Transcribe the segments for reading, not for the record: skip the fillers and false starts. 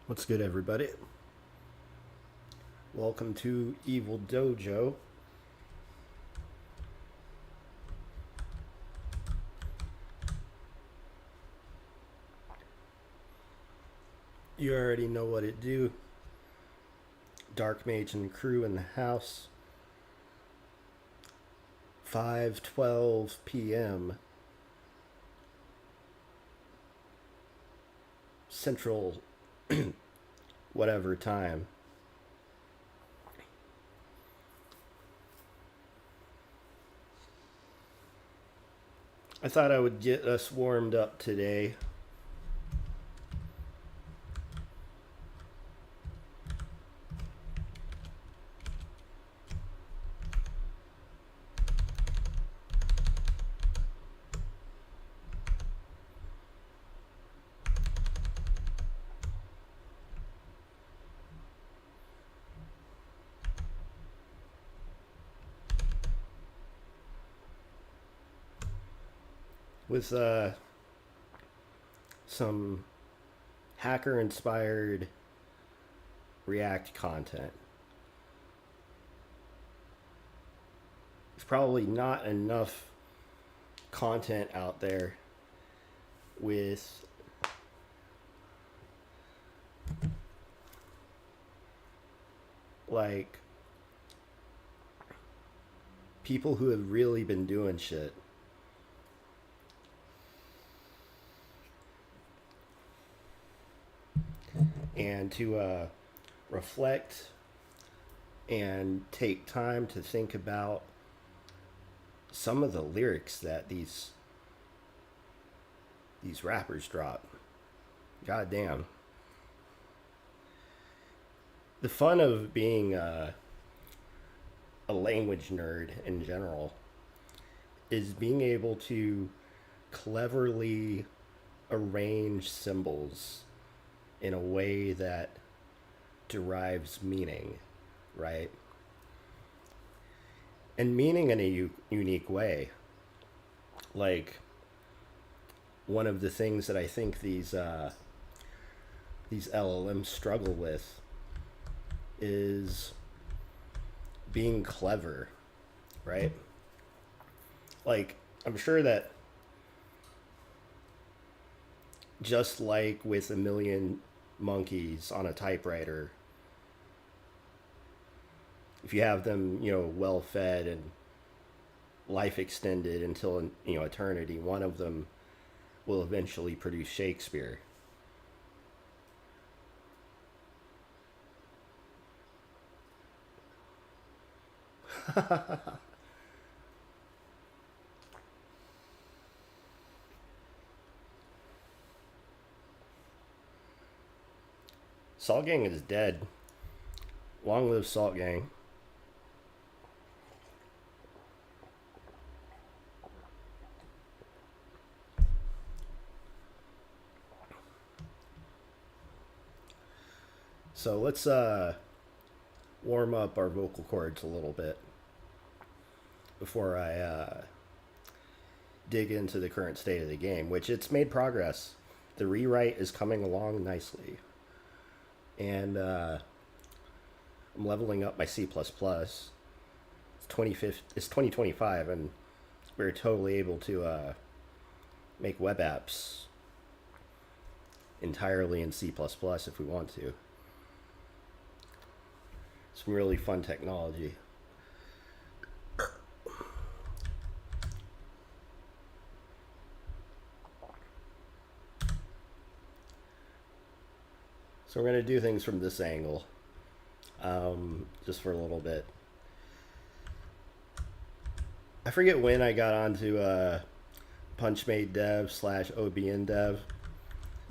What's good, everybody? Welcome to Evil Dojo. You already know what it do. Dark Mage and crew in the house. 5:12 p.m. Central whatever time. I thought I would get us warmed up today. With some hacker inspired React content. There's probably not enough content out there with like people who have really been doing shit. And to reflect and take time to think about some of the lyrics that these rappers drop. God damn. The fun of being a language nerd in general is being able to cleverly arrange symbols in a way that derives meaning, right? And meaning in a unique way. Like, one of the things that I think these LLMs struggle with is being clever, right? Like, I'm sure that just like with a million monkeys on a typewriter, if you have them, well fed and life extended until, eternity, one of them will eventually produce Shakespeare. Salt Gang is dead. Long live Salt Gang. So let's warm up our vocal cords a little bit before I dig into the current state of the game, which it's made progress. The rewrite is coming along nicely. And I'm leveling up my C++. It's 2025, and we're totally able to make web apps entirely in C++ if we want to. Some really fun technology. So we're going to do things from this angle, just for a little bit. I forget when I got onto Punchmade Dev / OBN Dev,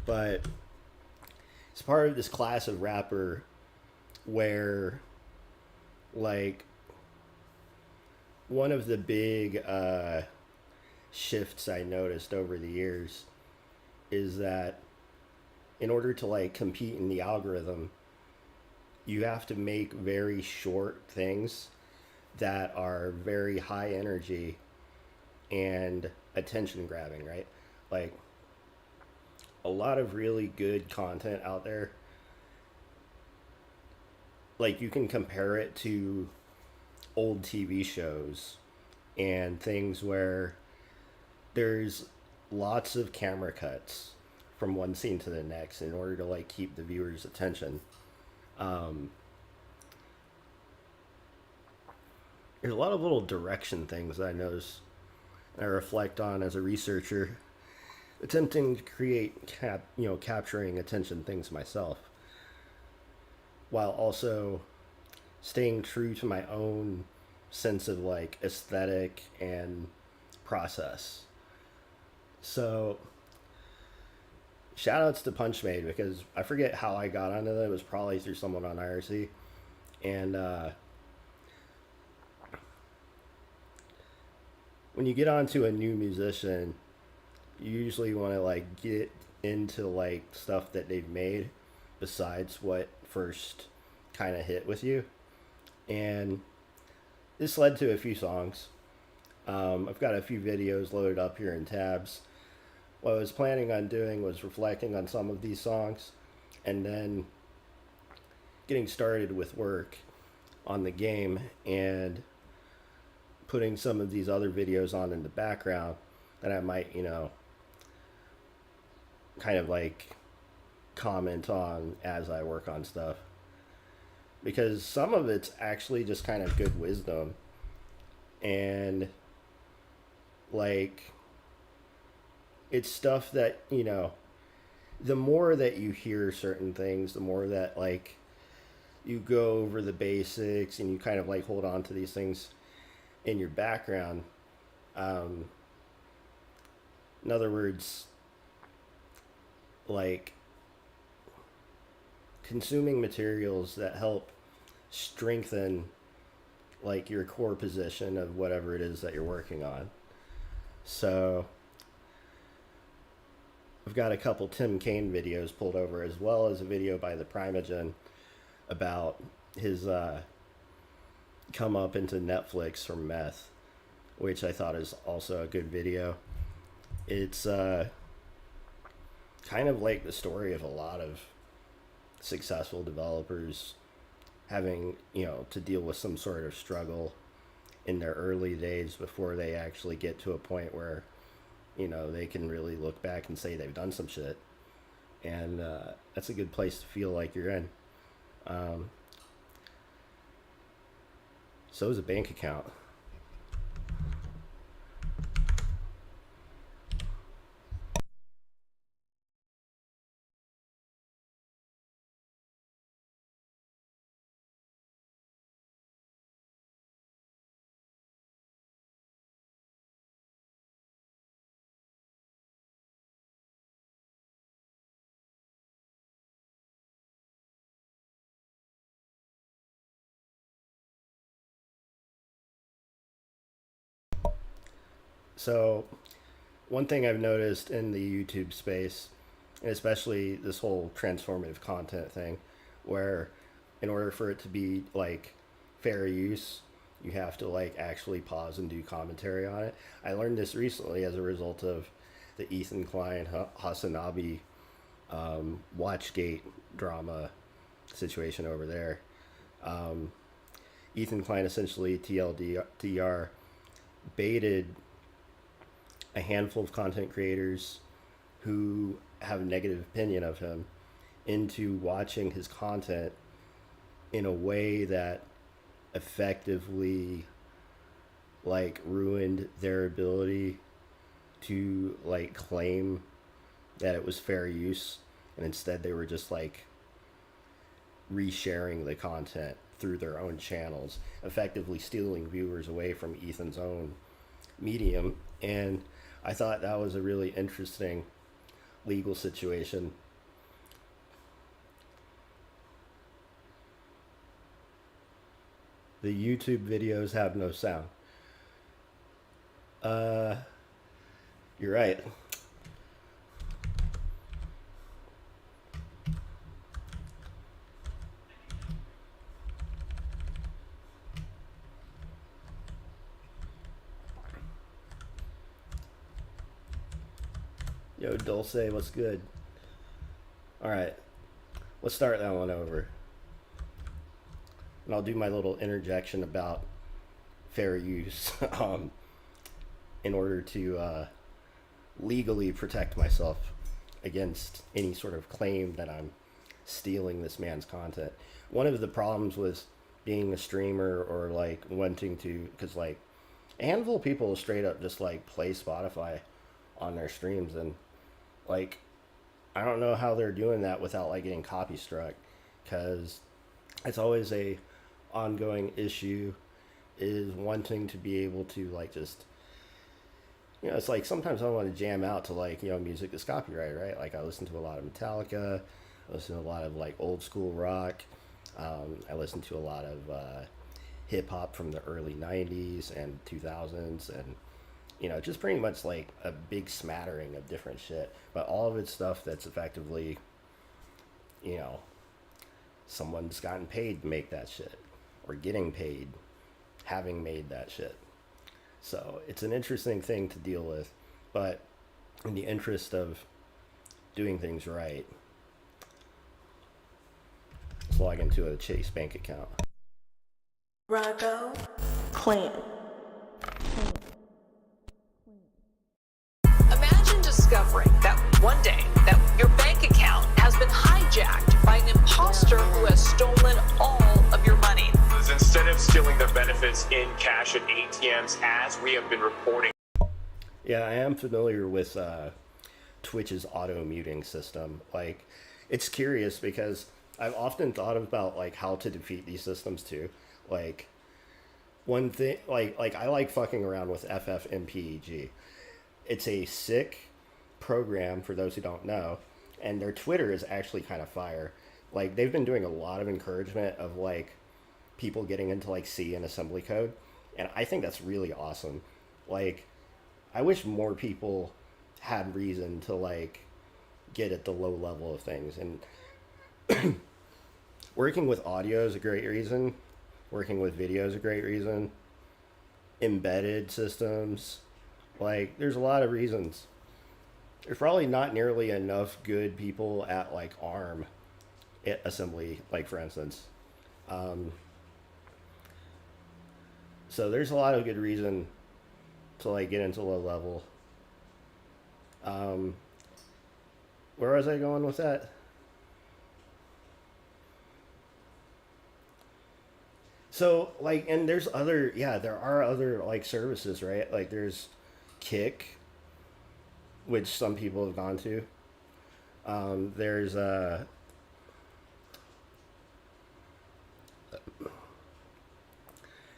but it's part of this class of rapper where, like, one of the big shifts I noticed over the years is that in order to like compete in the algorithm, you have to make very short things that are very high energy and attention grabbing, right? Like, a lot of really good content out there like you can compare it to old TV shows and things where there's lots of camera cuts from one scene to the next in order to like keep the viewer's attention. Um, there's a lot of little direction things that I notice and I reflect on as a researcher, attempting to create capturing attention things myself, while also staying true to my own sense of like aesthetic and process. So shout outs to Punchmade because I forget how I got onto that. It was probably through someone on IRC. And when you get onto a new musician, you usually want to like get into like stuff that they've made besides what first kind of hit with you. And this led to a few songs. I've got a few videos loaded up here in tabs. What I was planning on doing was reflecting on some of these songs and then getting started with work on the game and putting some of these other videos on in the background that I might, kind of like comment on as I work on stuff. Because some of it's actually just kind of good wisdom. And like it's stuff that, the more that you hear certain things, the more that like you go over the basics and you kind of like hold on to these things in your background. In other words, like consuming materials that help strengthen like your core position of whatever it is that you're working on. So I've got a couple Tim Kaine videos pulled over as well as a video by the Primogen about his come up into Netflix from meth, which I thought is also a good video. It's kind of like the story of a lot of successful developers having, to deal with some sort of struggle in their early days before they actually get to a point where, they can really look back and say they've done some shit. And that's a good place to feel like you're in. So is a bank account. So one thing I've noticed in the YouTube space, and especially this whole transformative content thing, where in order for it to be like fair use, you have to like actually pause and do commentary on it. I learned this recently as a result of the Ethan Klein Hasanabi Watchgate drama situation over there. Um, Ethan Klein essentially TLDR baited a handful of content creators who have a negative opinion of him into watching his content in a way that effectively like ruined their ability to like claim that it was fair use, and instead they were just like resharing the content through their own channels, effectively stealing viewers away from Ethan's own medium. And I thought that was a really interesting legal situation. The YouTube videos have no sound. Uh, you're right. Yo, Dulce, what's good? All right, let's start that one over. and I'll do my little interjection about fair use in order to legally protect myself against any sort of claim that I'm stealing this man's content. One of the problems with being a streamer or like wanting to, because like a handful of people straight up just like play Spotify on their streams, and like I don't know how they're doing that without like getting copy struck, because it's always a ongoing issue is wanting to be able to like just, you know, it's like sometimes I want to jam out to like, you know, music that's copyrighted, right? Like I listen to a lot of Metallica, I listen to a lot of like old school rock, I listen to a lot of hip hop from the early 90s and 2000s, and you know, just pretty much like a big smattering of different shit, but all of it's stuff that's effectively, you know, someone's gotten paid to make that shit, or getting paid having made that shit. So it's an interesting thing to deal with, but in the interest of doing things right, let's log into a Chase bank account. Rocco Clan. Imagine discovering that one day that your bank account has been hijacked by an imposter who has stolen all of your money. Instead of stealing the benefits in cash at ATMs, as we have been reporting. Yeah, I am familiar with Twitch's auto muting system. Like, it's curious because I've often thought about like how to defeat these systems too. Like, one thing, like I like fucking around with FFmpeg. It's a sick program for those who don't know, and their Twitter is actually kind of fire. Like, they've been doing a lot of encouragement of like people getting into like C and assembly code, and I think that's really awesome. Like, I wish more people had reason to like get at the low level of things, and working with audio is a great reason, working with video is a great reason, embedded systems, like there's a lot of reasons. There's probably not nearly enough good people at like ARM assembly, like for instance. So there's a lot of good reason to like get into low level. Where was I going with that? So like, and there's other, yeah, there are other like services, right? Like there's Kick, which some people have gone to. There's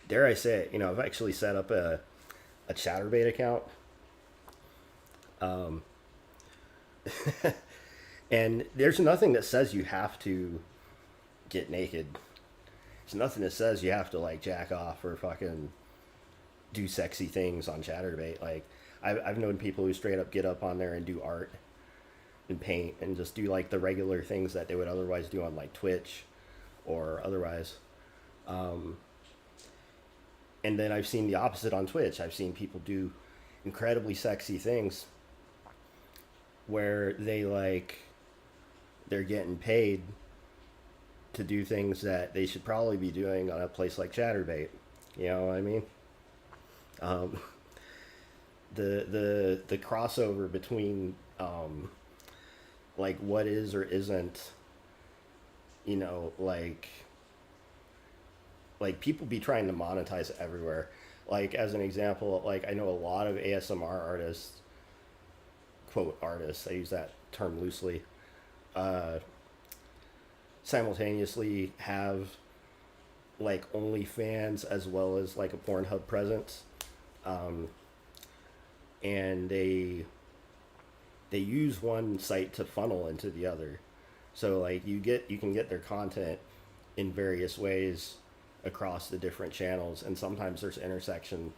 dare I say it, you know, I've actually set up a Chatterbait account. And there's nothing that says you have to get naked. There's nothing that says you have to like jack off or fucking do sexy things on Chatterbait. Like I've known people who straight up get up on there and do art and paint and just do like the regular things that they would otherwise do on like Twitch or otherwise. And then I've seen the opposite on Twitch. I've seen people do incredibly sexy things where they like, they're getting paid to do things that they should probably be doing on a place like Chatterbait. You know what I mean? The crossover between like what is or isn't, you know, like people be trying to monetize everywhere. Like as an example, like I know a lot of ASMR artists, quote artists, I use that term loosely, simultaneously have like OnlyFans as well as like a Pornhub presence, and they use one site to funnel into the other. So like you can get their content in various ways across the different channels, and sometimes there's intersection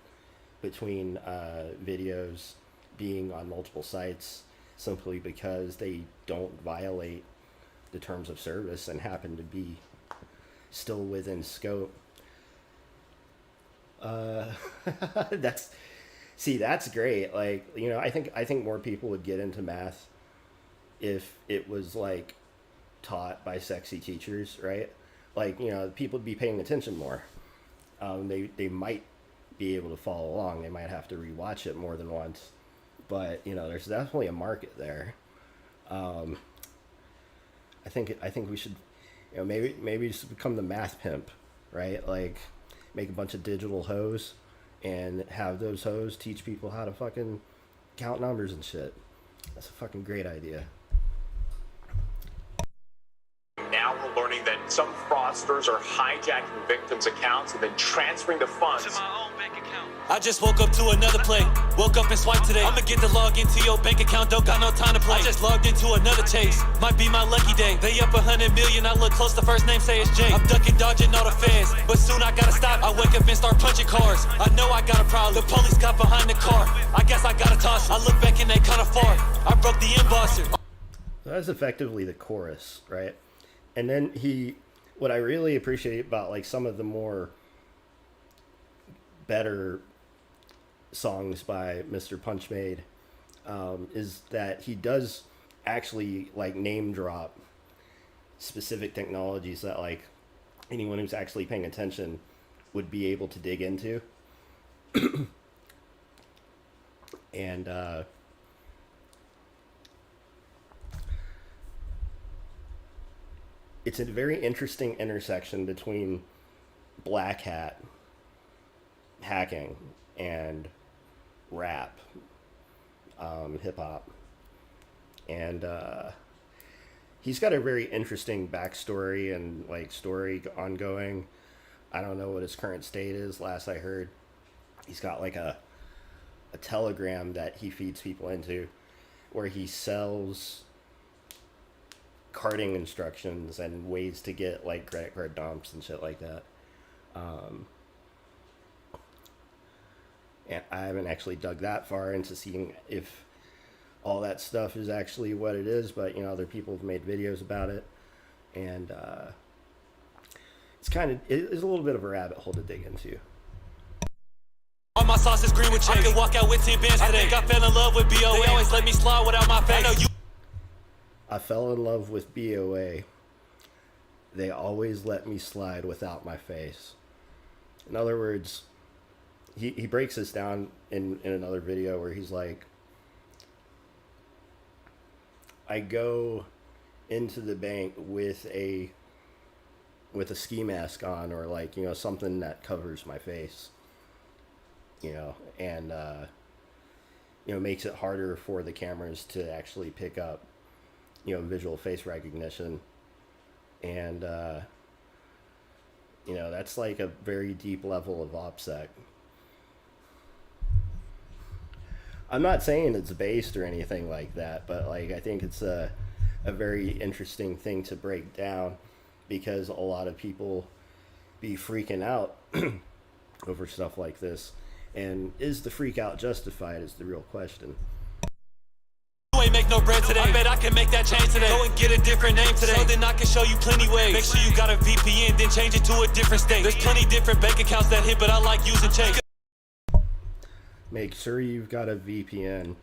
between videos being on multiple sites simply because they don't violate the terms of service and happen to be still within scope. That's great. Like, you know, I think more people would get into math if it was like taught by sexy teachers, right? like, people would be paying attention more. They might be able to follow along. They might have to rewatch it more than once, but there's definitely a market there. I think we should, maybe just become the math pimp, right? Like, make a bunch of digital hoes and have those hoes teach people how to fucking count numbers and shit. That's a fucking great idea. Now we're learning that some fraudsters are hijacking victims' accounts and then transferring the funds to my own bank account. I just woke up to another play. Woke up and swiped today. I'ma get the log into your bank account. Don't got no time to play. I just logged into another chase. Might be my lucky day. They up 100 million. I look close. The first name say it's Jay. I'm ducking, dodging all the feds, but soon I gotta stop. I wake up and start punching cars. I know I got a problem. The police got behind the car. I guess I gotta toss it. I look back and they kinda far. I broke the embosser. That's effectively the chorus, right? And then what I really appreciate about like some of the more better songs by Mr. Punchmade is that he does actually like name drop specific technologies that like anyone who's actually paying attention would be able to dig into. And it's a very interesting intersection between black hat hacking and rap, hip hop, and he's got a very interesting backstory and like story ongoing. I don't know what his current state is. Last I heard, he's got like a Telegram that he feeds people into, where he sells carding instructions and ways to get like credit card dumps and shit like that. And I haven't actually dug that far into seeing if all that stuff is actually what it is, but other people have made videos about it, and it is a little bit of a rabbit hole to dig into. All my sauce is green with change. I could walk out with 10 bands today. I think I fell in love with BOA. They always let me slide without my face. I know you. I fell in love with BOA. They always let me slide without my face. In other words, he breaks this down in another video where he's like, I go into the bank with a ski mask on, or like, something that covers my face, and makes it harder for the cameras to actually pick up visual face recognition. And that's like a very deep level of OPSEC. I'm not saying it's based or anything like that, but like I think it's a very interesting thing to break down, because a lot of people be freaking out over stuff like this, and is the freak out justified is the real question. You ain't make no bread today. I bet I can make that change today. Go and get a different name today, so then I can show you plenty ways. Make sure you got a VPN, then change it to a different state. There's plenty different bank accounts that hit, but I like using Chase. Make sure you've got a VPN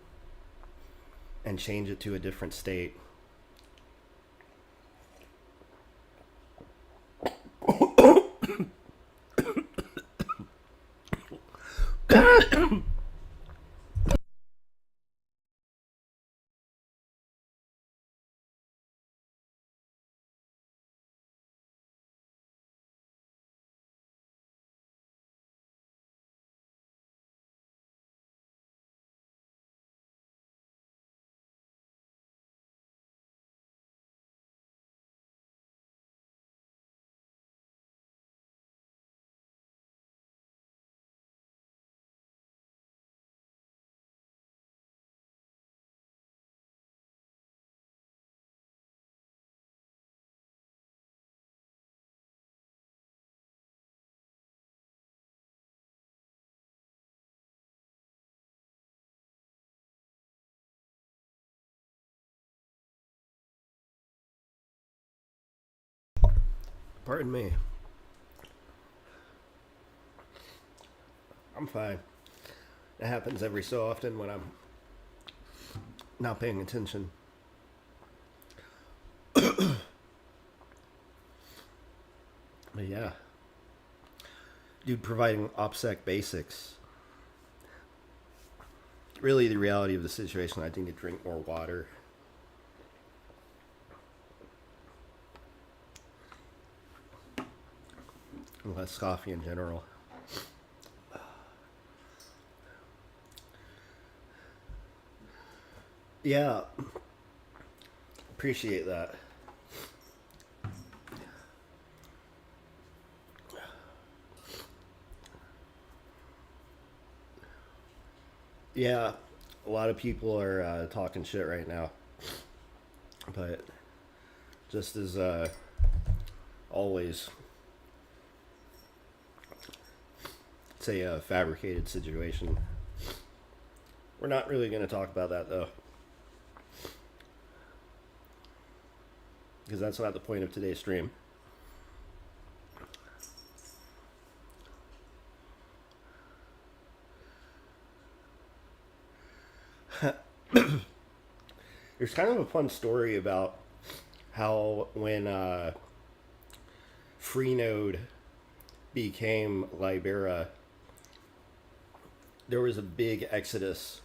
and change it to a different state. Pardon me. I'm fine. It happens every so often when I'm not paying attention. But yeah. Dude, providing OPSEC basics. Really, the reality of the situation, I need to drink more water. And less coffee in general. Yeah. Appreciate that. Yeah, a lot of people are talking shit right now, but just as always, it's a fabricated situation. We're not really going to talk about that though, because that's not the point of today's stream. There's kind of a fun story about how when Freenode became Libera, there was a big exodus.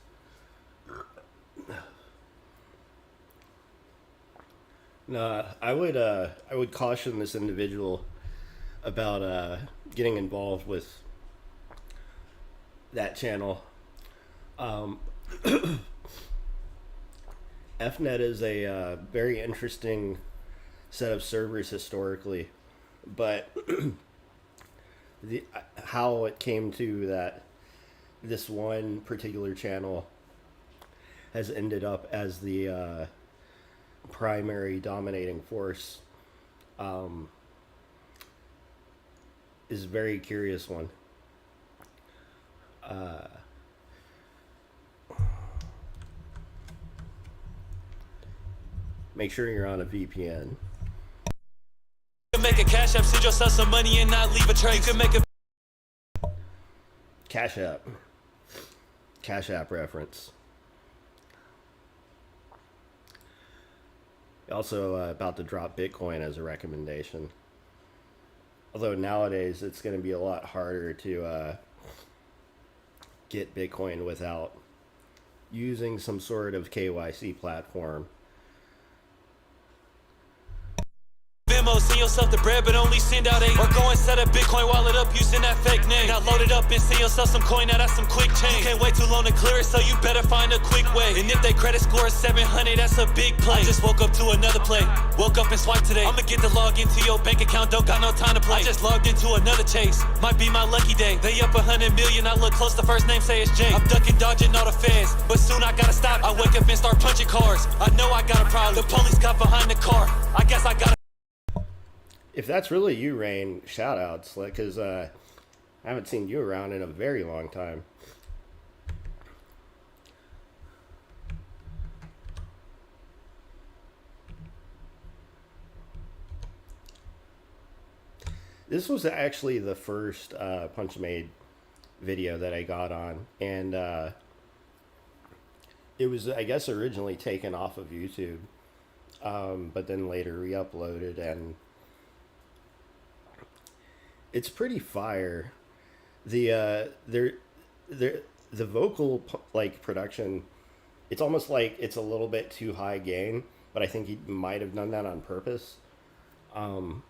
I would caution this individual about getting involved with that channel. FNet is a very interesting set of servers historically, but how it came to that this one particular channel has ended up as the primary dominating force is a very curious one. Make sure you're on a VPN. You can make a cash app, send yourself some money and not leave a trace. You can make a Cash app reference. Also about to drop Bitcoin as a recommendation. Although nowadays it's going to be a lot harder to get Bitcoin without using some sort of KYC platform. Send yourself the bread, but only send out 8. Or go and set a Bitcoin wallet up using that fake name. Now load it up and send yourself some coin, now that's some quick change. You can't wait too long to clear it, so you better find a quick way. And if they credit score is 700, that's a big play. I just woke up to another play. Woke up and swiped today. I'ma get the log into your bank account, don't got no time to play. I just logged into another chase. Might be my lucky day. They up 100 million, I look close, the first name say it's Jay. I'm ducking, dodging all the feds, but soon I gotta stop. I wake up and start punching cars. I know I got a problem. The police got behind the car. I guess I gotta. If that's really you, Rain, shout outs, because I haven't seen you around in a very long time. This was actually the first Punchmade video that I got on, and it was, I guess, originally taken off of YouTube, but then later re-uploaded, and it's pretty fire. The vocal production, it's almost like it's a little bit too high gain, but I think he might have done that on purpose. Oh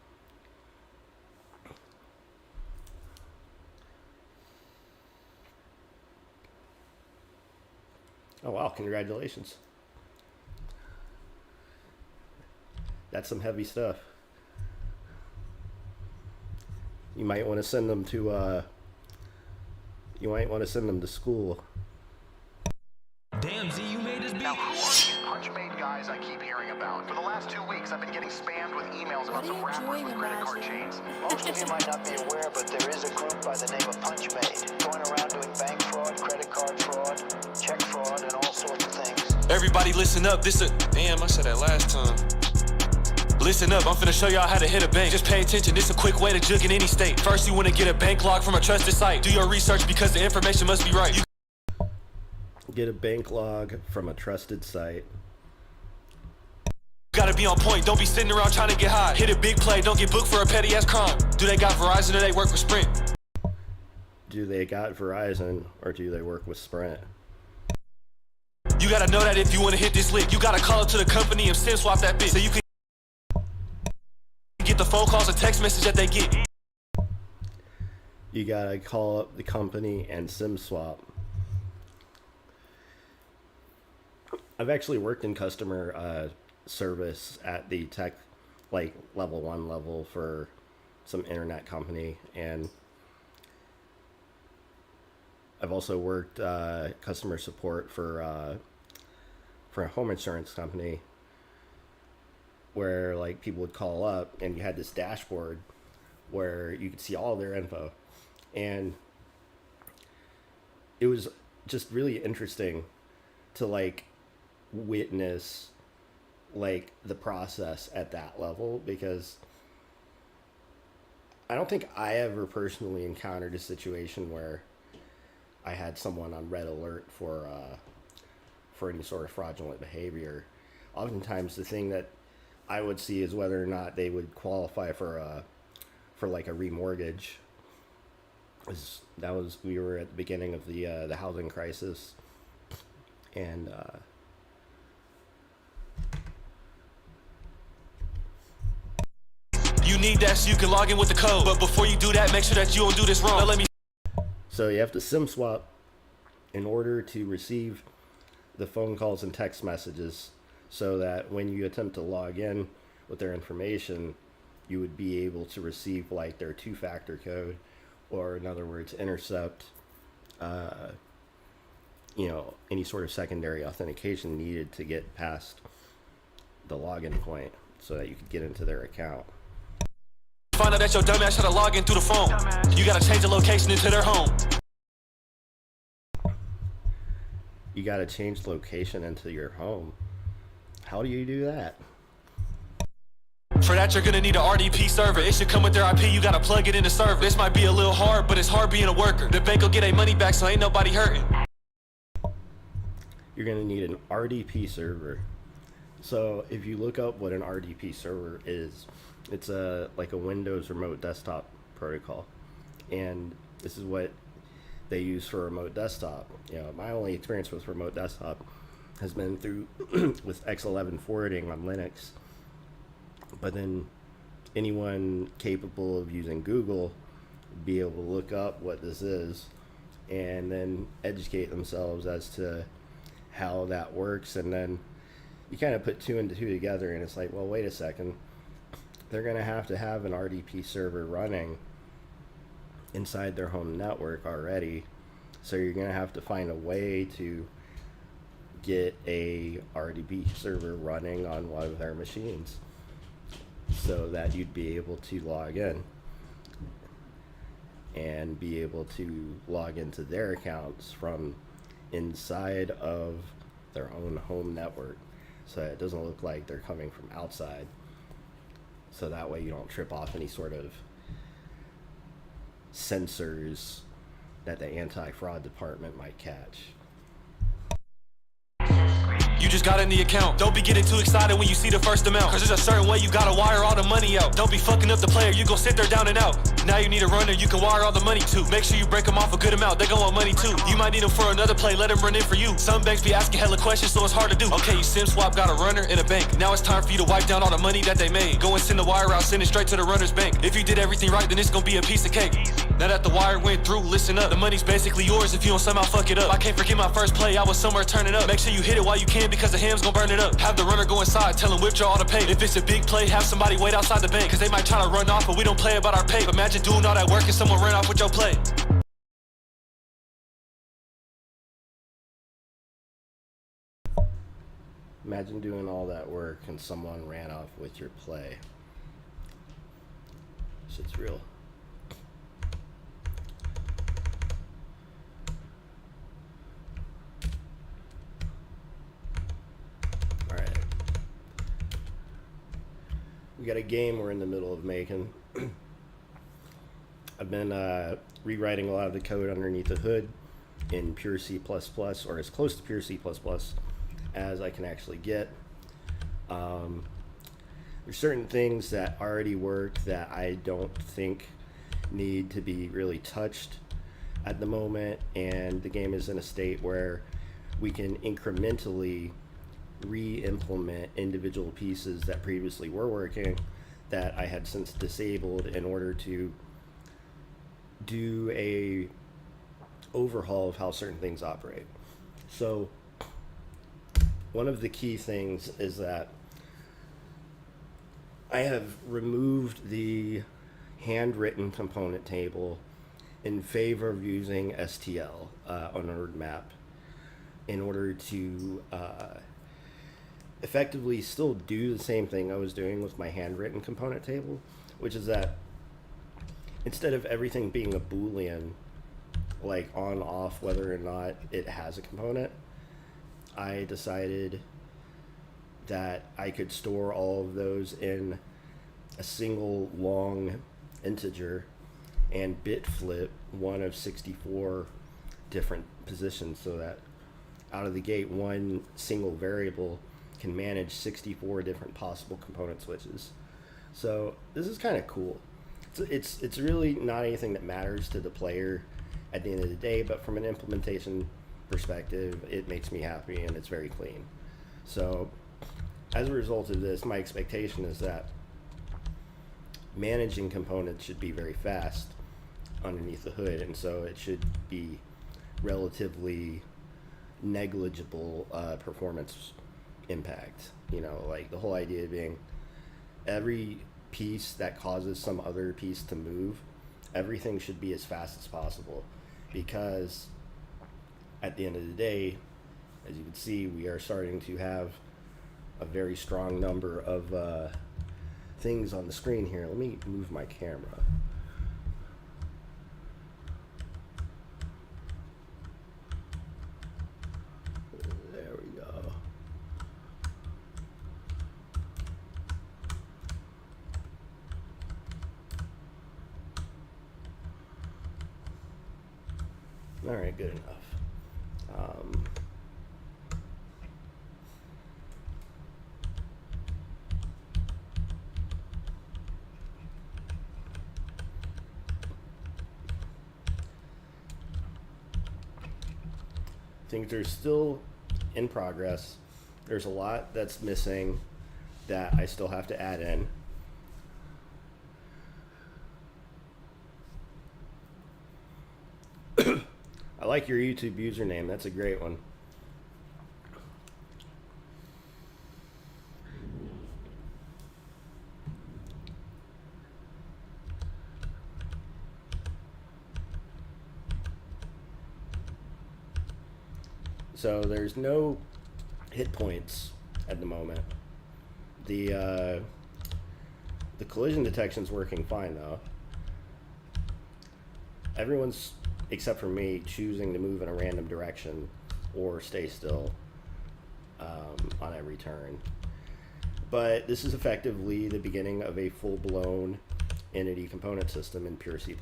wow, congratulations. That's some heavy stuff. You might want to send them to school. Damn, Z, you made this beat. Now, who are these Punchmade guys I keep hearing about? For the last 2 weeks, I've been getting spammed with emails about some rappers with credit card chains. Most of you might not be aware, but there is a group by the name of Punchmade, going around doing bank fraud, credit card fraud, check fraud, and all sorts of things. Everybody listen up, damn, I said that last time. Listen up, I'm finna show y'all how to hit a bank. Just pay attention, this a quick way to jug in any state. First, you wanna get a bank log from a trusted site. Do your research because the information must be right. Get a bank log from a trusted site. You gotta be on point, don't be sitting around trying to get high. Hit a big play, don't get booked for a petty ass crime. Do they got Verizon or they work with Sprint? Do they got Verizon or do they work with Sprint? You gotta know that if you wanna hit this lick, you gotta call up to the company and SIM swap that bitch so you can get the phone calls and text message that they get. You gotta call up the company and SIM swap. I've actually worked in customer service at the tech, like level 1 level for some internet company, and I've also worked customer support for a home insurance company, where like people would call up and you had this dashboard where you could see all of their info, and it was just really interesting to like witness like the process at that level, because I don't think I ever personally encountered a situation where I had someone on red alert for any sort of fraudulent behavior. Oftentimes the thing that I would see is whether or not they would qualify for like a remortgage. We were at the beginning of the housing crisis, and You need that so you can log in with the code. But before you do that, make sure that you don't do this wrong. Now let me. so you have to SIM swap in order to receive the phone calls and text messages, so that when you attempt to log in with their information, you would be able to receive like their two-factor code, or in other words, intercept any sort of secondary authentication needed to get past the login point so that you could get into their account. Find out that your dumbass tried to log in through the phone. You gotta change the location into their home. You got to change location into your home. How do you do that? For that, you're gonna need an RDP server. It should come with their IP, you gotta plug it in the server. This might be a little hard, but it's hard being a worker. The bank will get their money back, so ain't nobody hurting. You're going to need an RDP server. So if you look up what an RDP server is, it's like a Windows remote desktop protocol. And this is what they use for remote desktop. My only experience with remote desktop has been through with X11 forwarding on Linux. But then anyone capable of using Google would be able to look up what this is and then educate themselves as to how that works. And then you kind of put two and two together, and it's like, well, wait a second. They're going to have an RDP server running inside their home network already. So you're going to have to find a way to get a RDP server running on one of their machines so that you'd be able to log in and be able to log into their accounts from inside of their own home network, so it doesn't look like they're coming from outside, so that way you don't trip off any sort of sensors that the anti-fraud department might catch. You just got in the account. Don't be getting too excited when you see the first amount, cause there's a certain way you gotta wire all the money out. Don't be fucking up the player, you gon' sit there down and out. Now you need a runner you can wire all the money to. Make sure you break them off a good amount, they gon' want money too. You might need them for another play, let them run in for you. Some banks be asking hella questions, so it's hard to do. Okay, you SIM swap, got a runner in a bank. Now it's time for you to wipe down all the money that they made. Go and send the wire out, send it straight to the runner's bank. If you did everything right, then it's gonna be a piece of cake. Now that the wire went through, listen up. The money's basically yours if you don't somehow fuck it up. I can't forget my first play, I was somewhere turning up. Make sure you hit it while you can, because the ham's gonna burn it up. Have the runner go inside, tell him withdraw all the pay. If it's a big play, have somebody wait outside the bank, cause they might try to run off, but we don't play about our pay. Imagine doing all that work and someone ran off with your play. Imagine doing all that work and someone ran off with your play. Shit's real. Alright. We got a game we're in the middle of making. I've been rewriting a lot of the code underneath the hood in pure C++, or as close to pure C++ as I can actually get. there's certain things that already work that I don't think need to be really touched at the moment, and the game is in a state where we can incrementally re-implement individual pieces that previously were working that I had since disabled in order to do a overhaul of how certain things operate. So one of the key things is that I have removed the handwritten component table in favor of using STL on a map in order to effectively still do the same thing I was doing with my handwritten component table, which is that instead of everything being a Boolean, like on off whether or not it has a component, I decided that I could store all of those in a single long integer and bit flip one of 64 different positions, so that out of the gate one single variable can manage 64 different possible component switches. So this is kind of cool. It's really not anything that matters to the player at the end of the day, but from an implementation perspective, it makes me happy and it's very clean. So as a result of this, my expectation is that managing components should be very fast underneath the hood, and so it should be relatively negligible performance impact. You know, like the whole idea being every piece that causes some other piece to move, everything should be as fast as possible, because at the end of the day, as you can see, we are starting to have a very strong number of things on the screen here. Let me move my camera. There we go. All right, good enough. Things are still in progress. There's a lot that's missing that I still have to add in. I like your YouTube username. That's a great one. So there's no hit points at the moment. The collision detection's working fine though. Everyone's, except for me, choosing to move in a random direction or stay still on every turn. But this is effectively the beginning of a full-blown entity component system in pure C++.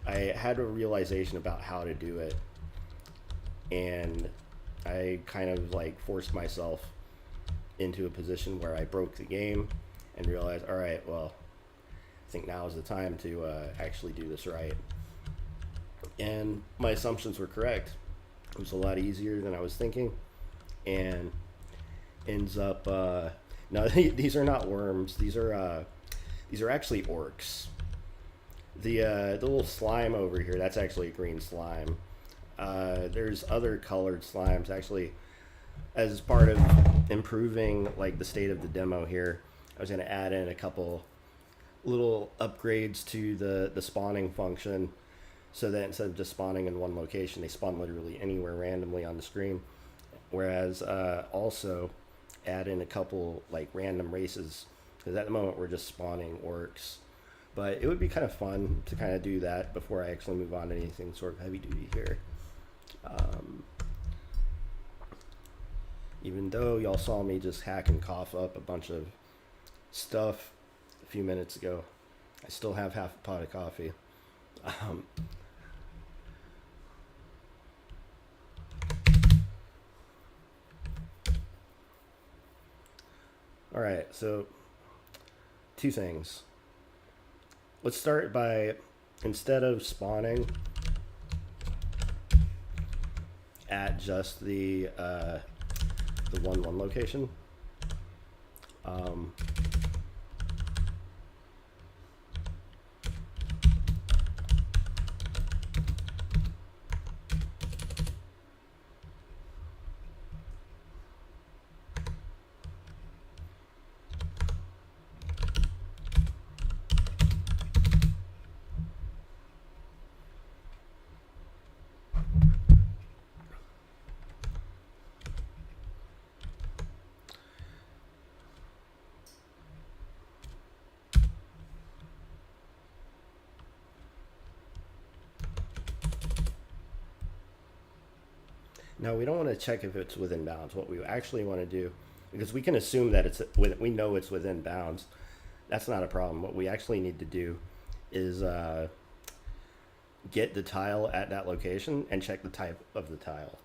I had a realization about how to do it, and I kind of like forced myself into a position where I broke the game and realized, all right, well, I think now is the time to actually do this right. And my assumptions were correct. It was a lot easier than I was thinking, and ends up no, these are not worms. These are actually orcs. The little slime over here, that's actually a green slime. There's other colored slimes. Actually, as part of improving like the state of the demo here, I was going to add in a couple little upgrades to the spawning function, so that instead of just spawning in one location, they spawn literally anywhere randomly on the screen. Whereas also add in a couple like random races, because at the moment we're just spawning orcs. But it would be kind of fun to kind of do that before I actually move on to anything sort of heavy duty here. Even though y'all saw me just hack and cough up a bunch of stuff a few minutes ago, I still have half a pot of coffee. All right, so two things. Let's start by, instead of spawning at just the 1-1 location, now we don't want to check if it's within bounds. What we actually want to do, because we can assume that we know it's within bounds. That's not a problem. What we actually need to do is get the tile at that location and check the type of the tile.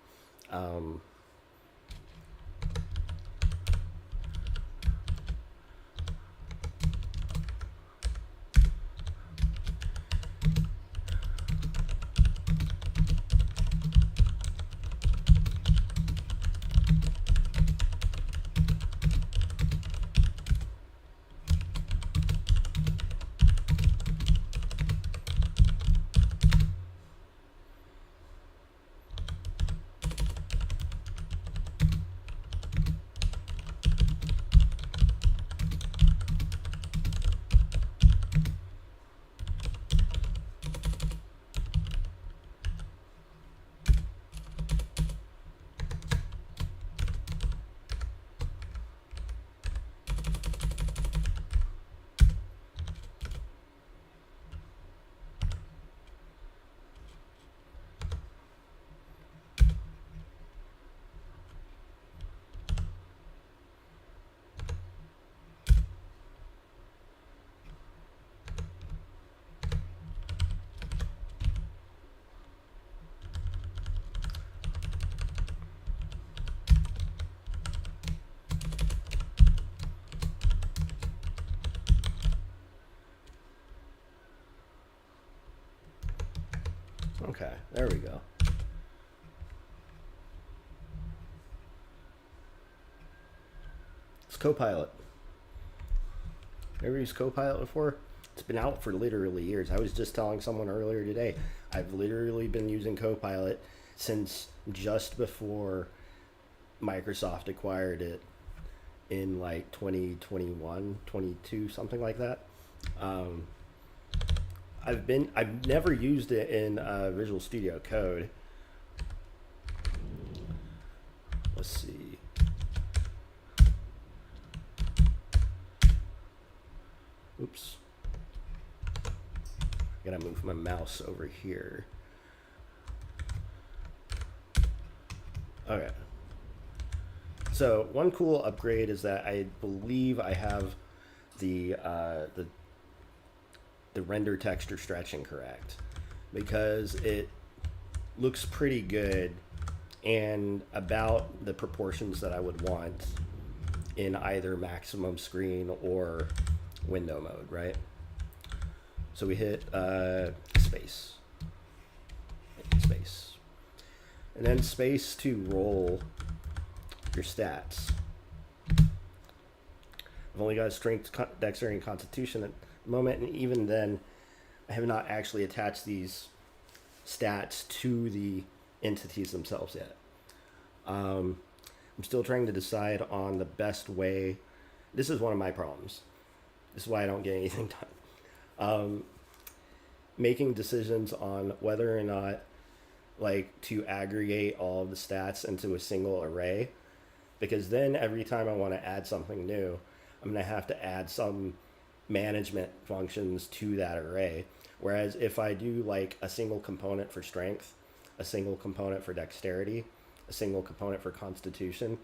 Okay, there we go. It's Copilot. Ever used Copilot before? It's been out for literally years. I was just telling someone earlier today, I've literally been using Copilot since just before Microsoft acquired it in like 2021, 22, something like that. I've never used it in Visual Studio Code. Let's see. Oops. I gotta move my mouse over here. Okay. So one cool upgrade is that I believe I have the render texture stretching correct, because it looks pretty good and about the proportions that I would want in either maximum screen or window mode, right? So we hit space, space, and then space to roll your stats. I've only got strength, dexterity, and constitution at the moment, and even then I have not actually attached these stats to the entities themselves yet. I'm still trying to decide on the best way. This is one of my problems. This is why I don't get anything done. Making decisions on whether or not like to aggregate all of the stats into a single array, because then every time I want to add something new, I'm going to have to add some management functions to that array. Whereas if I do like a single component for strength, a single component for dexterity, a single component for constitution,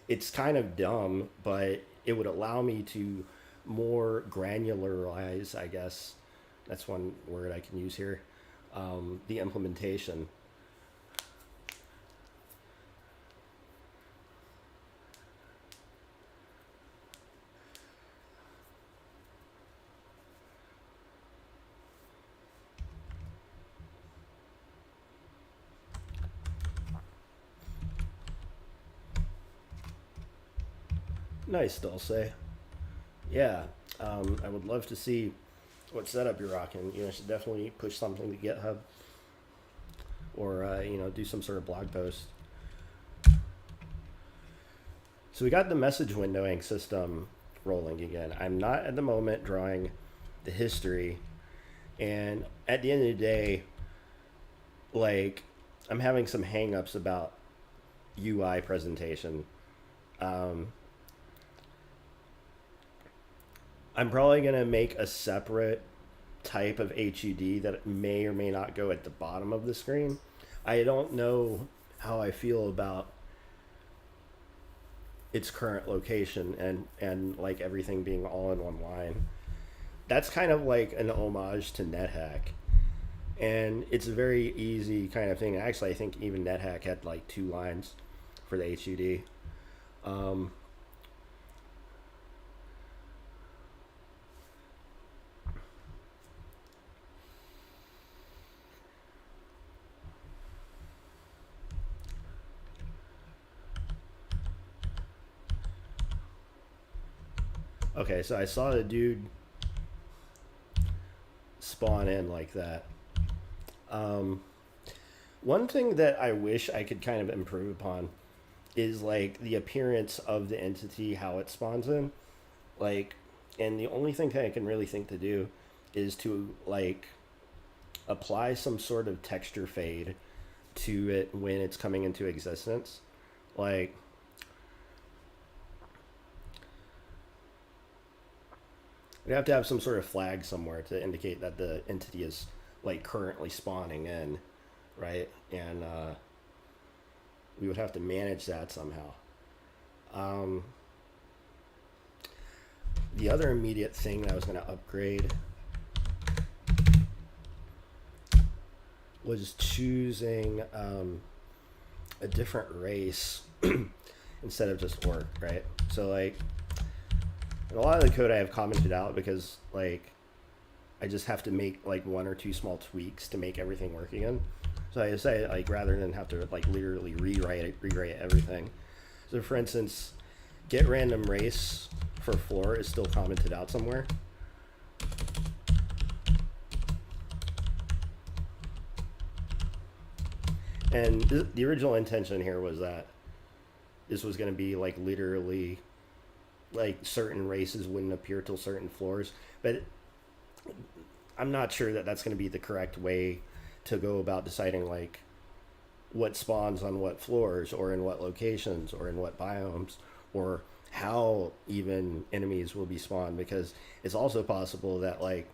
it's kind of dumb, but it would allow me to more granularize, I guess that's one word I can use here, the implementation. Nice, Dulce. Yeah, I would love to see what setup you're rocking. You know, should definitely push something to GitHub or do some sort of blog post. So we got the message windowing system rolling again. I'm not at the moment drawing the history, and at the end of the day, like, I'm having some hangups about UI presentation. I'm probably going to make a separate type of HUD that may or may not go at the bottom of the screen. I don't know how I feel about its current location and like everything being all in one line. That's kind of like an homage to NetHack. And it's a very easy kind of thing. Actually, I think even NetHack had like 2 lines for the HUD. Okay, so I saw the dude spawn in like that. One thing that I wish I could kind of improve upon is like the appearance of the entity, how it spawns in. Like, and the only thing that I can really think to do is to like apply some sort of texture fade to it when it's coming into existence. Like, we have to have some sort of flag somewhere to indicate that the entity is like currently spawning in, right? And we would have to manage that somehow. The other immediate thing that I was going to upgrade was choosing a different race instead of just orc, right? So like, and a lot of the code I have commented out because like I just have to make like 1 or 2 small tweaks to make everything work again. So I decided, like, rather than have to like literally rewrite everything. So for instance, get random race for floor is still commented out somewhere. And the original intention here was that this was going to be like literally like certain races wouldn't appear till certain floors, but I'm not sure that that's going to be the correct way to go about deciding like what spawns on what floors or in what locations or in what biomes or how even enemies will be spawned, because it's also possible that like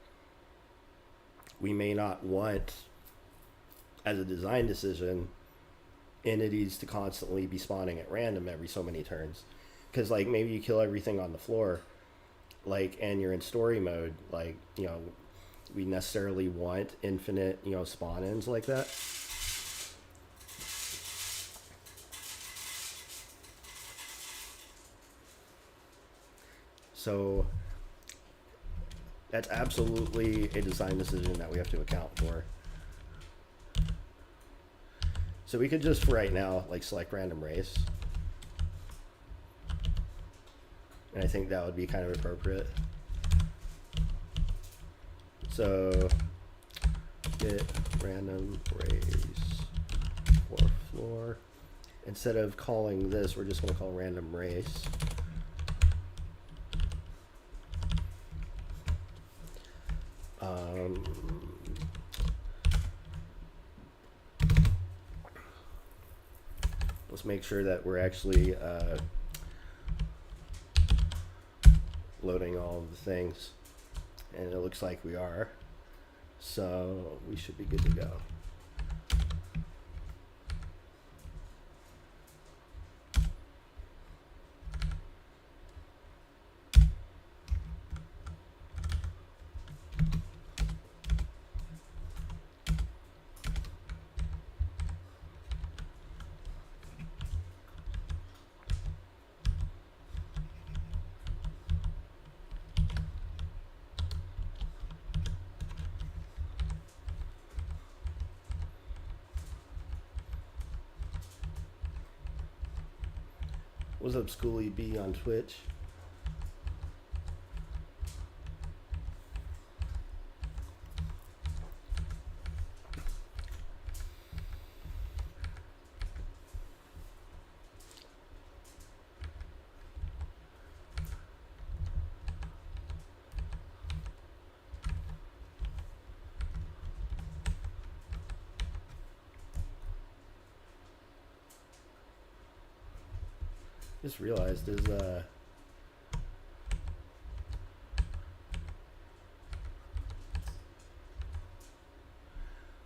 we may not want, as a design decision, entities to constantly be spawning at random every so many turns, because like maybe you kill everything on the floor, like, and you're in story mode, like, you know, we necessarily want infinite, you know, spawn ins like that. So that's absolutely a design decision that we have to account for. So we could just, for right now, like select random race. And I think that would be kind of appropriate. So get random race for floor. Instead of calling this, we're just going to call random race. Let's make sure that we're actually loading all of the things, and it looks like we are, so we should be good to go. What's up, Schoolie B on Twitch? Just realized is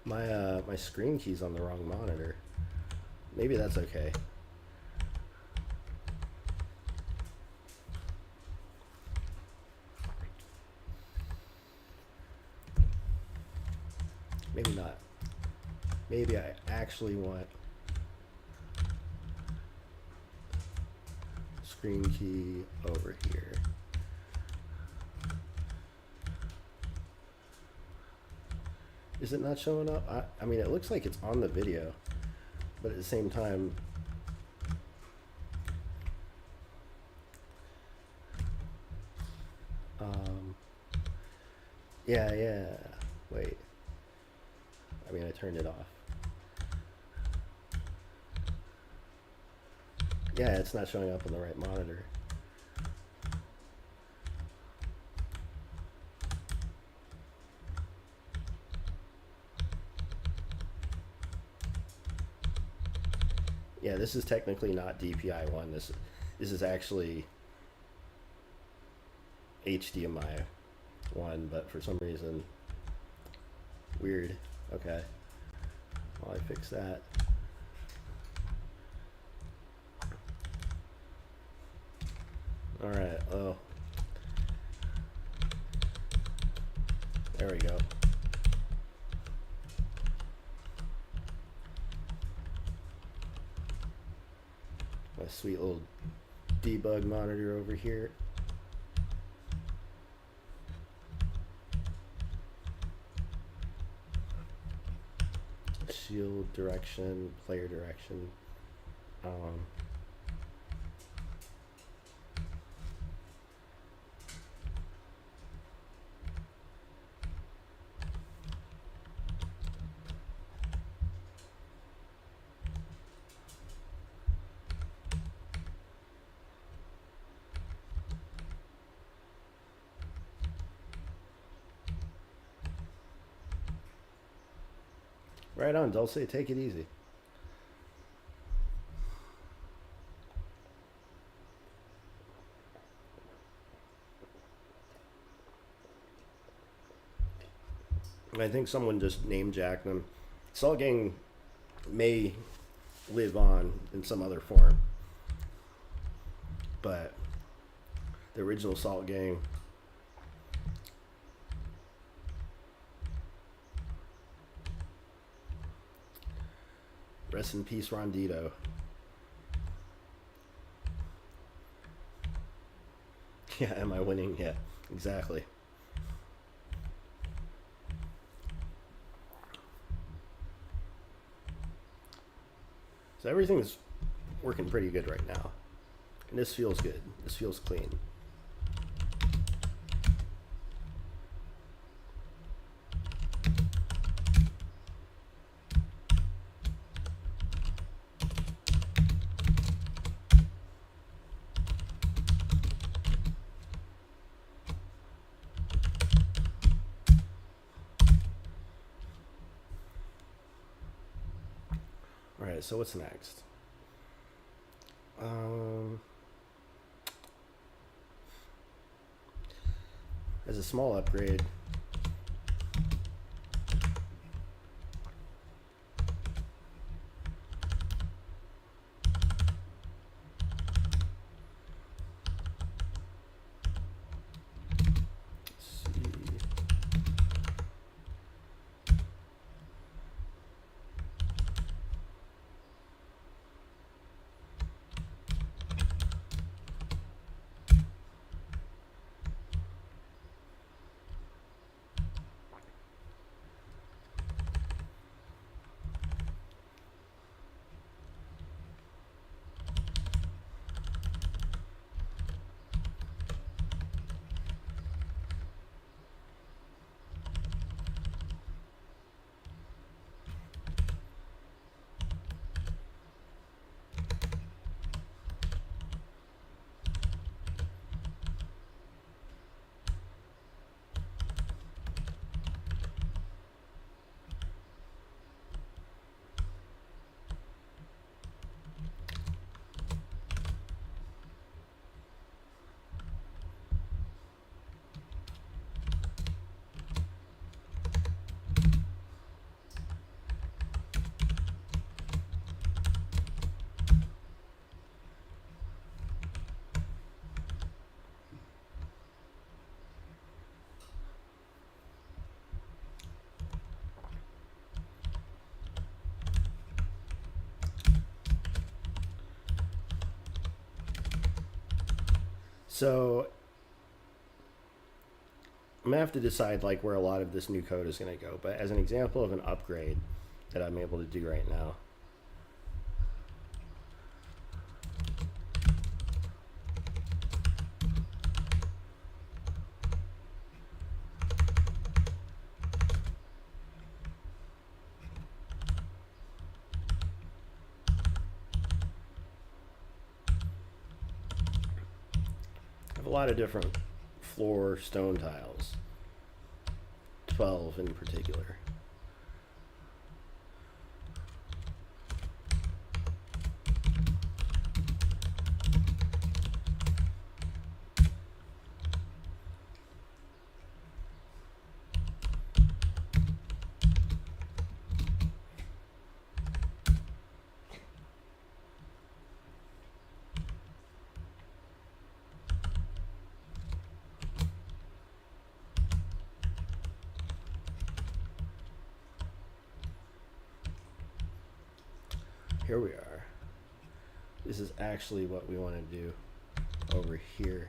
my screen key's on the wrong monitor. Maybe that's okay. Maybe not. Maybe I actually want screen key over here. Is it not showing up? I mean, it looks like it's on the video, but at the same time, yeah. Wait. I mean, I turned it off. Yeah, it's not showing up on the right monitor. Yeah, this is technically not DPI1. This is actually HDMI 1, but for some reason, weird. Okay, while I fix that. All right. Oh, there we go. My sweet little debug monitor over here. Shield direction, player direction. Right on, Dulce. Take it easy. I think someone just name-jacked them. Salt Gang may live on in some other form, but the original Salt Gang rest in peace, Rondito. Yeah, am I winning? Yeah, exactly. So everything's working pretty good right now. And this feels good. This feels clean. Alright, so what's next? As a small upgrade, So I'm gonna have to decide like where a lot of this new code is gonna go. But as an example of an upgrade that I'm able to do right now, I have a lot of different floor stone tiles, 12 in particular. Here we are. This is actually what we want to do over here.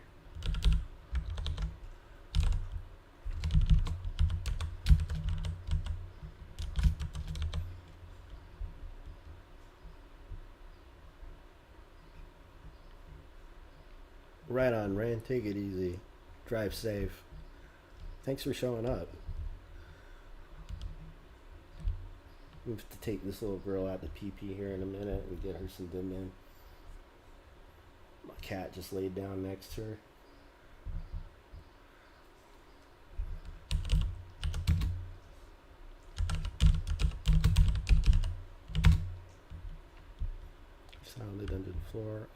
Right on, Rand. Take it easy. Drive safe. Thanks for showing up. We have to take this little girl out to pee-pee here in a minute and get her some dim in. My cat just laid down next to her. Sounded under the floor.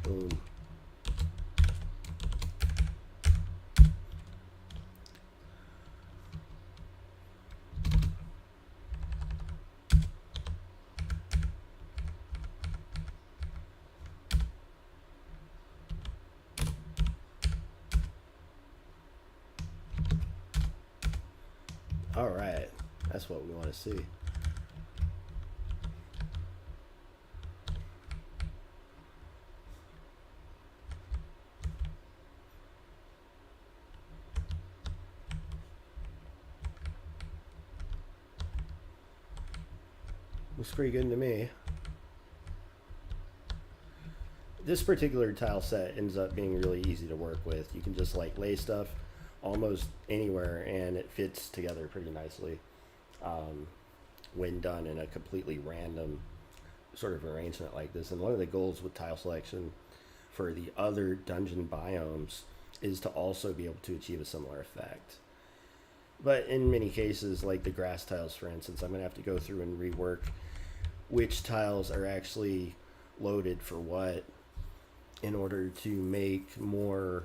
Boom. All right, that's what we want to see. Looks pretty good to me. This particular tile set ends up being really easy to work with. You can just like lay stuff almost anywhere and it fits together pretty nicely when done in a completely random sort of arrangement like this. And one of the goals with tile selection for the other dungeon biomes is to also be able to achieve a similar effect. But in many cases, like the grass tiles, for instance, I'm going to have to go through and rework which tiles are actually loaded for what in order to make more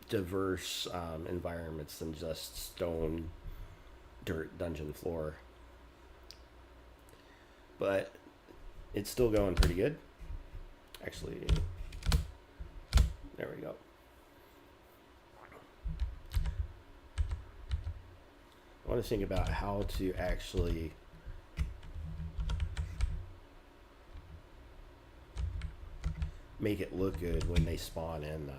diverse environments than just stone, dirt, dungeon floor. But it's still going pretty good. Actually, there we go. I want to think about how to actually make it look good when they spawn in, though.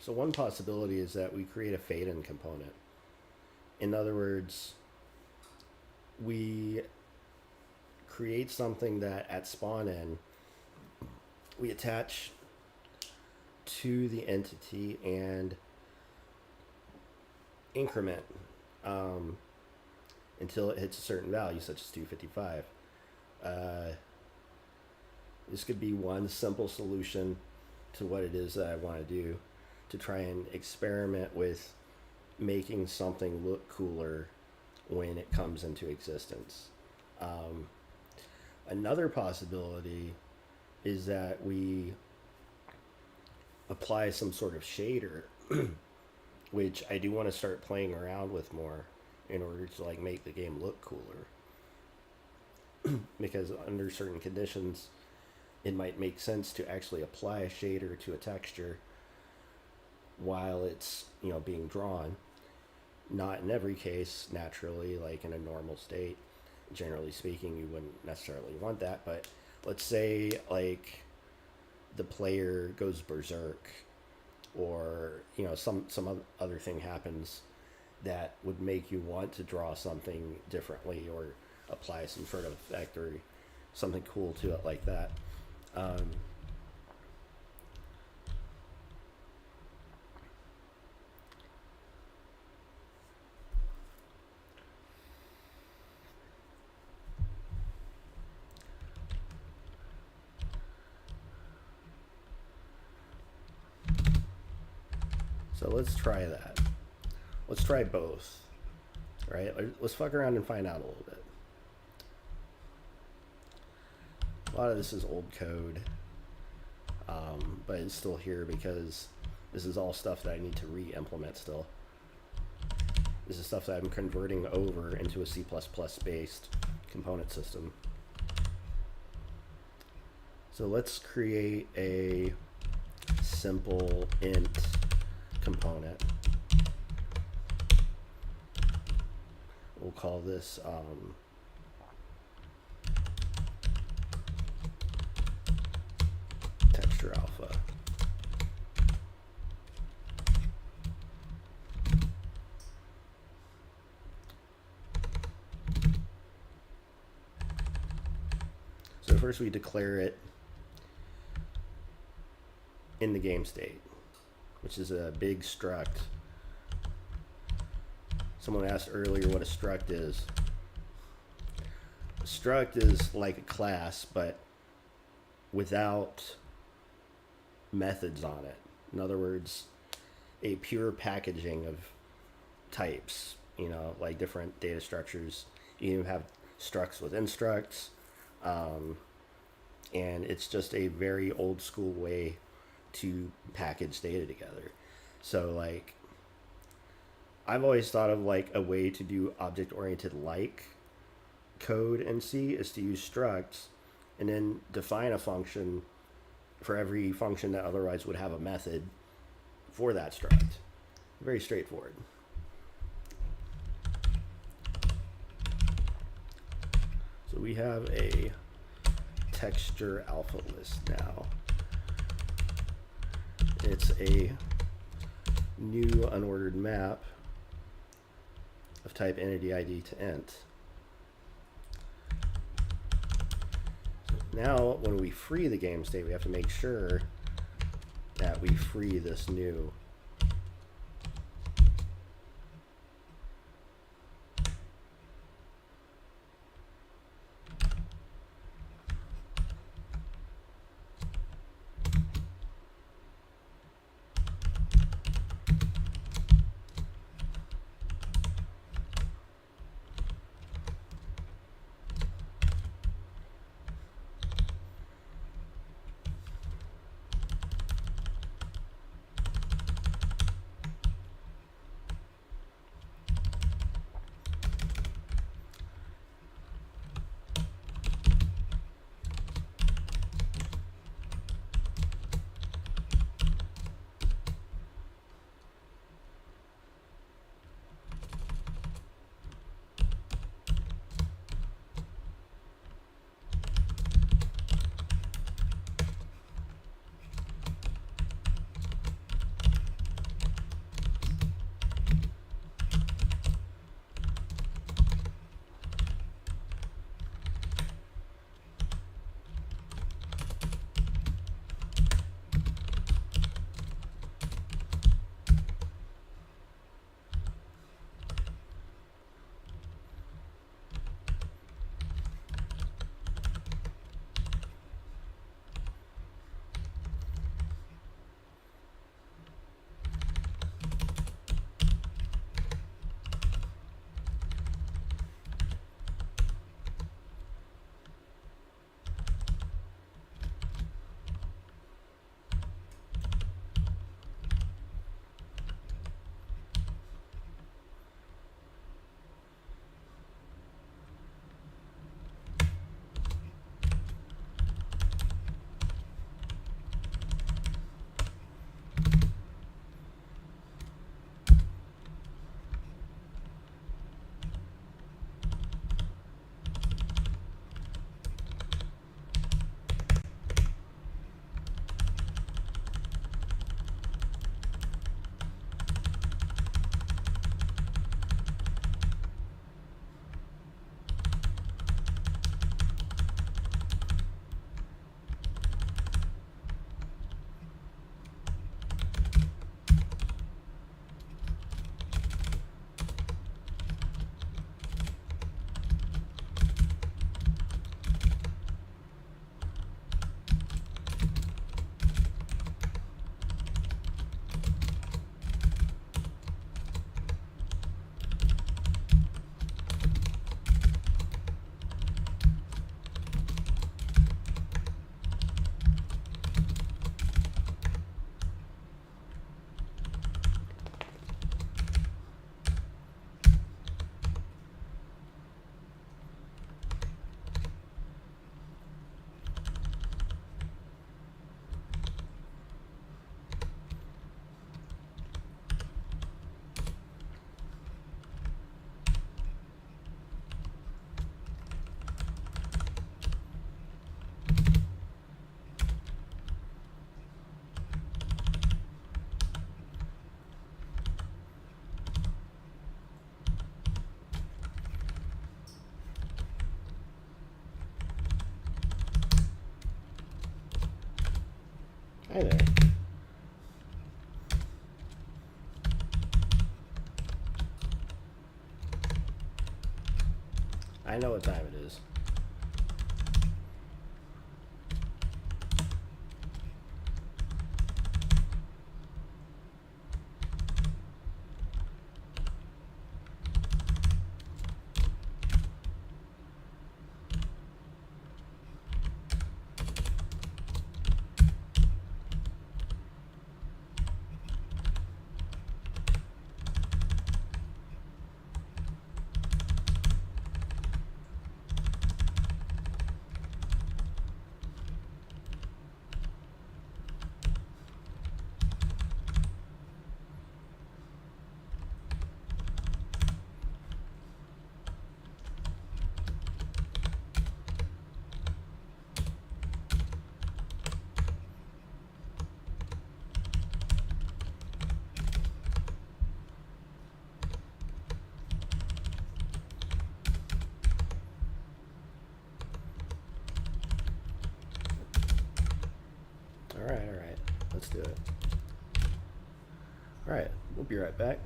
So one possibility is that we create a fade-in component. In other words, we create something that at spawn-in, we attach to the entity and increment until it hits a certain value, such as 255. This could be one simple solution to what it is that I want to do, to try and experiment with making something look cooler when it comes into existence. Another possibility is that we apply some sort of shader, which I do want to start playing around with more in order to like make the game look cooler. Because under certain conditions, it might make sense to actually apply a shader to a texture while it's, you know, being drawn. Not in every case, naturally, like in a normal state. Generally speaking, you wouldn't necessarily want that, but let's say like the player goes berserk, or you know, some other thing happens that would make you want to draw something differently or apply some sort of effect or something cool to it like that. So let's try that. Let's try both, right? Let's fuck around and find out a little bit. A lot of this is old code, but it's still here because this is all stuff that I need to re-implement still. This is stuff that I'm converting over into a C++ based component system. So let's create a simple int component. We'll call this texture alpha. So first we declare it in the game state, which is a big struct. Someone asked earlier what a struct is. A struct is like a class, but without methods on it. In other words, a pure packaging of types, you know, like different data structures. You have structs within structs, and it's just a very old school way to package data together. So like, I've always thought of like a way to do object-oriented like code in C is to use structs and then define a function for every function that otherwise would have a method for that struct. Very straightforward. So we have a texture alpha list now. It's a new unordered map of type entity ID to int. Now, when we free the game state, we have to make sure that we free this new Hi there. I know what time it is. All right. Let's do it. All right, we'll be right back.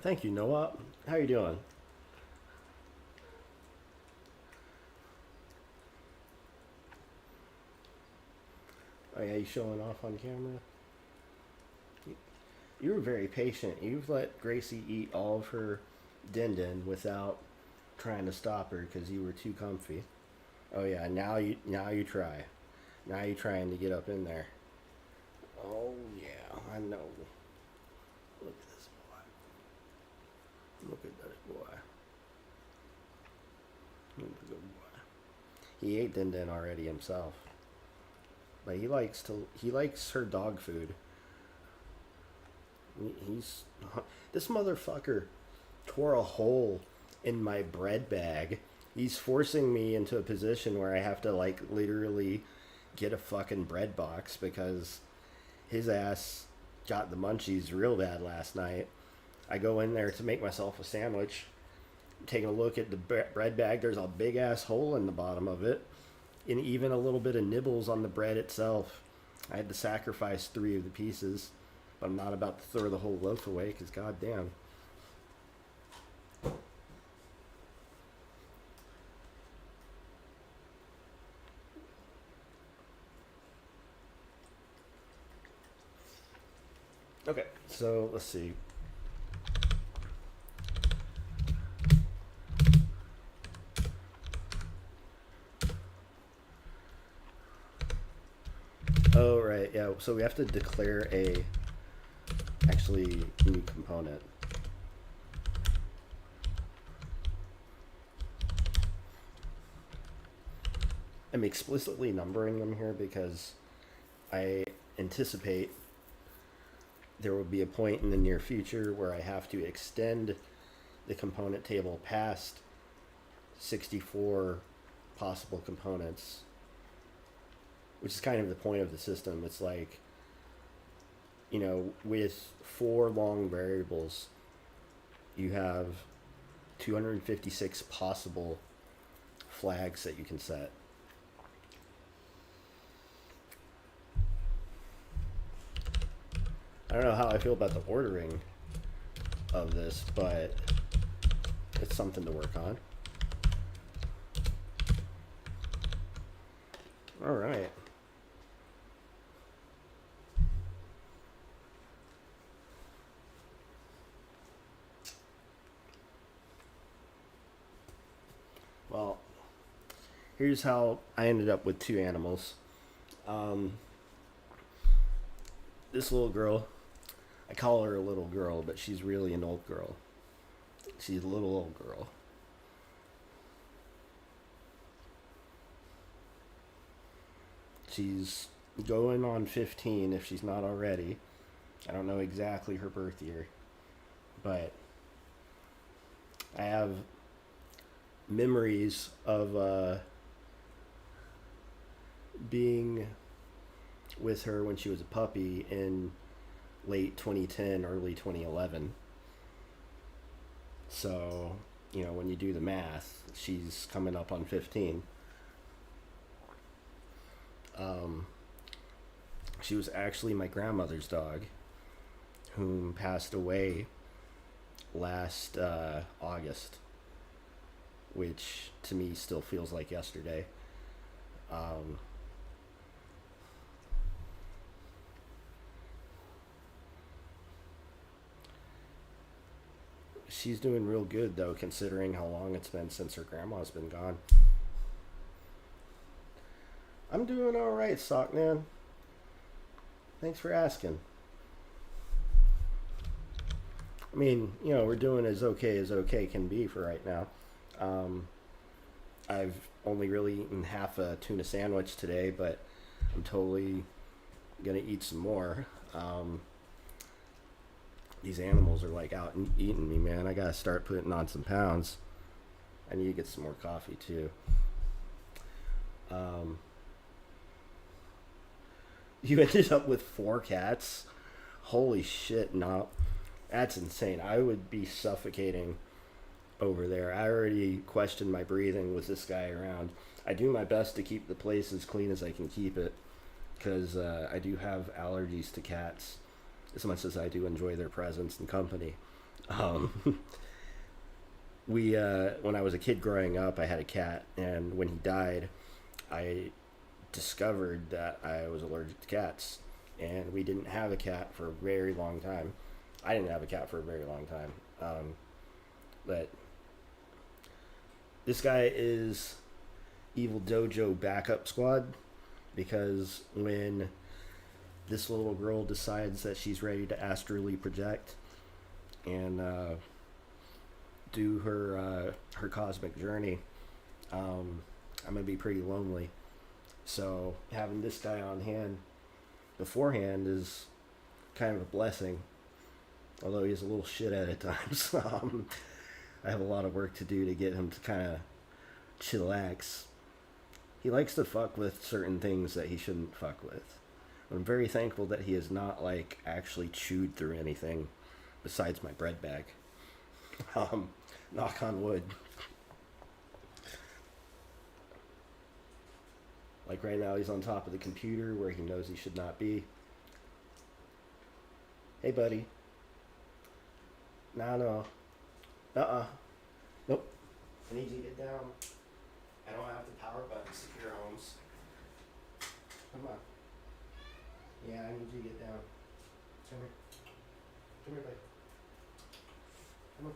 Thank you, Noah. How you doing? Oh yeah, you showing off on camera? You were very patient. You've let Gracie eat all of her din din without trying to stop her because you were too comfy. Oh yeah, now you try. Now you're trying to get up in there. Oh yeah, I know. Look at this boy. Look at this boy. Look at the boy. He ate din din already himself. But he likes her dog food. This motherfucker tore a hole in my bread bag. He's forcing me into a position where I have to like literally get a fucking bread box because his ass got the munchies real bad last night. I go in there to make myself a sandwich, taking a look at the bread bag. There's a big ass hole in the bottom of it, and even a little bit of nibbles on the bread itself. I had to sacrifice 3 of the pieces, but I'm not about to throw the whole loaf away because goddamn. Okay, so let's see. Oh, right, yeah, so we have to declare a actually new component. I'm explicitly numbering them here because I anticipate there will be a point in the near future where I have to extend the component table past 64 possible components, which is kind of the point of the system. It's like, you know, with 4 long variables, you have 256 possible flags that you can set. I don't know how I feel about the ordering of this, but it's something to work on. All right. Well, here's how I ended up with 2 animals. This little girl, I call her a little girl, but she's really an old girl. She's a little old girl. She's going on 15 if she's not already. I don't know exactly her birth year, but I have memories of being with her when she was a puppy in late 2010, early 2011. So, you know, when you do the math, she's coming up on 15. She was actually my grandmother's dog, whom passed away last August, which to me still feels like yesterday. She's doing real good, though, considering how long it's been since her grandma's been gone. I'm doing alright, Sockman. Thanks for asking. I mean, you know, we're doing as okay can be for right now. I've only really eaten half a tuna sandwich today, but I'm totally gonna eat some more. These animals are like out and eating me, man. I gotta start putting on some pounds. I need to get some more coffee too. You ended up with 4 cats? Holy shit, no. That's insane. I would be suffocating over there. I already questioned my breathing with this guy around. I do my best to keep the place as clean as I can keep it, because I do have allergies to cats, as much as I do enjoy their presence and company. We when I was a kid growing up, I had a cat, and when he died, I discovered that I was allergic to cats, and we didn't have a cat for a very long time. I didn't have a cat for a very long time. But this guy is Evil Dojo backup squad, because when this little girl decides that she's ready to astrally project and do her cosmic journey, I'm gonna be pretty lonely. So having this guy on hand beforehand is kind of a blessing, although he's a little shit at times. I have a lot of work to do to get him to kind of chillax. He likes to fuck with certain things that he shouldn't fuck with. I'm very thankful that he has not like actually chewed through anything besides my bread bag. Knock on wood. Like right now he's on top of the computer where he knows he should not be. Hey buddy. No. Nope. I need you to get down. I don't have the power button secure homes. Come on. Yeah, I need you to get down. Come here. Come here, buddy. Come on.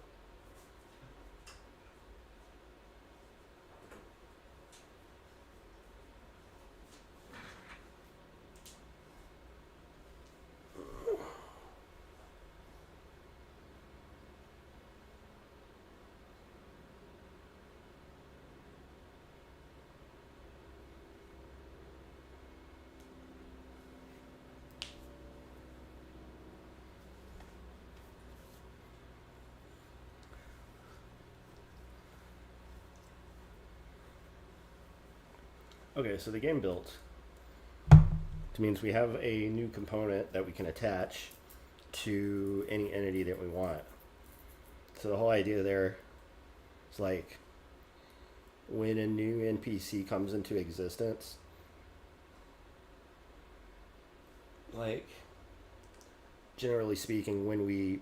Okay, so the game built. It means we have a new component that we can attach to any entity that we want. So the whole idea there is like when a new NPC comes into existence, like generally speaking, when we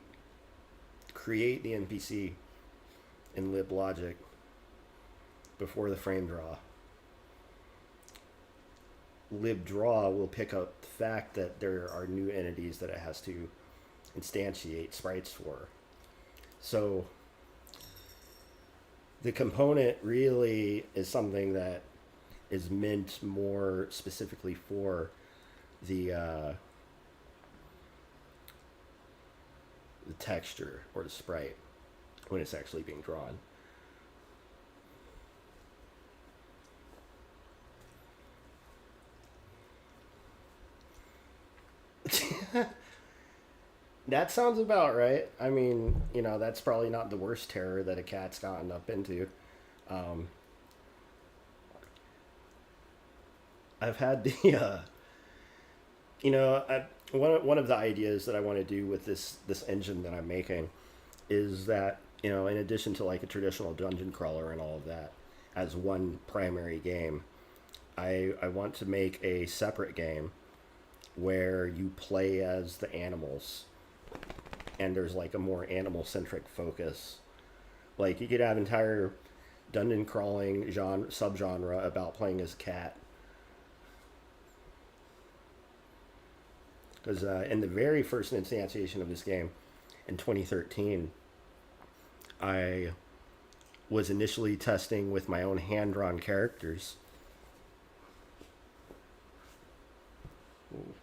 create the NPC in liblogic before the frame draw, libdraw will pick up the fact that there are new entities that it has to instantiate sprites for. So the component really is something that is meant more specifically for the texture or the sprite when it's actually being drawn. That sounds about right. I mean, you know, that's probably not the worst terror that a cat's gotten up into. I've had the, one of the ideas that I want to do with this engine that I'm making is that, in addition to like a traditional dungeon crawler and all of that as one primary game, I want to make a separate game where you play as the animals and there's like a more animal-centric focus. Like you could have entire dungeon crawling subgenre about playing as a cat. Because in the very first instantiation of this game in 2013, I was initially testing with my own hand-drawn characters. Ooh.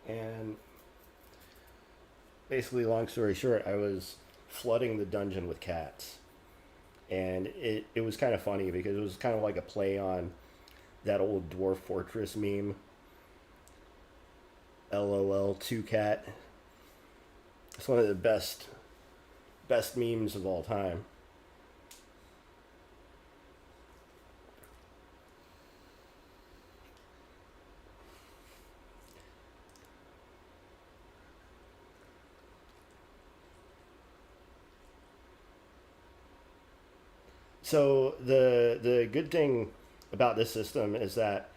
And basically, long story short, I was flooding the dungeon with cats. And it was kind of funny because it was kind of like a play on that old Dwarf Fortress meme. LOL 2cat. It's one of the best memes of all time. So the good thing about this system is that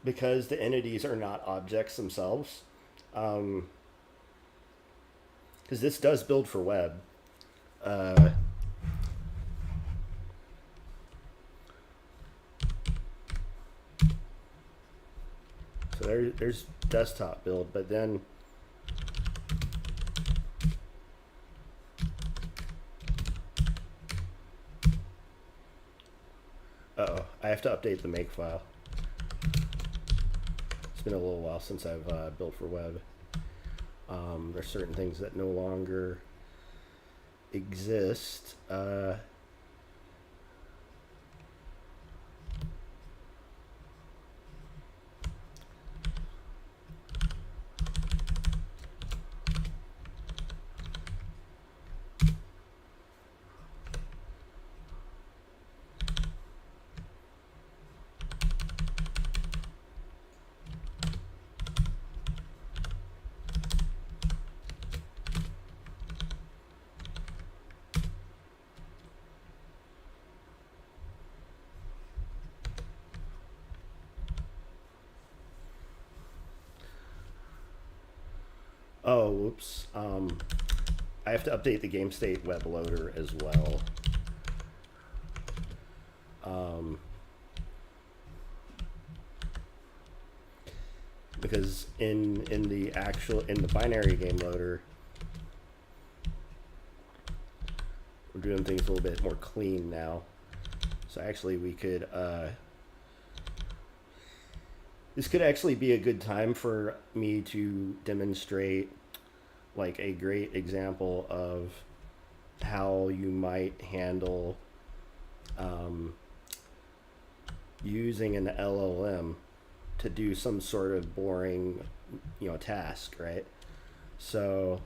because the entities are not objects themselves, because this does build for web. So there's desktop build, but then uh-oh, I have to update the make file. It's been a little while since I've built for web. There's certain things that no longer exist. Oh, whoops. I have to update the game state web loader as well. Because in the binary game loader, we're doing things a little bit more clean now. So actually we could this could actually be a good time for me to demonstrate like a great example of how you might handle using an LLM to do some sort of boring, task, right? So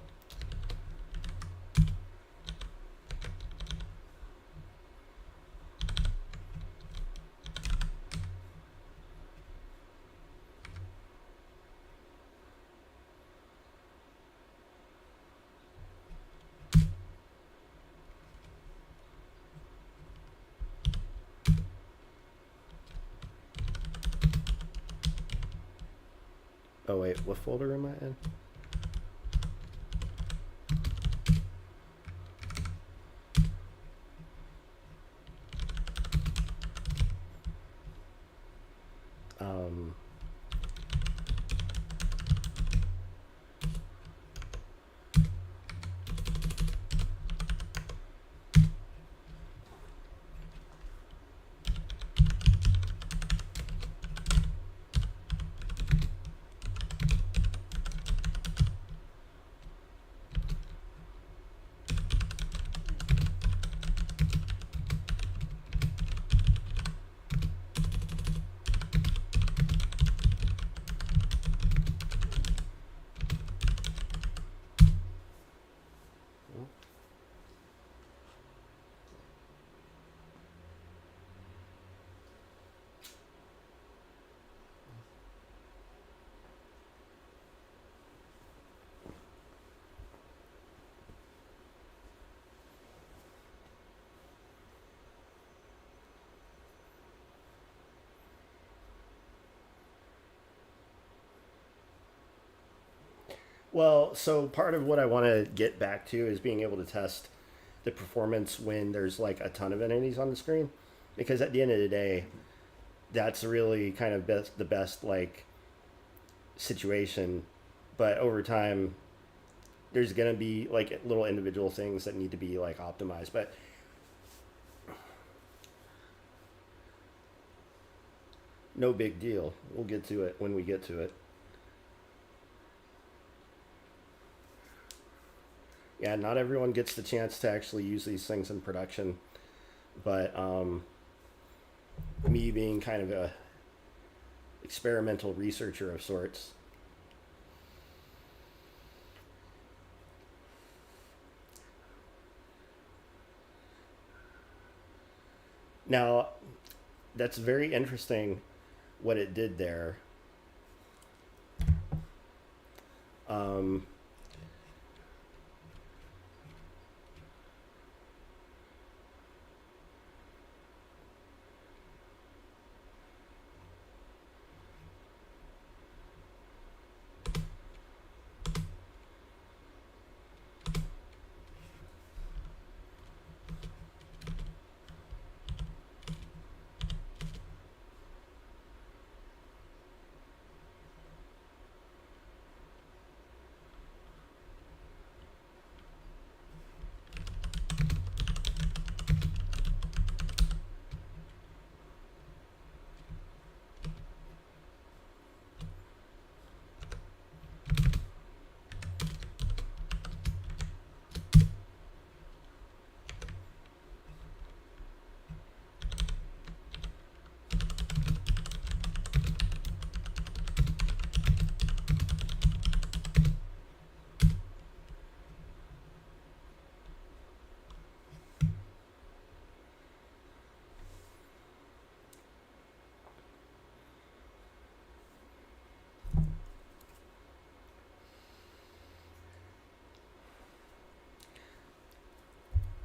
oh wait, what folder am I in? Well, so part of what I want to get back to is being able to test the performance when there's like a ton of entities on the screen, because at the end of the day, that's really kind of the best like situation. But over time, there's gonna be like little individual things that need to be like optimized. But no big deal. We'll get to it when we get to it. Yeah, not everyone gets the chance to actually use these things in production, but me being kind of a experimental researcher of sorts, now that's very interesting what it did there.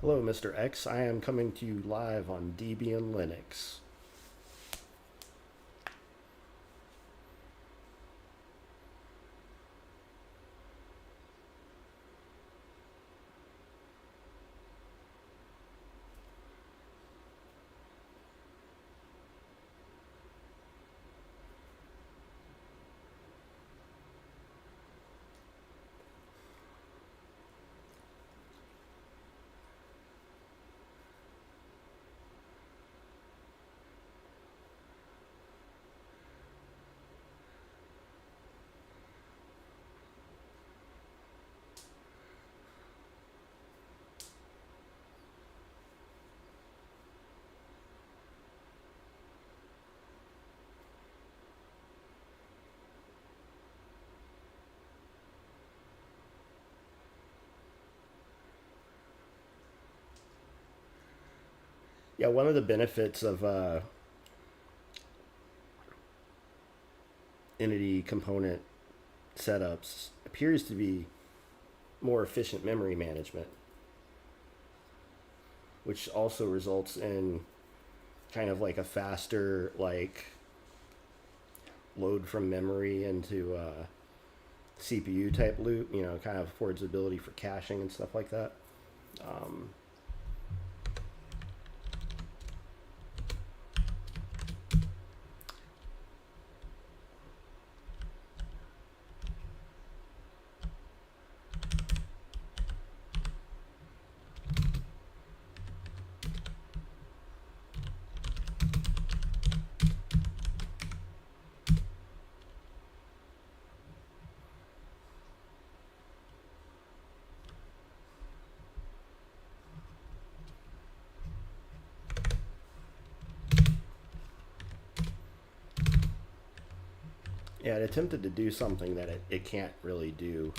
Hello, Mr. X. I am coming to you live on Debian Linux. Yeah, one of the benefits of entity component setups appears to be more efficient memory management, which also results in kind of like a faster like load from memory into CPU type loop, you know, kind of affords the ability for caching and stuff like that. Yeah, it attempted to do something that it can't really do.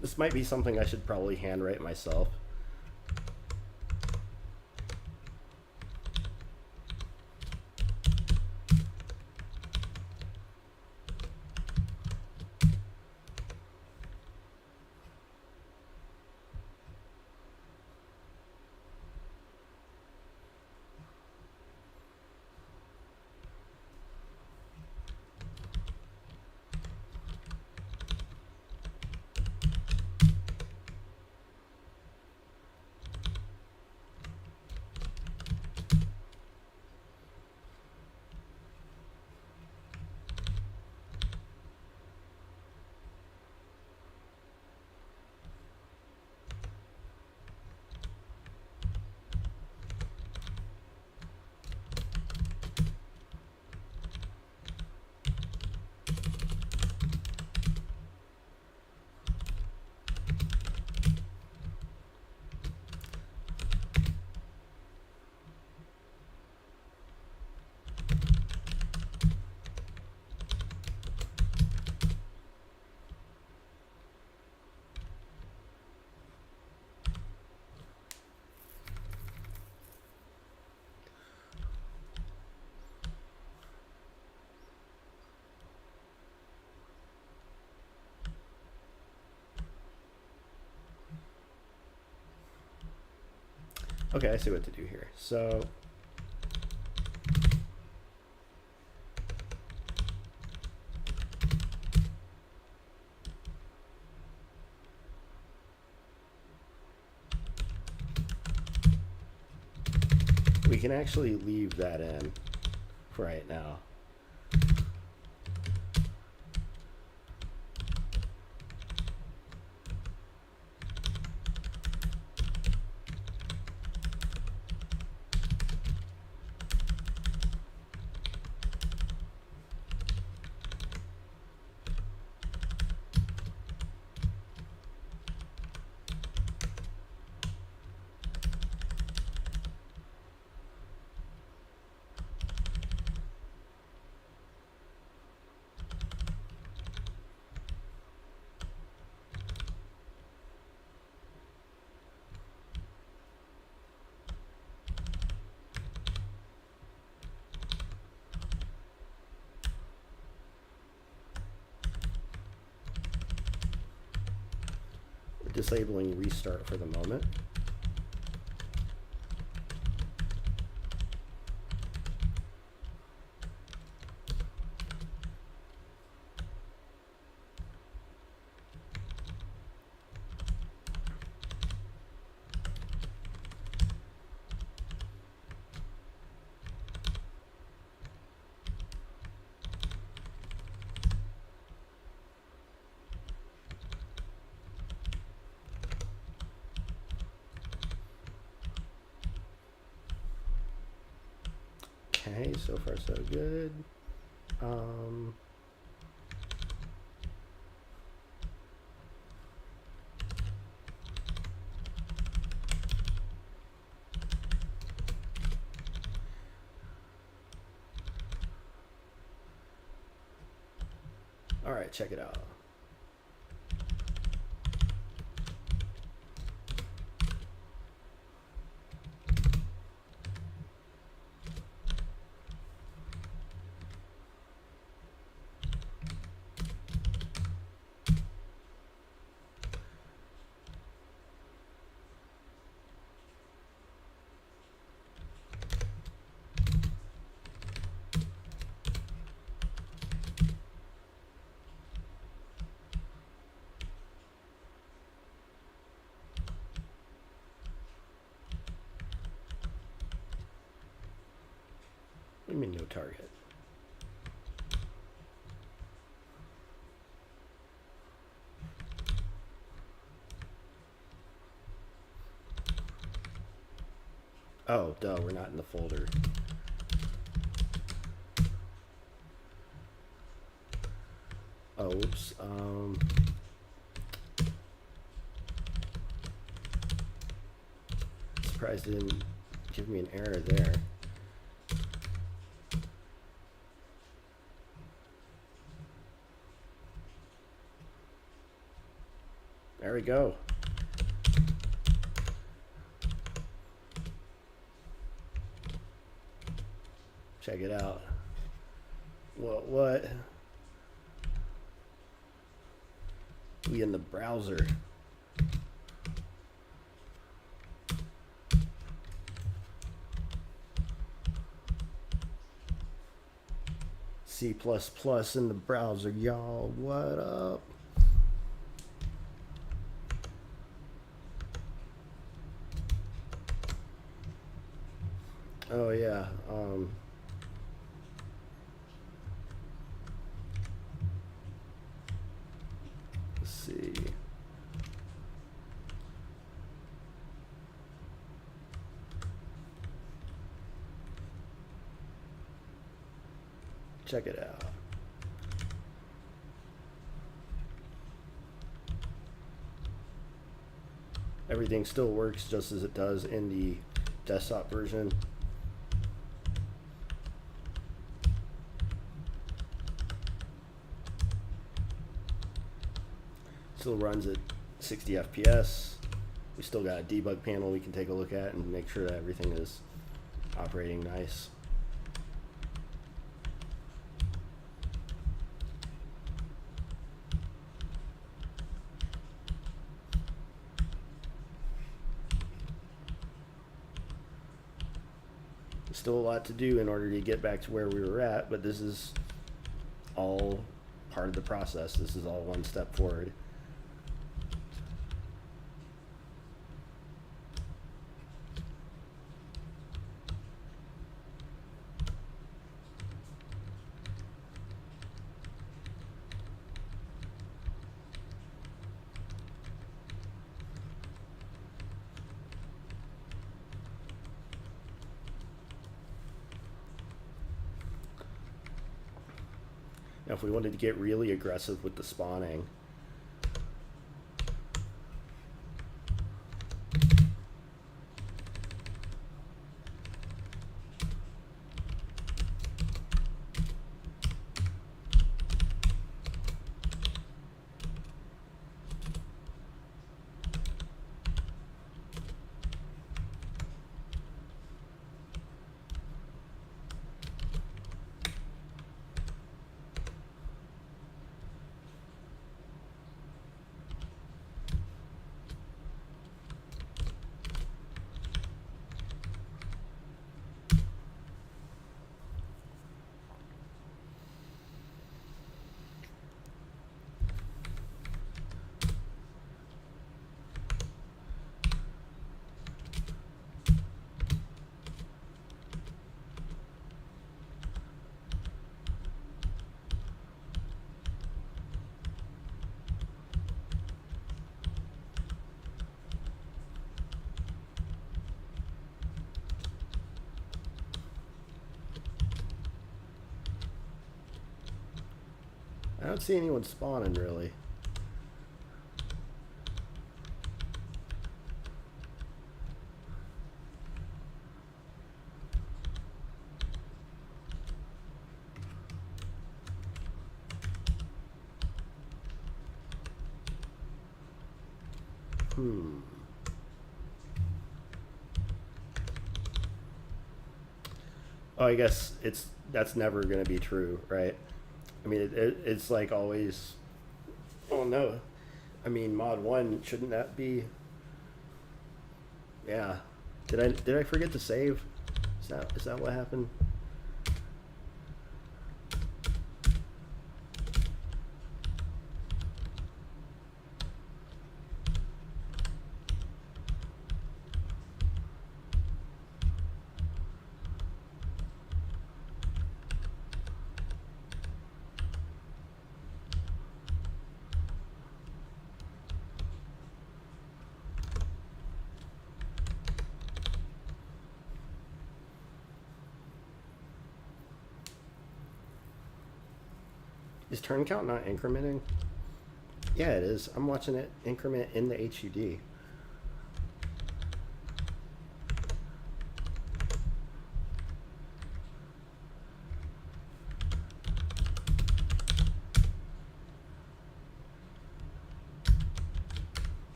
This might be something I should probably handwrite myself. Okay, I see what to do here. So we can actually leave that in for right now. disabling restart for the moment. Okay, so far so good. All right, check it out. What do you mean no target? Oh, duh, we're not in the folder. Oh, oops. Surprised it didn't give me an error there. There we go. Check it out. What? We in the browser. C++ in the browser, y'all. What up? Oh yeah. Let's see. Check it out. Everything still works just as it does in the desktop version. Still runs at 60 FPS. We still got a debug panel we can take a look at and make sure that everything is operating nice. Still a lot to do in order to get back to where we were at, but this is all part of the process. This is all one step forward. Now, if we wanted to get really aggressive with the spawning, don't see anyone spawning really. Oh, I guess that's never going to be true, right? I mean, it's like always. Oh no, I mean mod 1 shouldn't that be? Yeah, did I forget to save? Is that what happened? Is turn count not incrementing? Yeah, it is. I'm watching it increment in the HUD.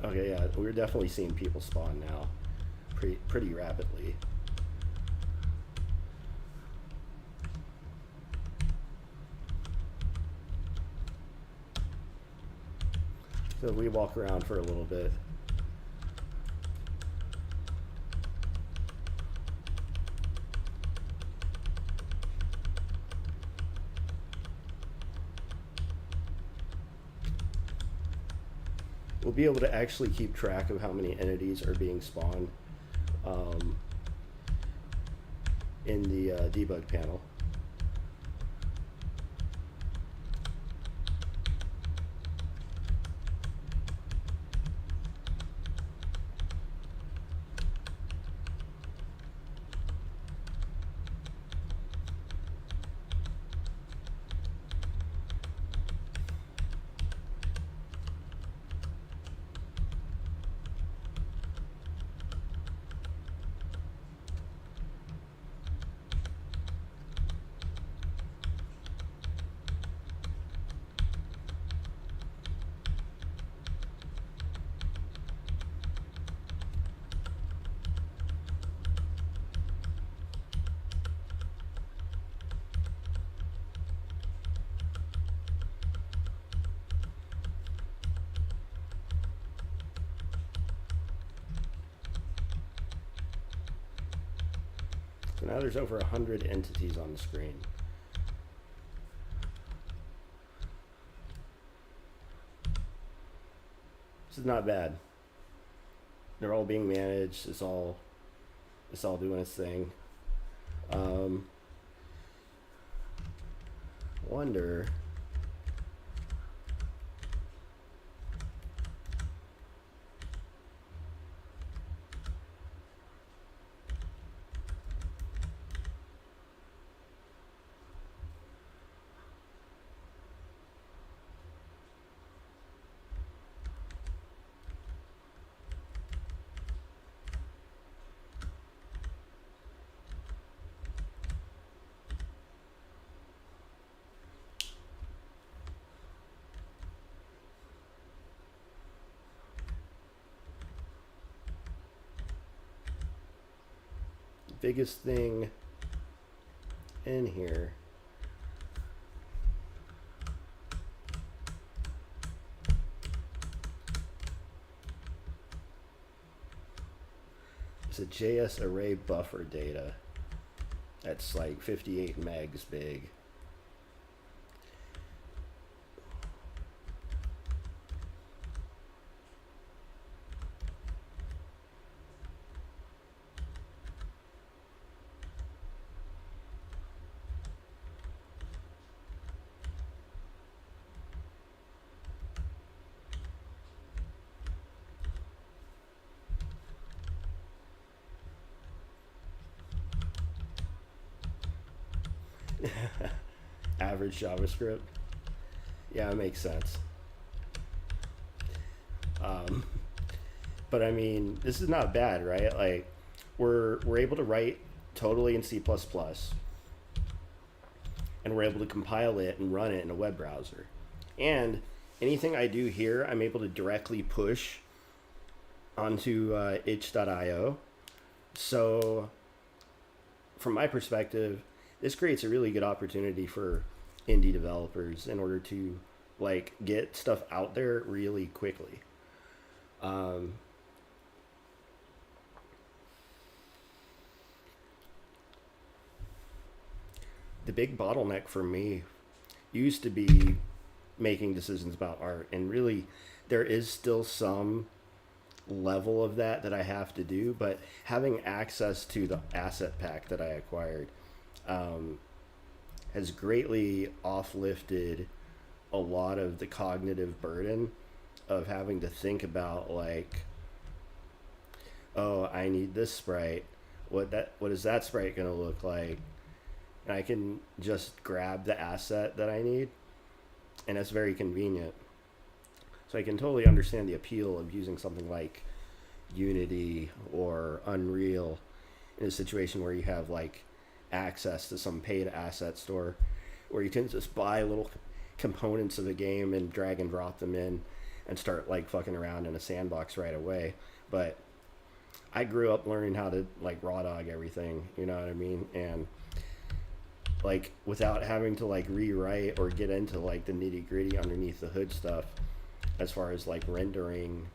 Okay, yeah, we're definitely seeing people spawn now, pretty rapidly. So we walk around for a little bit. We'll be able to actually keep track of how many entities are being spawned in the debug panel. So now there's over 100 entities on the screen. This is not bad. They're all being managed. It's all doing its thing. Wonder. Biggest thing in here is a JS array buffer data that's like 58 megs big. average JavaScript. Yeah, it makes sense. But I mean, this is not bad, right? Like, we're able to write totally in C++, and we're able to compile it and run it in a web browser. And anything I do here, I'm able to directly push onto itch.io. So from my perspective, this creates a really good opportunity for indie developers in order to like get stuff out there really quickly. The big bottleneck for me used to be making decisions about art, and really there is still some level of that I have to do, but having access to the asset pack that I acquired has greatly offlifted a lot of the cognitive burden of having to think about like, oh, I need this sprite, what is that sprite going to look like, and I can just grab the asset that I need, and it's very convenient. So I can totally understand the appeal of using something like Unity or Unreal in a situation where you have like access to some paid asset store where you can just buy little components of a game and drag and drop them in and start like fucking around in a sandbox right away. But I grew up learning how to like raw dog everything, you know what I mean? And like without having to like rewrite or get into like the nitty gritty underneath the hood stuff as far as like rendering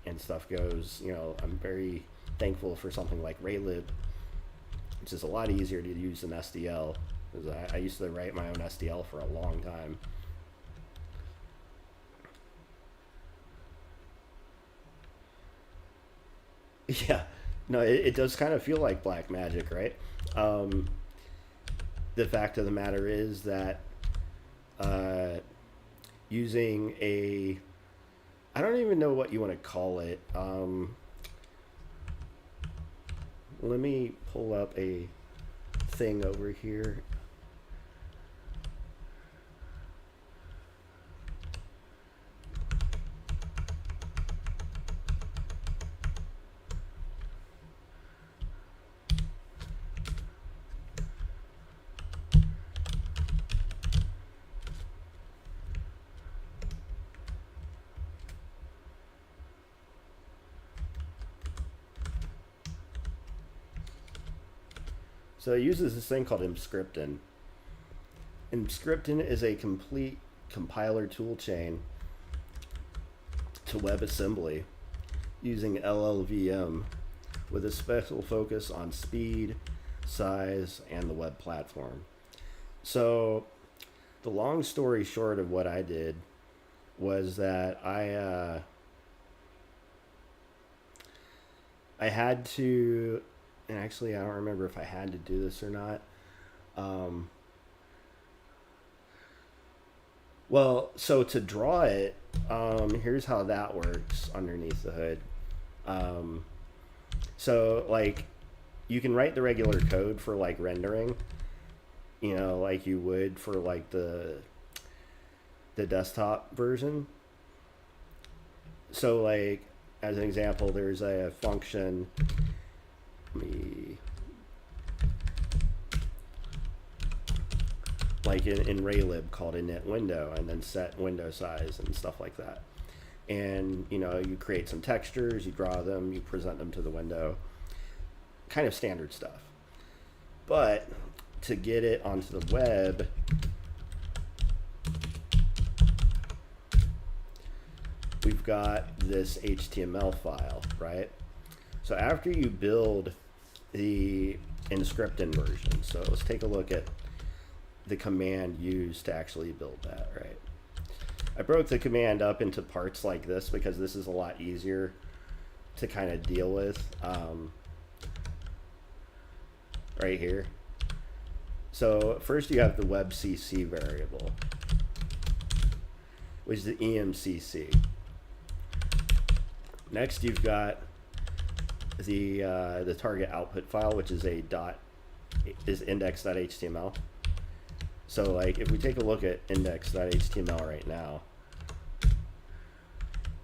and stuff goes, you know, I'm very thankful for something like Raylib, which is a lot easier to use than SDL, because I used to write my own SDL for a long time. Yeah, no, it does kind of feel like black magic, right? The fact of the matter is that using a, I don't even know what you want to call it. Let me pull up a thing over here. So it uses this thing called Emscripten. Emscripten is a complete compiler toolchain to WebAssembly using LLVM with a special focus on speed, size, and the web platform. So the long story short of what I did was that I had to, and actually I don't remember if I had to do this or not. Well, so to draw it, here's how that works underneath the hood. So like you can write the regular code for like rendering, you know, like you would for like the desktop version. So like as an example, there's a function, like in Raylib called init window, and then set window size and stuff like that. And you know, you create some textures, you draw them, you present them to the window, kind of standard stuff. But to get it onto the web, we've got this HTML file, right? So after you build the Emscripten version, so let's take a look at the command used to actually build that, right? I broke the command up into parts like this because this is a lot easier to kind of deal with right here. So first you have the webcc variable, which is the emcc. Next you've got the target output file, which is index.html. So like if we take a look at index.html right now,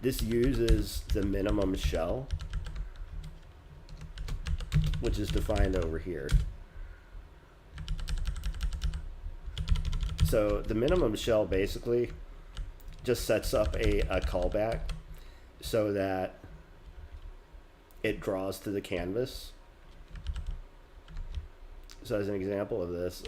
this uses the minimum shell, which is defined over here. So the minimum shell basically just sets up a callback so that it draws to the canvas. So as an example of this,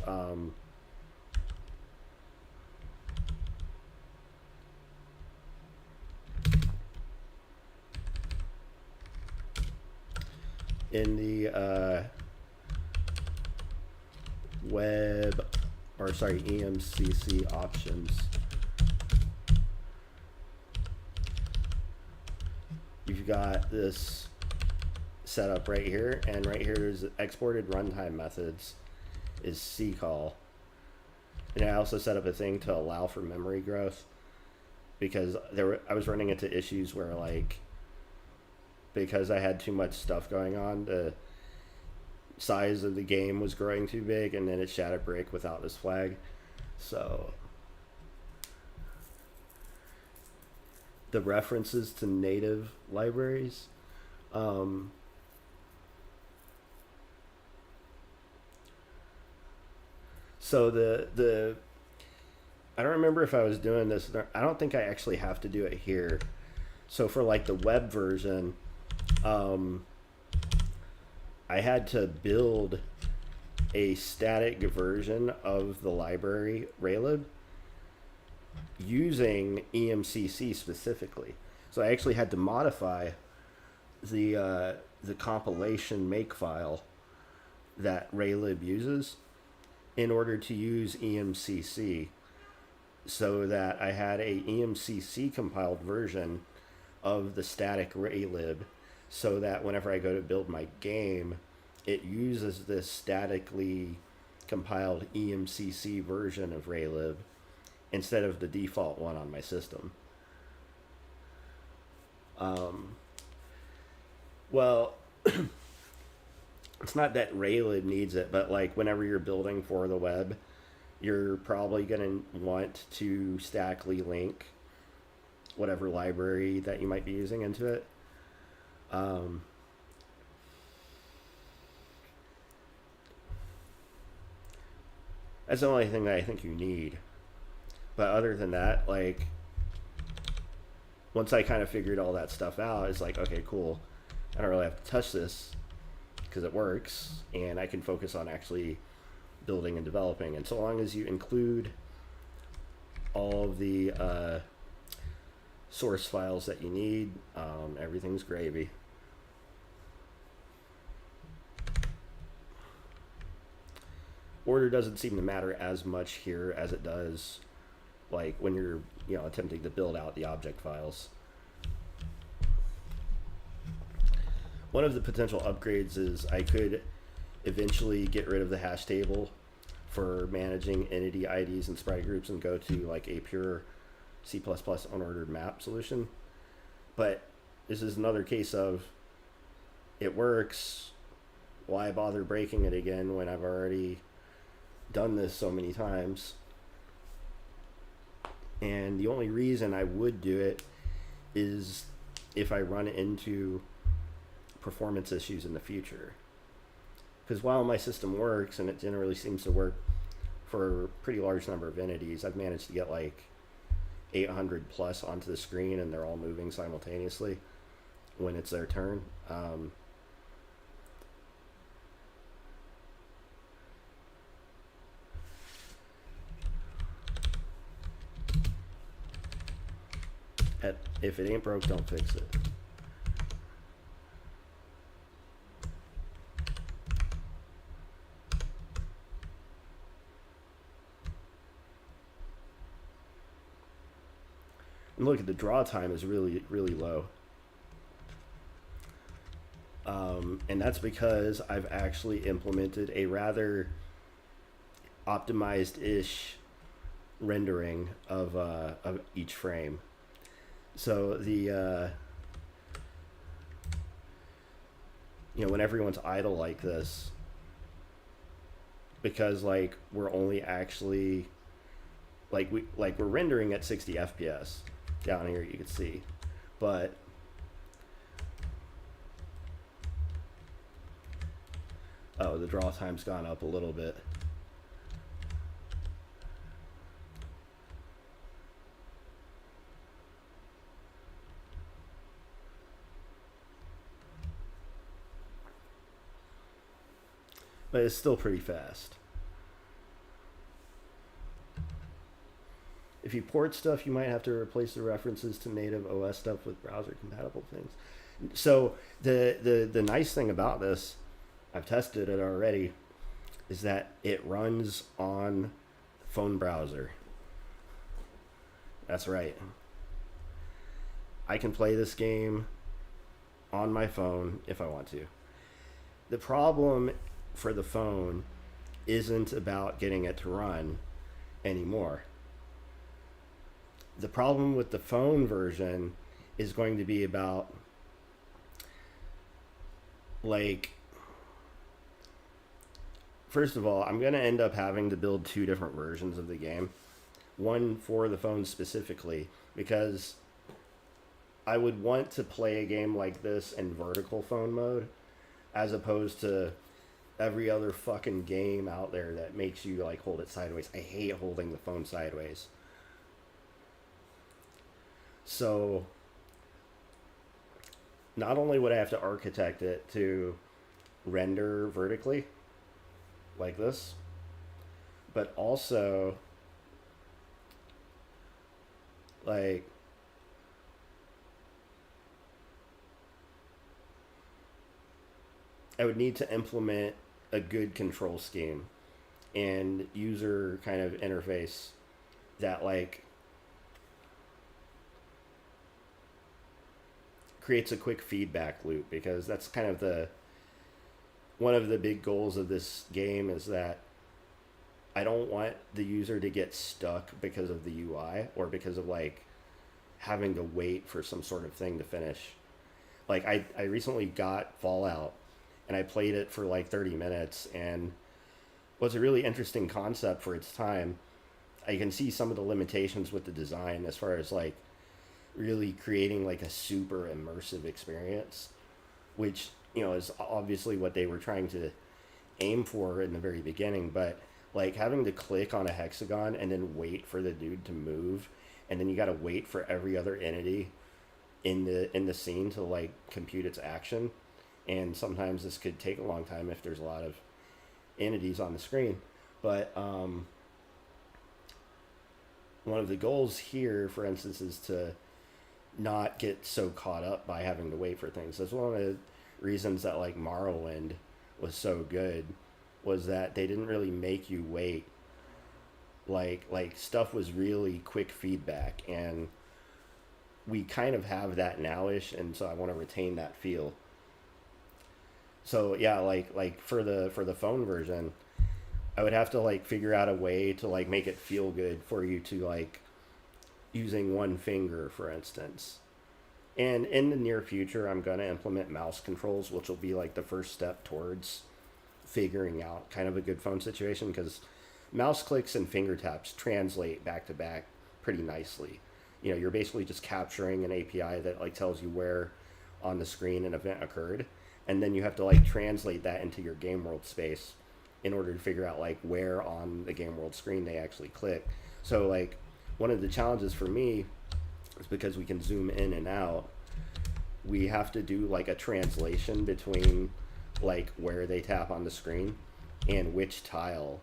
in the EMCC options, you've got this set up right here, and right here is exported runtime methods isccall. And I also set up a thing to allow for memory growth, because I was running into issues where, like, because I had too much stuff going on, the size of the game was growing too big, and then it shattered break without this flag. So the references to native libraries, so the I don't remember if I was doing this. I don't think I actually have to do it here. So for like the web version, I had to build a static version of the library Raylib using EMCC specifically. So I actually had to modify the compilation makefile that Raylib uses in order to use EMCC, so that I had a EMCC compiled version of the static Raylib, so that whenever I go to build my game, it uses this statically compiled EMCC version of Raylib instead of the default one on my system. Well, it's not that Raylib needs it, but like whenever you're building for the web, you're probably going to want to statically link whatever library that you might be using into it. That's the only thing that I think you need. But other than that, like, once I kind of figured all that stuff out, it's like, okay, cool. I don't really have to touch this because it works, and I can focus on actually building and developing. And so long as you include all of the source files that you need, everything's gravy. Order doesn't seem to matter as much here as it does like when you're, you know, attempting to build out the object files. One of the potential upgrades is I could eventually get rid of the hash table for managing entity IDs and sprite groups and go to like a pure C++ unordered map solution. But this is another case of it works, why bother breaking it again when I've already done this so many times? And the only reason I would do it is if I run into performance issues in the future. Because while my system works, and it generally seems to work for a pretty large number of entities, I've managed to get like 800 plus onto the screen, and they're all moving simultaneously when it's their turn. If it ain't broke, don't fix it. And look at the draw time is really, really low. And that's because I've actually implemented a rather optimized-ish rendering of each frame. So the you know, when everyone's idle like this, because like we're only actually we're rendering at 60 FPS down here, you can see, but oh, the draw time's gone up a little bit. But it's still pretty fast. If you port stuff, you might have to replace the references to native OS stuff with browser compatible things. So the nice thing about this, I've tested it already, is that it runs on phone browser. That's right. I can play this game on my phone if I want to. The problem for the phone isn't about getting it to run anymore. The problem with the phone version is going to be about like, first of all, I'm going to end up having to build 2 different versions of the game. One for the phone specifically, because I would want to play a game like this in vertical phone mode as opposed to every other fucking game out there that makes you like hold it sideways. I hate holding the phone sideways. So not only would I have to architect it to render vertically like this, but also like I would need to implement a good control scheme and user kind of interface that like creates a quick feedback loop, because that's kind of one of the big goals of this game is that I don't want the user to get stuck because of the UI or because of like having to wait for some sort of thing to finish. Like I recently got Fallout and I played it for like 30 minutes and was a really interesting concept for its time. I can see some of the limitations with the design as far as like really creating like a super immersive experience, which, you know, is obviously what they were trying to aim for in the very beginning. But like having to click on a hexagon and then wait for the dude to move, and then you got to wait for every other entity in the scene to like compute its action, and sometimes this could take a long time if there's a lot of entities on the screen. But one of the goals here, for instance, is to not get so caught up by having to wait for things. That's one of the reasons that like Morrowind was so good, was that they didn't really make you wait. Like stuff was really quick feedback, and we kind of have that nowish, and so I want to retain that feel. So yeah, like for the phone version, I would have to like figure out a way to like make it feel good for you to like using one finger, for instance. And in the near future, I'm going to implement mouse controls, which will be like the first step towards figuring out kind of a good phone situation, because mouse clicks and finger taps translate back to back pretty nicely. You know, you're basically just capturing an API that like tells you where on the screen an event occurred, and then you have to like translate that into your game world space in order to figure out like where on the game world screen they actually click. So like one of the challenges for me is, because we can zoom in and out, we have to do like a translation between like where they tap on the screen and which tile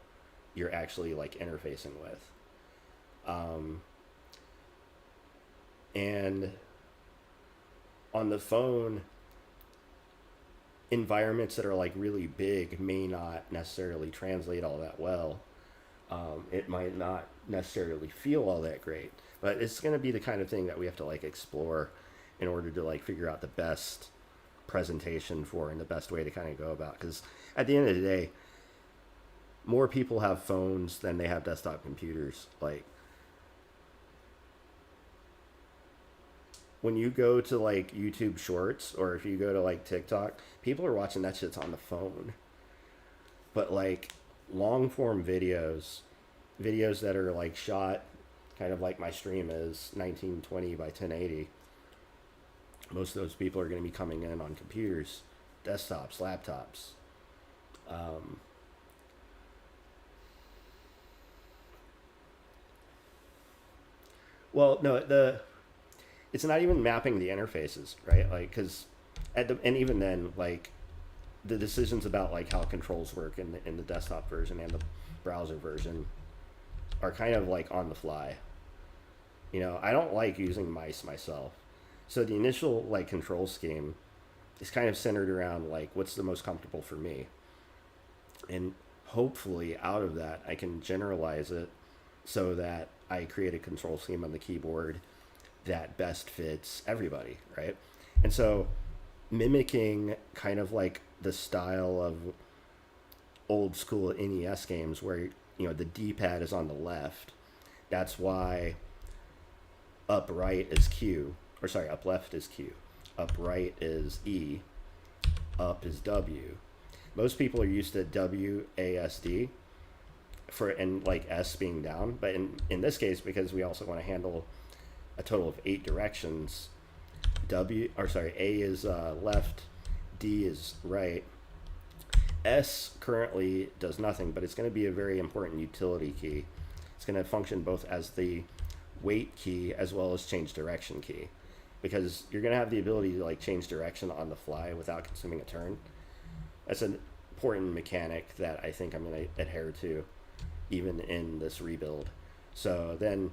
you're actually like interfacing with. And on the phone, environments that are like really big may not necessarily translate all that well. It might not necessarily feel all that great, but it's going to be the kind of thing that we have to like explore in order to like figure out the best presentation for and the best way to kind of go about. Because at the end of the day, more people have phones than they have desktop computers. Like when you go to like YouTube Shorts, or if you go to like TikTok, people are watching that shit's on the phone. But like long form videos that are like shot kind of like my stream is 1920 by 1080. Most of those people are going to be coming in on computers, desktops, laptops. Well, no, it's not even mapping the interfaces, right? Like, because and even then, like, the decisions about like how controls work in the desktop version and the browser version are kind of like on the fly. You know, I don't like using mice myself, so the initial like control scheme is kind of centered around like what's the most comfortable for me, and hopefully out of that I can generalize it so that I create a control scheme on the keyboard that best fits everybody, right? And so mimicking kind of like the style of old school NES games where, you know, the D-pad is on the left. That's why up right is Q, or sorry, up left is Q, up right is E, up is W. Most people are used to WASD for, and like S being down, but in this case, because we also want to handle a total of 8 directions, A is left, D is right. S currently does nothing, but it's going to be a very important utility key. It's going to function both as the wait key as well as change direction key, because you're going to have the ability to like change direction on the fly without consuming a turn. That's an important mechanic that I think I'm going to adhere to even in this rebuild. So then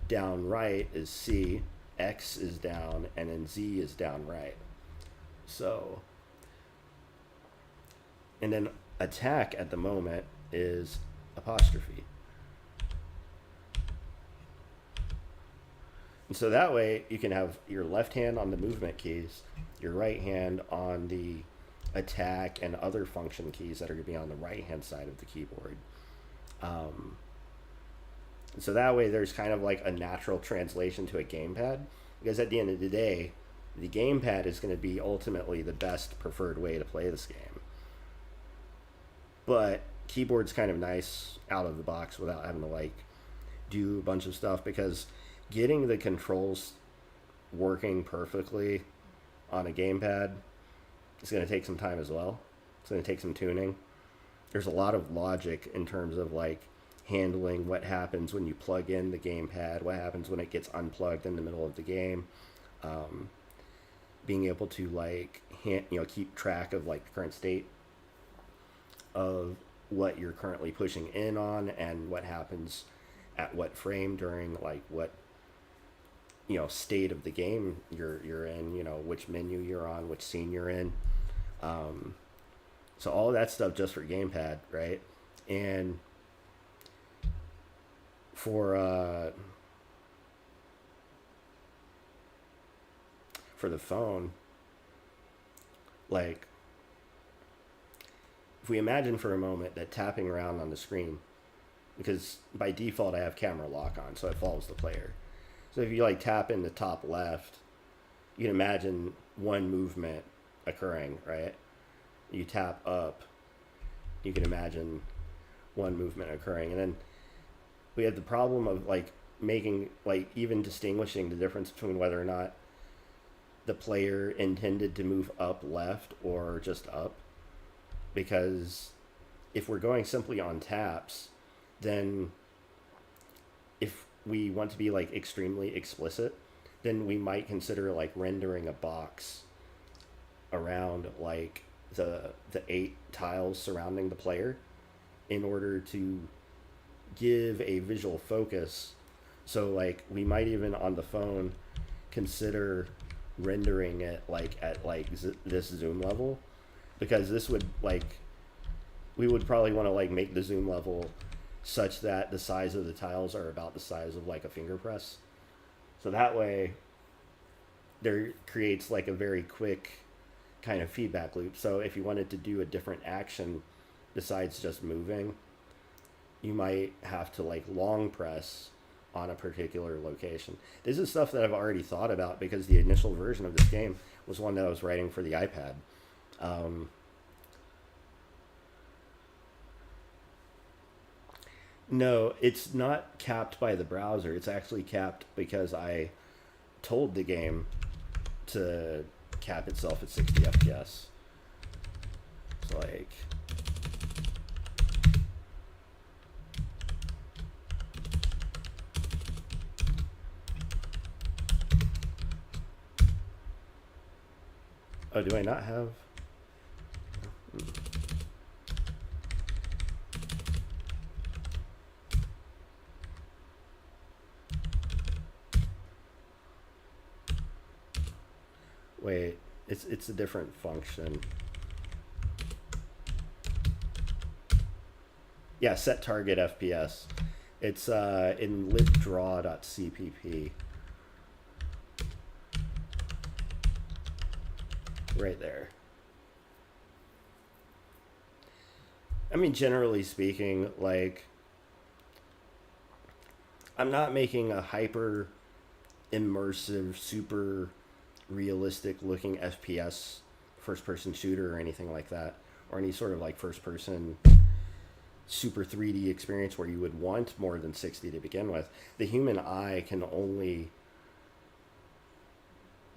down right is C, X is down, and then Z is down right. So, and then attack at the moment is apostrophe. And so that way you can have your left hand on the movement keys, your right hand on the attack and other function keys that are going to be on the right hand side of the keyboard. So that way there's kind of like a natural translation to a gamepad, because at the end of the day, the gamepad is going to be ultimately the best preferred way to play this game. But keyboard's kind of nice out of the box without having to like do a bunch of stuff, because getting the controls working perfectly on a gamepad is going to take some time as well. It's going to take some tuning. There's a lot of logic in terms of like handling what happens when you plug in the gamepad, what happens when it gets unplugged in the middle of the game, being able to like keep track of like the current state of what you're currently pushing in on and what happens at what frame during like what state of the game you're in, which menu you're on, which scene you're in. So all of that stuff just for gamepad, right? And for the phone, like if we imagine for a moment that tapping around on the screen, because by default I have camera lock on, so it follows the player. So if you like tap in the top left, you can imagine one movement occurring, right? You tap up, you can imagine one movement occurring. And then we have the problem of like making, like even distinguishing the difference between whether or not the player intended to move up left or just up. Because if we're going simply on taps, then if we want to be like extremely explicit, then we might consider like rendering a box around like the 8 tiles surrounding the player in order to give a visual focus. So like we might even on the phone consider rendering it like at like this zoom level, because this would like, we would probably want to like make the zoom level such that the size of the tiles are about the size of like a finger press. So that way there creates like a very quick kind of feedback loop. So if you wanted to do a different action besides just moving, you might have to like long press on a particular location. This is stuff that I've already thought about because the initial version of this game was one that I was writing for the iPad. No, it's not capped by the browser. It's actually capped because I told the game to cap itself at 60 FPS. It's like... Oh, do I not have... Wait, it's a different function. Yeah, set target FPS. It's in libdraw.cpp. Right there. I mean, generally speaking, like, I'm not making a hyper immersive, super realistic looking FPS first person shooter or anything like that, or any sort of like first person super 3D experience where you would want more than 60 to begin with. The human eye can only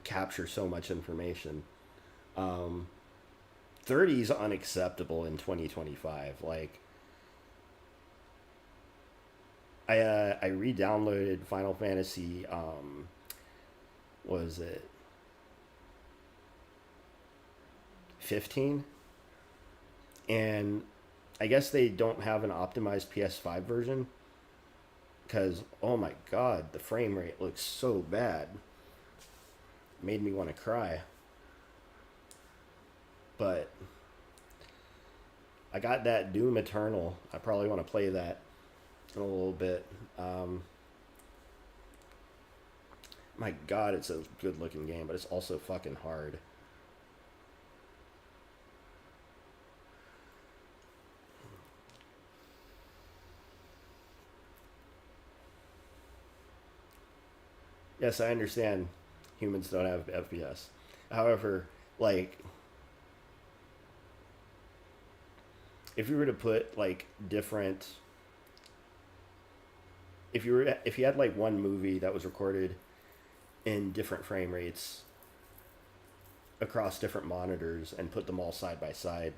capture so much information. 30 is unacceptable in 2025. Like, I re-downloaded Final Fantasy, what was it, 15? And I guess they don't have an optimized PS5 version, because, oh my god, the frame rate looks so bad. Made me want to cry. But I got that Doom Eternal. I probably want to play that in a little bit. My god, it's a good looking game, but it's also fucking hard. Yes, I understand humans don't have FPS. However, like, if you were to put like different, if you had like one movie that was recorded in different frame rates across different monitors and put them all side by side,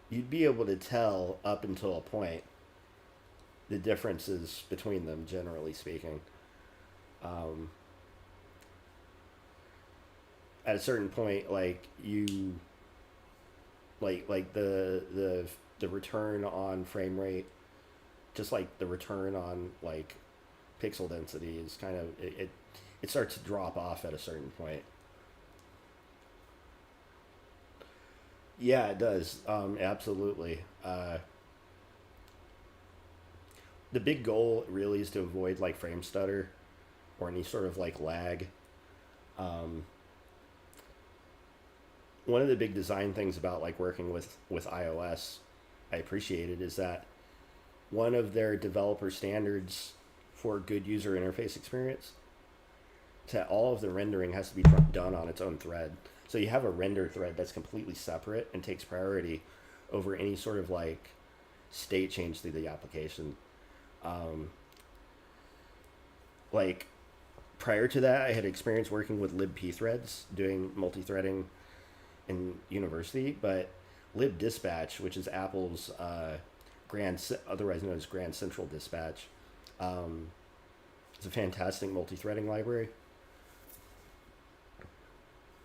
you'd be able to tell up until a point the differences between them, generally speaking. At a certain point, like, you like the return on frame rate, just like the return on like pixel density, is kind of it starts to drop off at a certain point. Yeah, it does. Absolutely. The big goal really is to avoid like frame stutter or any sort of like lag. One of the big design things about like working with iOS I appreciated is that one of their developer standards for good user interface experience is that all of the rendering has to be done on its own thread. So you have a render thread that's completely separate and takes priority over any sort of like state change through the application. Like, prior to that, I had experience working with libp threads, doing multi-threading in university, but libdispatch, which is Apple's otherwise known as Grand Central Dispatch, it's a fantastic multi-threading library,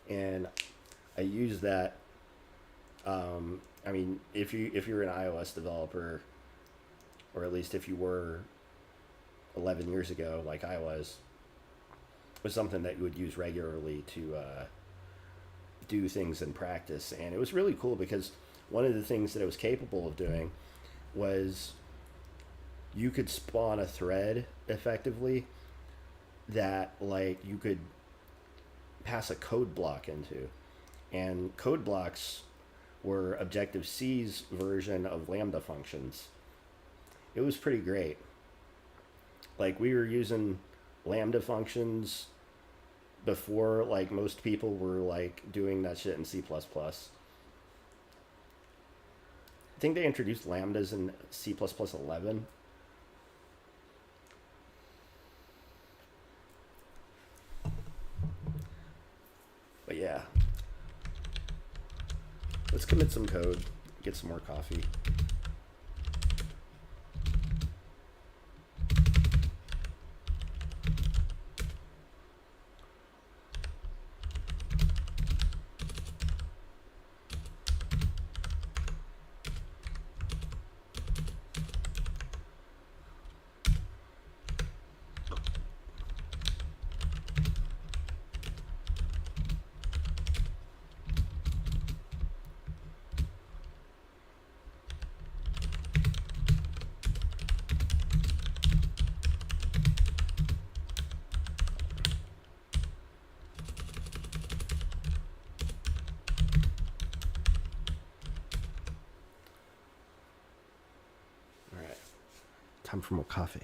and I use that. I mean, if you're an iOS developer, or at least if you were 11 years ago, like I was something that you would use regularly to do things in practice. And it was really cool because one of the things that it was capable of doing was you could spawn a thread effectively that like you could pass a code block into, and code blocks were Objective-C's version of Lambda functions. It was pretty great. Like, we were using Lambda functions before like most people were like doing that shit in C++. I think they introduced lambdas in C++ 11, Let's commit some code, get some more coffee. Time for more coffee.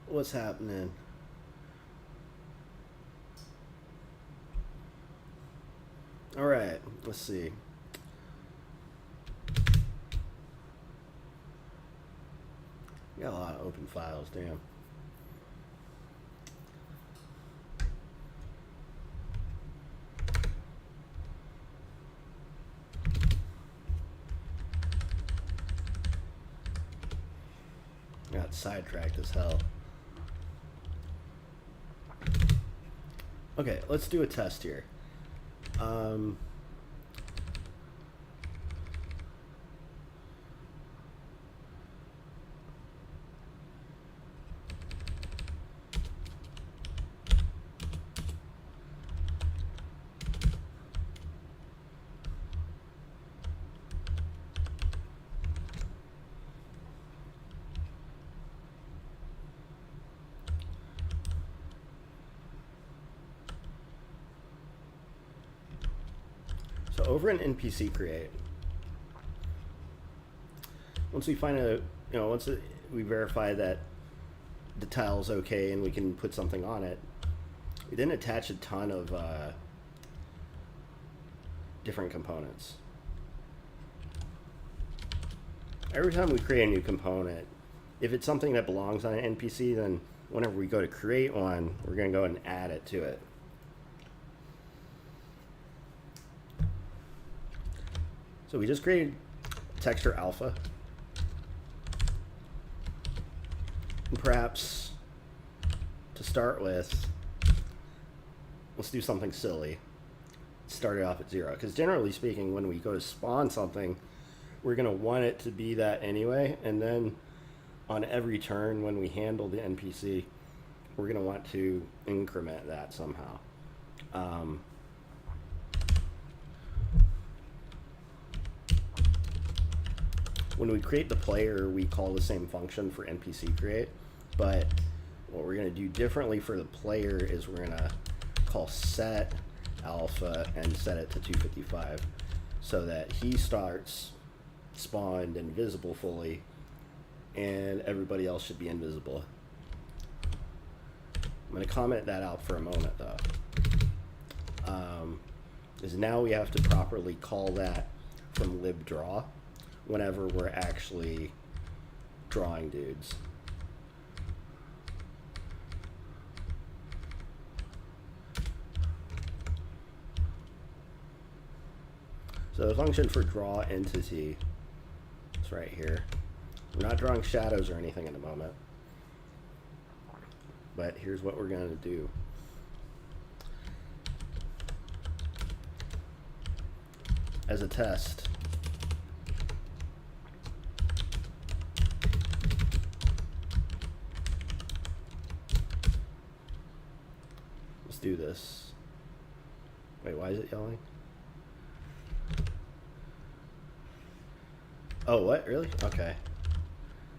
What's happening? All right, let's see. Got a lot of open files, damn. Got sidetracked as hell. Okay, let's do a test here. So over in NPC create, once we find a, we verify that the tile's okay and we can put something on it, we then attach a ton of different components. Every time we create a new component, if it's something that belongs on an NPC, then whenever we go to create one, we're going to go and add it to it. So we just created texture alpha. And perhaps to start with, let's do something silly. Start it off at 0. Because generally speaking, when we go to spawn something, we're going to want it to be that anyway. And then on every turn when we handle the NPC, we're going to want to increment that somehow. When we create the player, we call the same function for NPC create, but what we're going to do differently for the player is we're going to call set alpha and set it to 255. so that he starts spawned and visible fully, and everybody else should be invisible. I'm going to comment that out for a moment, though. Is now we have to properly call that from libdraw whenever we're actually drawing dudes. So the function for draw entity is right here. We're not drawing shadows or anything at the moment, but here's what we're going to do. As a test, let's do this. Wait, why is it yelling? Oh, what? Really? Okay.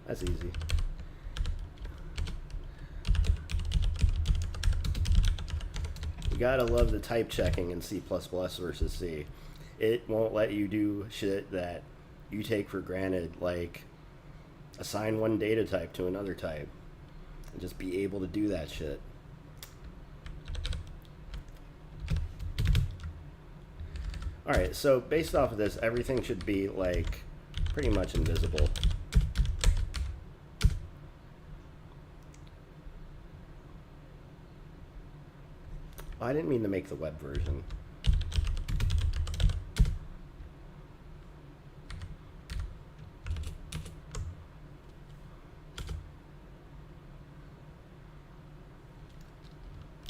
That's easy. You gotta love the type checking in C++ versus C. It won't let you do shit that you take for granted, like assign one data type to another type, and just be able to do that shit. Alright, so based off of this, everything should be like pretty much invisible. Oh, I didn't mean to make the web version.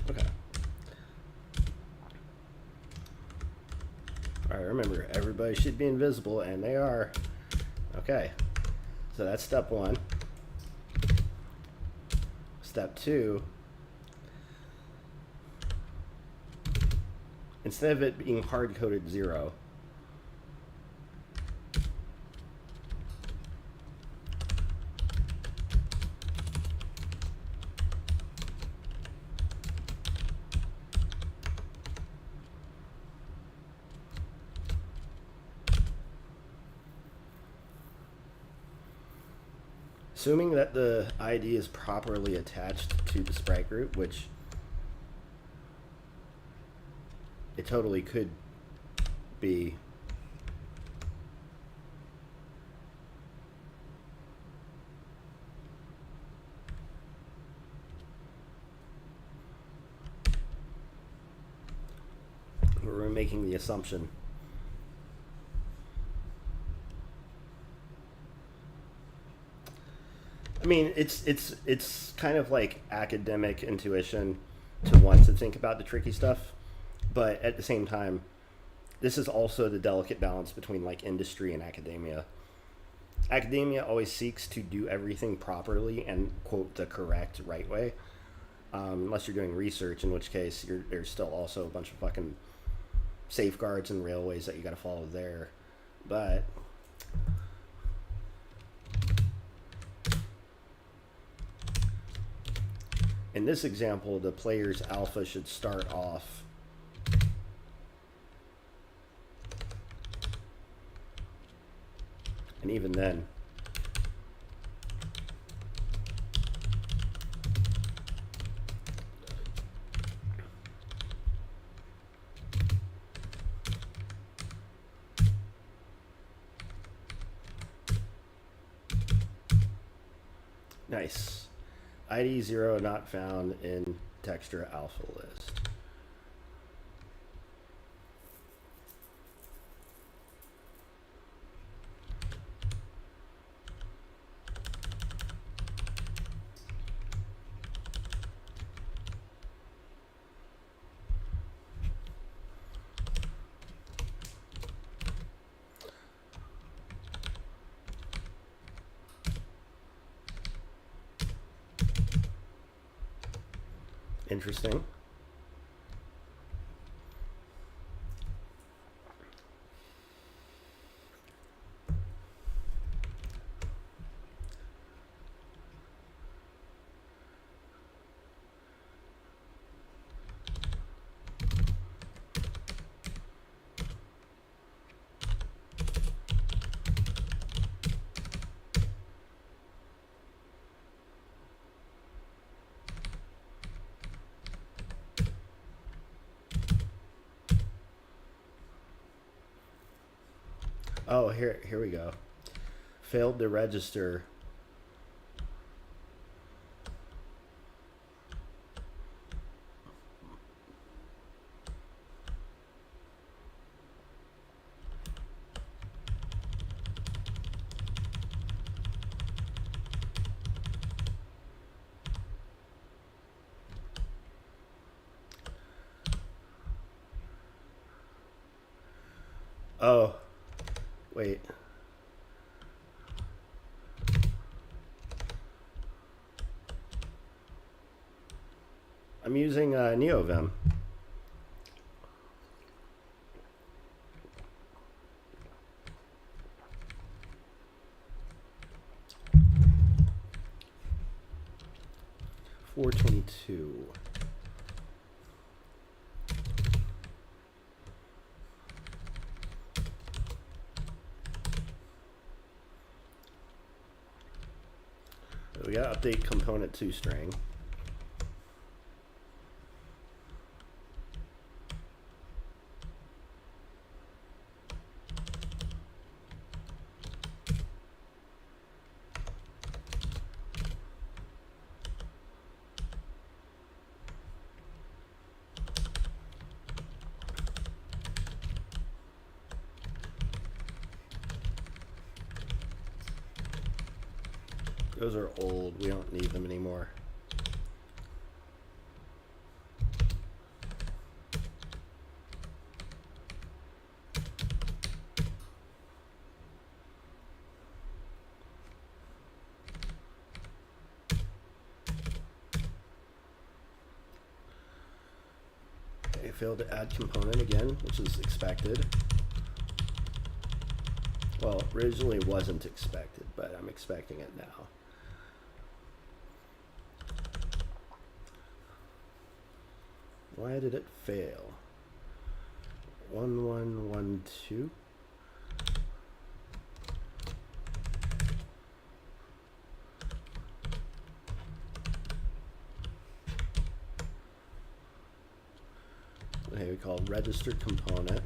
Okay. Alright, remember, everybody should be invisible, and they are. Okay. So that's step one. Step two. Instead of it being hard-coded 0, assuming that the ID is properly attached to the sprite group, which it totally could be. We're making the assumption. I mean, it's kind of like academic intuition to want to think about the tricky stuff, but at the same time, this is also the delicate balance between like industry and academia. Academia always seeks to do everything properly and quote the correct right way, unless you're doing research, in which case there's still also a bunch of fucking safeguards and railways that you got to follow there. But in this example, the player's alpha should start off and even then nice. ID 0 not found in texture alpha list. Interesting. Oh, here we go. Failed to register. Oh, wait. I'm using NeoVim. $422. We got update component to string. Those are old. We don't need them anymore. Okay, failed to add component again, which is expected. Well, originally wasn't expected, but I'm expecting it now. Why did it fail? 1112. Okay, we call registered component.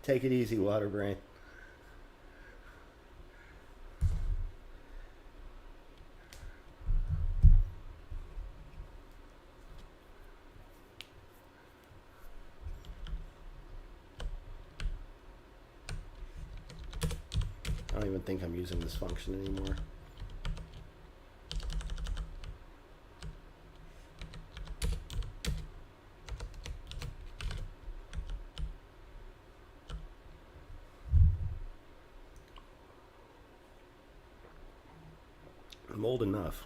Take it easy, Waterbrain. I don't even think I'm using this function anymore. I'm old enough.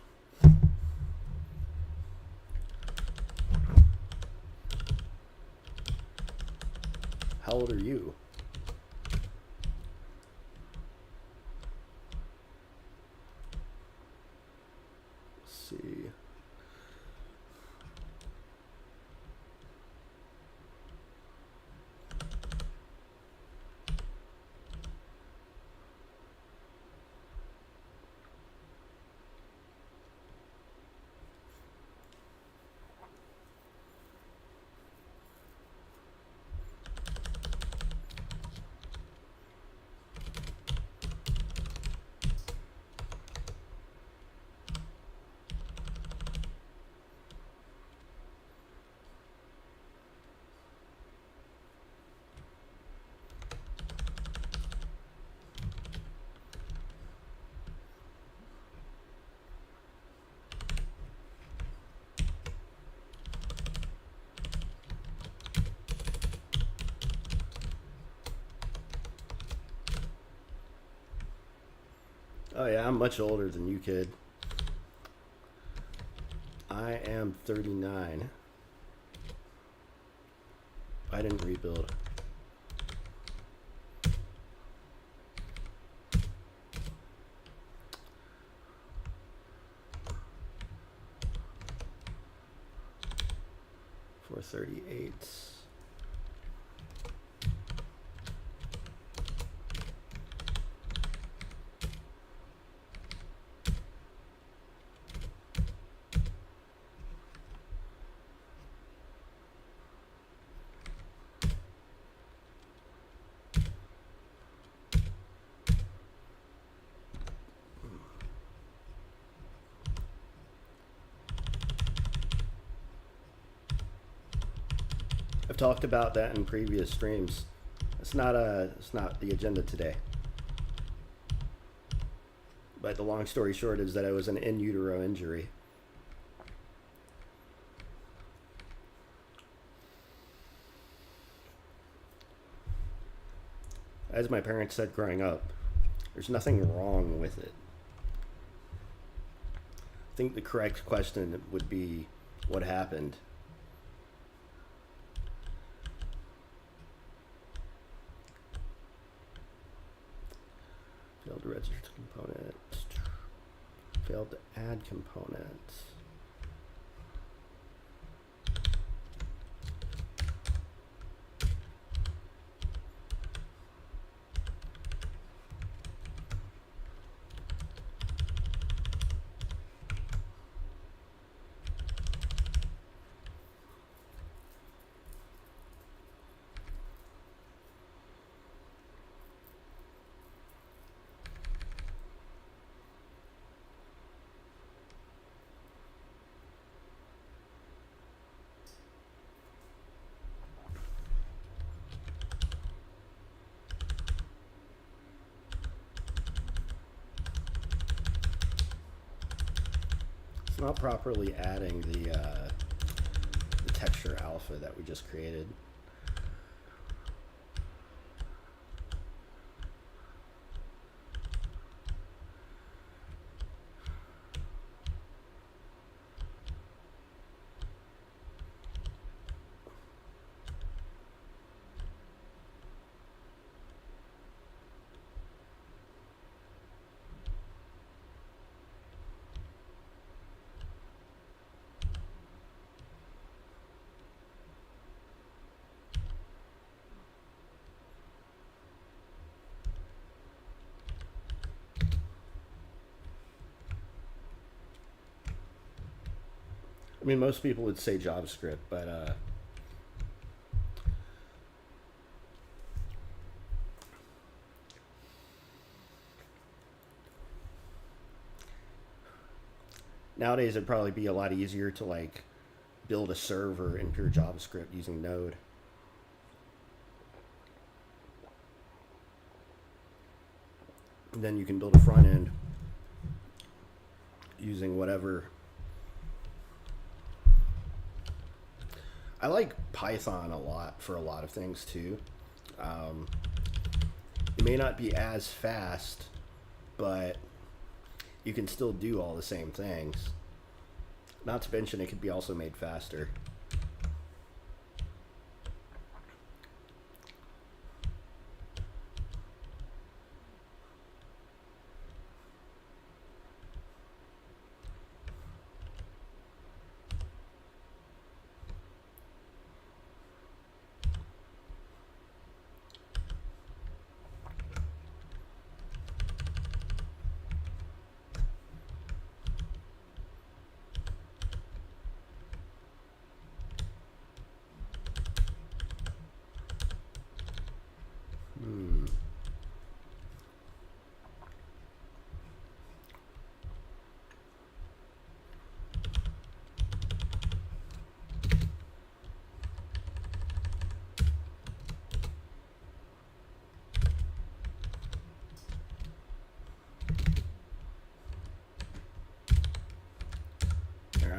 How old are you? Let's see. Oh yeah, I'm much older than you, kid. I am 39. I didn't rebuild. $438. talked about that in previous streams. It's not the agenda today. But the long story short is that it was an in utero injury. As my parents said growing up, there's nothing wrong with it. I think the correct question would be, what happened? Failed to register components. Failed to add components. Not properly adding the texture alpha that we just created. I mean, most people would say JavaScript, but nowadays it'd probably be a lot easier to like build a server in pure JavaScript using Node. And then you can build a front end using whatever. I like Python a lot for a lot of things too. It may not be as fast, but you can still do all the same things. Not to mention it could be also made faster.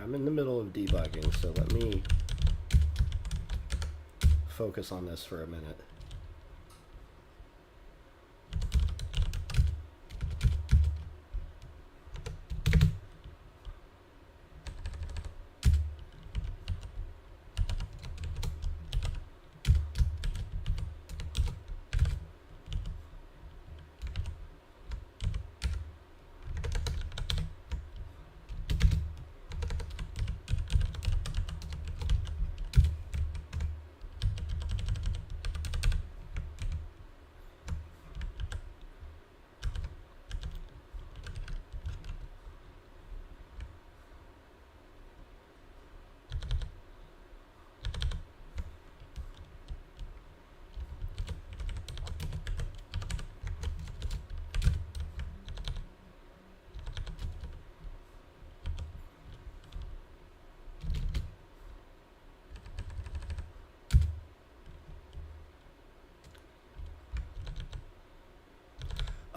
I'm in the middle of debugging, so let me focus on this for a minute.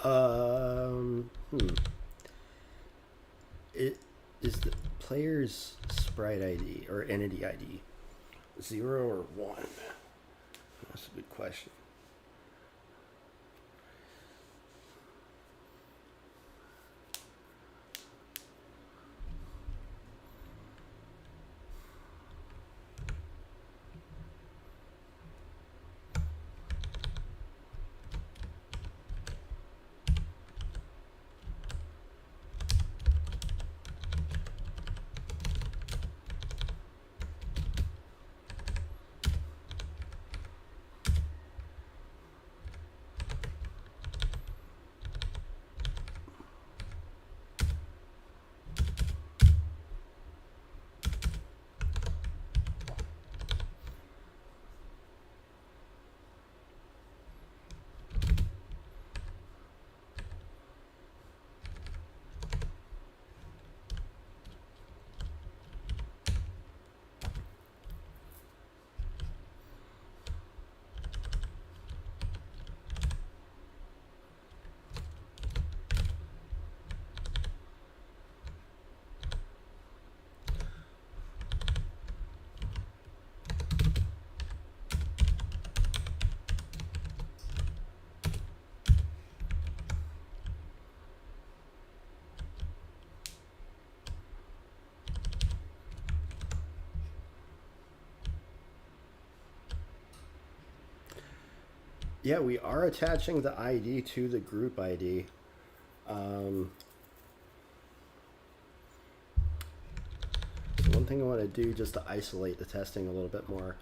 Um, hmm. It is the player's sprite ID or entity ID 0 or 1? That's a good question. Yeah, we are attaching the ID to the group ID. So one thing I want to do just to isolate the testing a little bit more.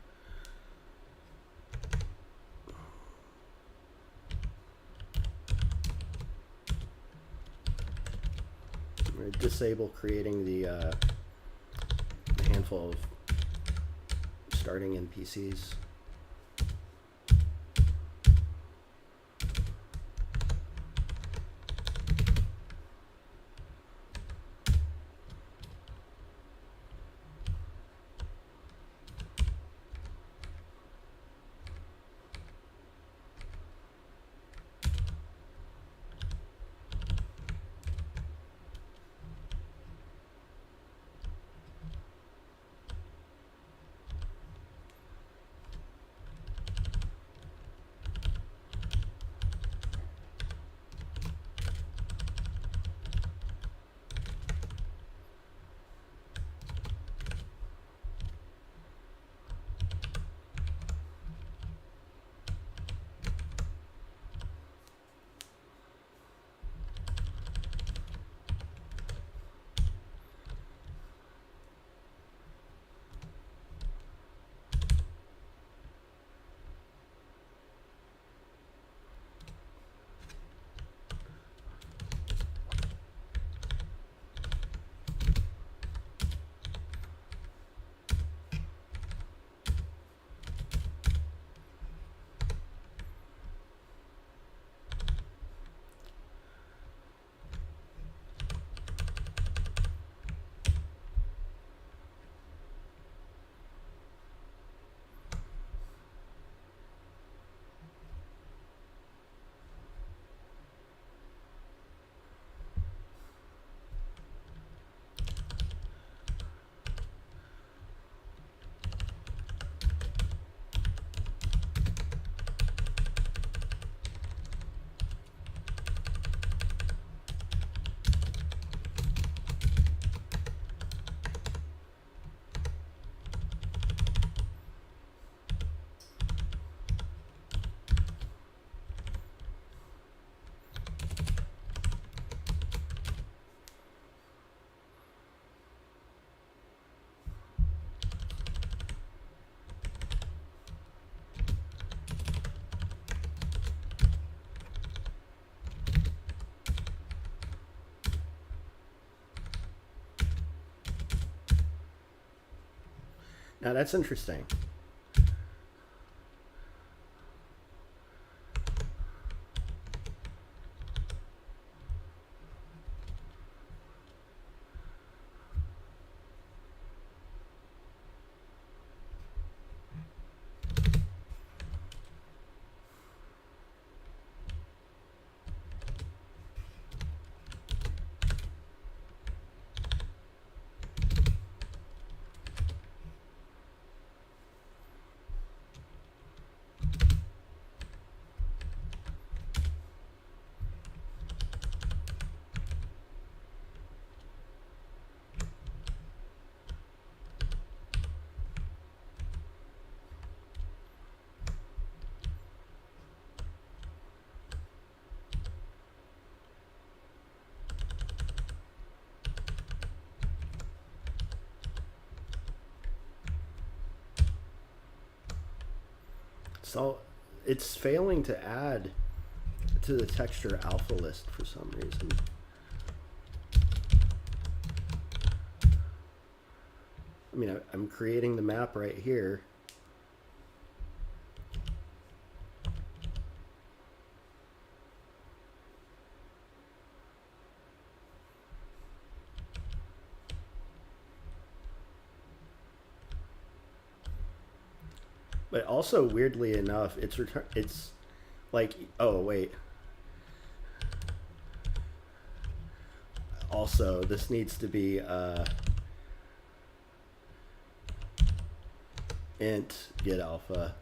We're going to disable creating the handful of starting NPCs. Now that's interesting. So it's failing to add to the texture alpha list for some reason. I mean, I'm creating the map right here. But also, weirdly enough, it's like, oh wait. Also, this needs to be int get alpha.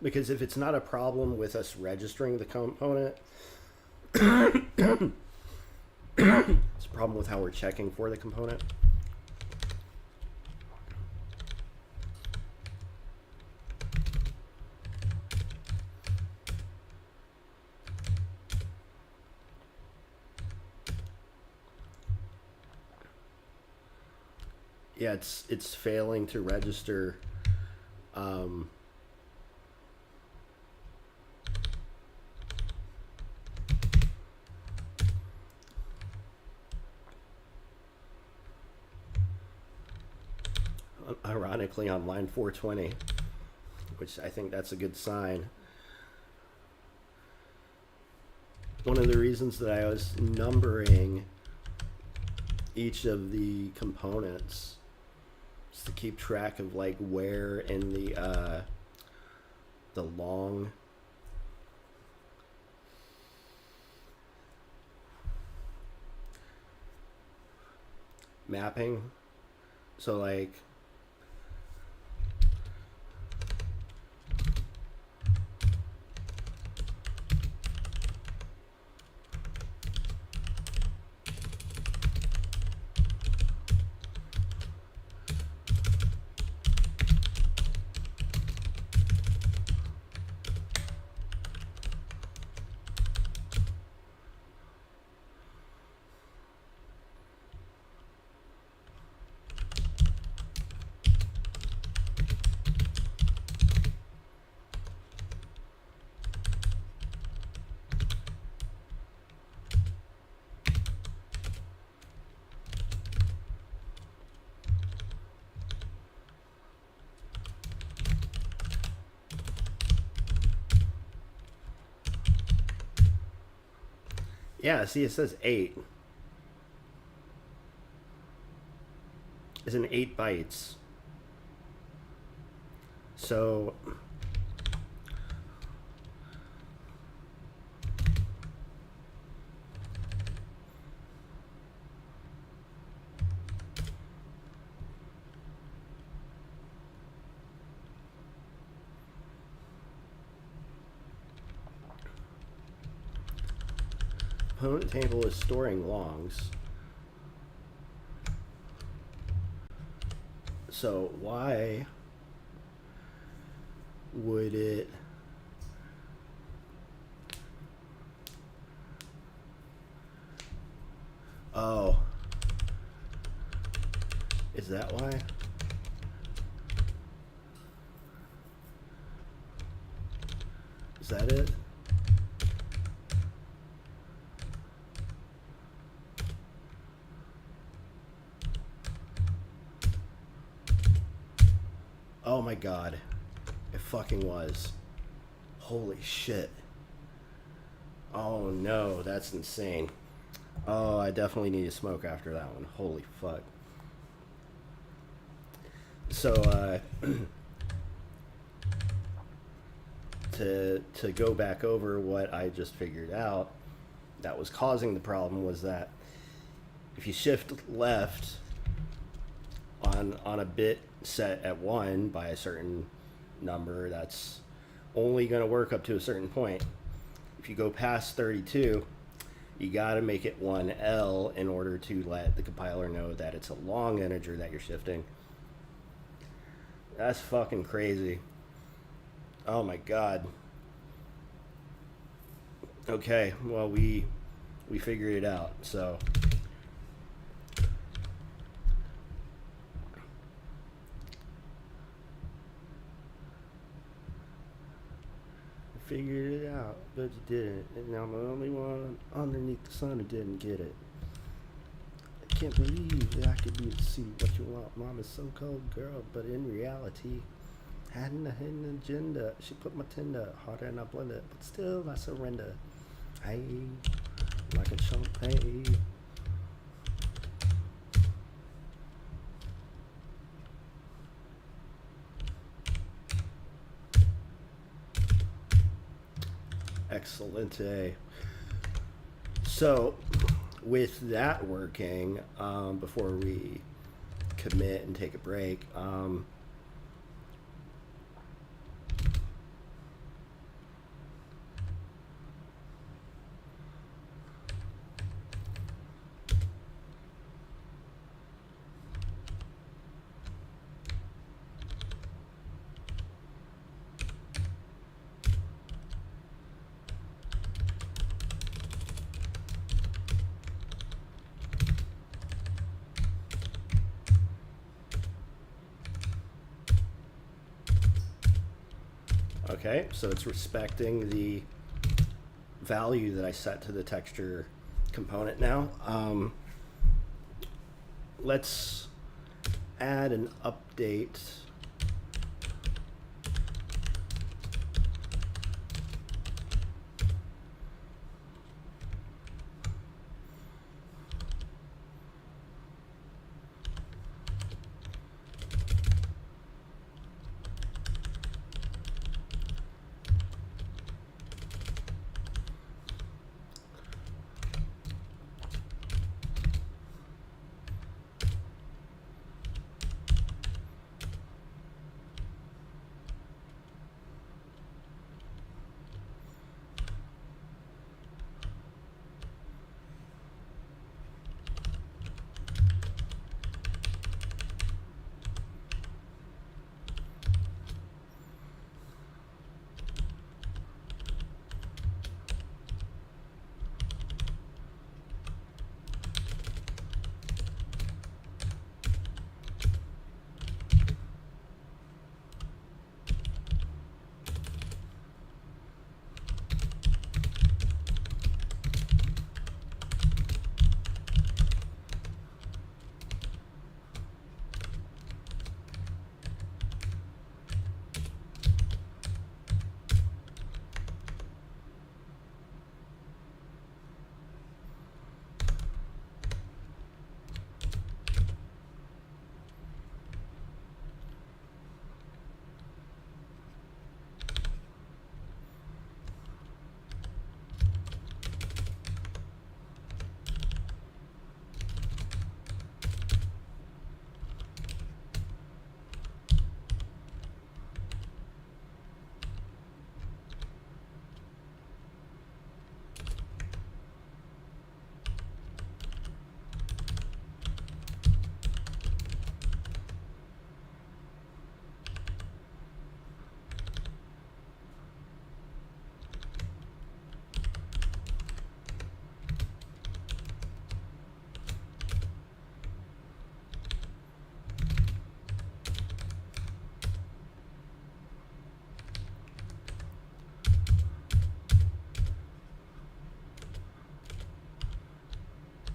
Because if it's not a problem with us registering the component, it's a problem with how we're checking for the component. Yeah, it's failing to register. Ironically, on line 420, which I think that's a good sign. One of the reasons that I was numbering each of the components is to keep track of like where in the long mapping. So like yeah, see, it says 8. It's an 8 bytes. So component table is storing longs. So why would it oh, is that why? Is that it? Oh my god. It fucking was. Holy shit. Oh no, that's insane. Oh, I definitely need to smoke after that one. Holy fuck. So, to go back over what I just figured out that was causing the problem was that if you shift left on a bit set at 1 by a certain number, that's only going to work up to a certain point. If you go past 32, you got to make it 1L in order to let the compiler know that it's a long integer that you're shifting. That's fucking crazy. Oh my god. Okay, well we figured it out. So figured it out, but you didn't, and I'm the only one underneath the sun who didn't get it. I can't believe that I could be to see what you want. Mom is so cold, girl, but in reality, hadn't a hidden agenda. She put my tender harder and I blend it, but still I surrender. Hey, like a champagne. Excellente. So, with that working, before we commit and take a break, Okay, so it's respecting the value that I set to the texture component now. Let's add an update.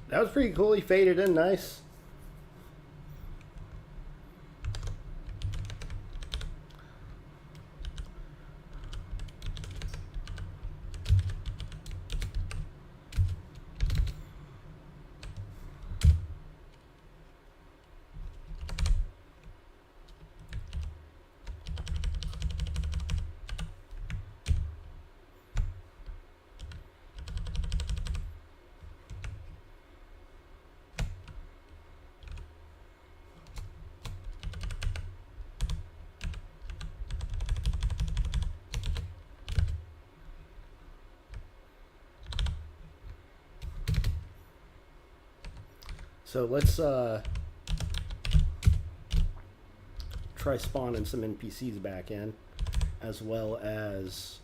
That was pretty cool. He faded in nice. So let's try spawning some NPCs back in, as well as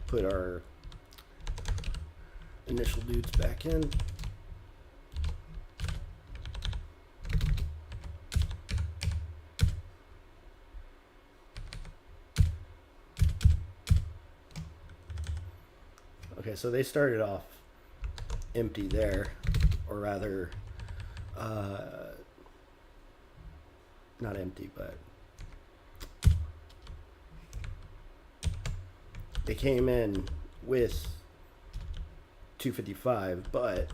put our initial dudes back in. Okay, so they started off empty there, or rather, not empty, but they came in with 255, but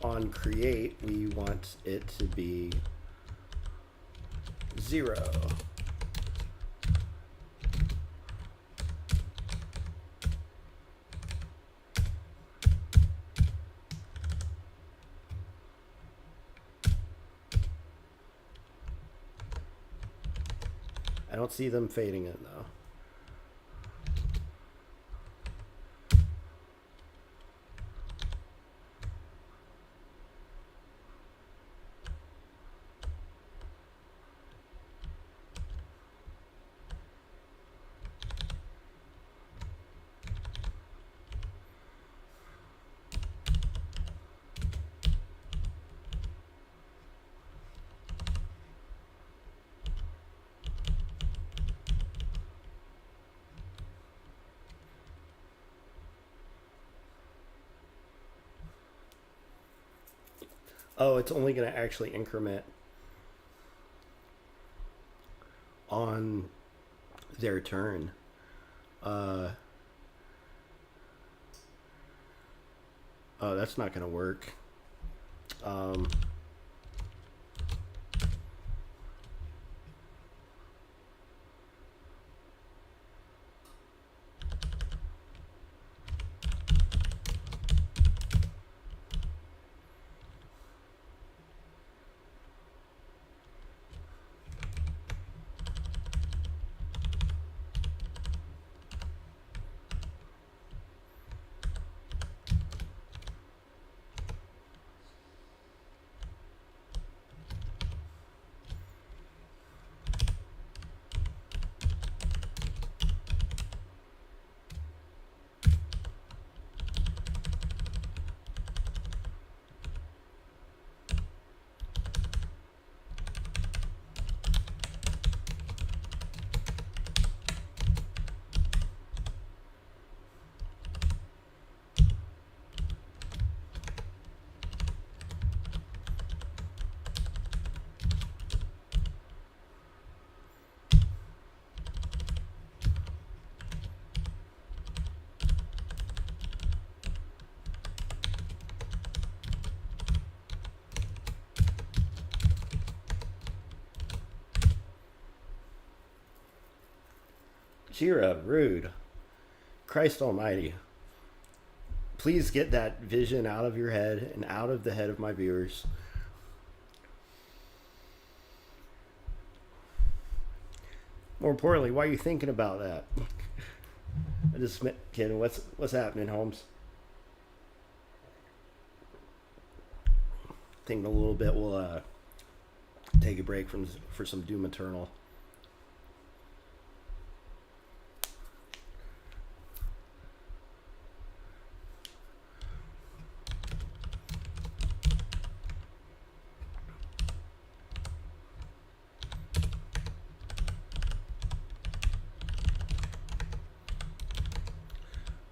on create we want it to be 0. I don't see them fading in though. Oh, it's only going to actually increment on their turn. Oh, that's not going to work. Jira, rude. Christ almighty. Please get that vision out of your head and out of the head of my viewers. More importantly, why are you thinking about that? I just kidding. What's happening, Holmes? Think in a little bit we'll take a break for some Doom Eternal.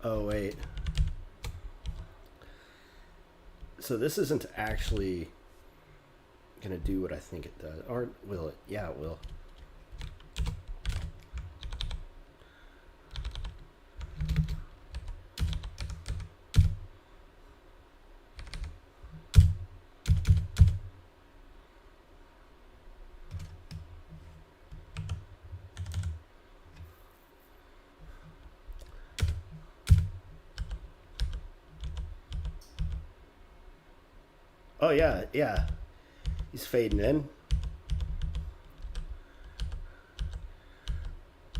Oh, wait. So this isn't actually going to do what I think it does. Or will it? Yeah, it will. Oh, yeah, yeah. He's fading in.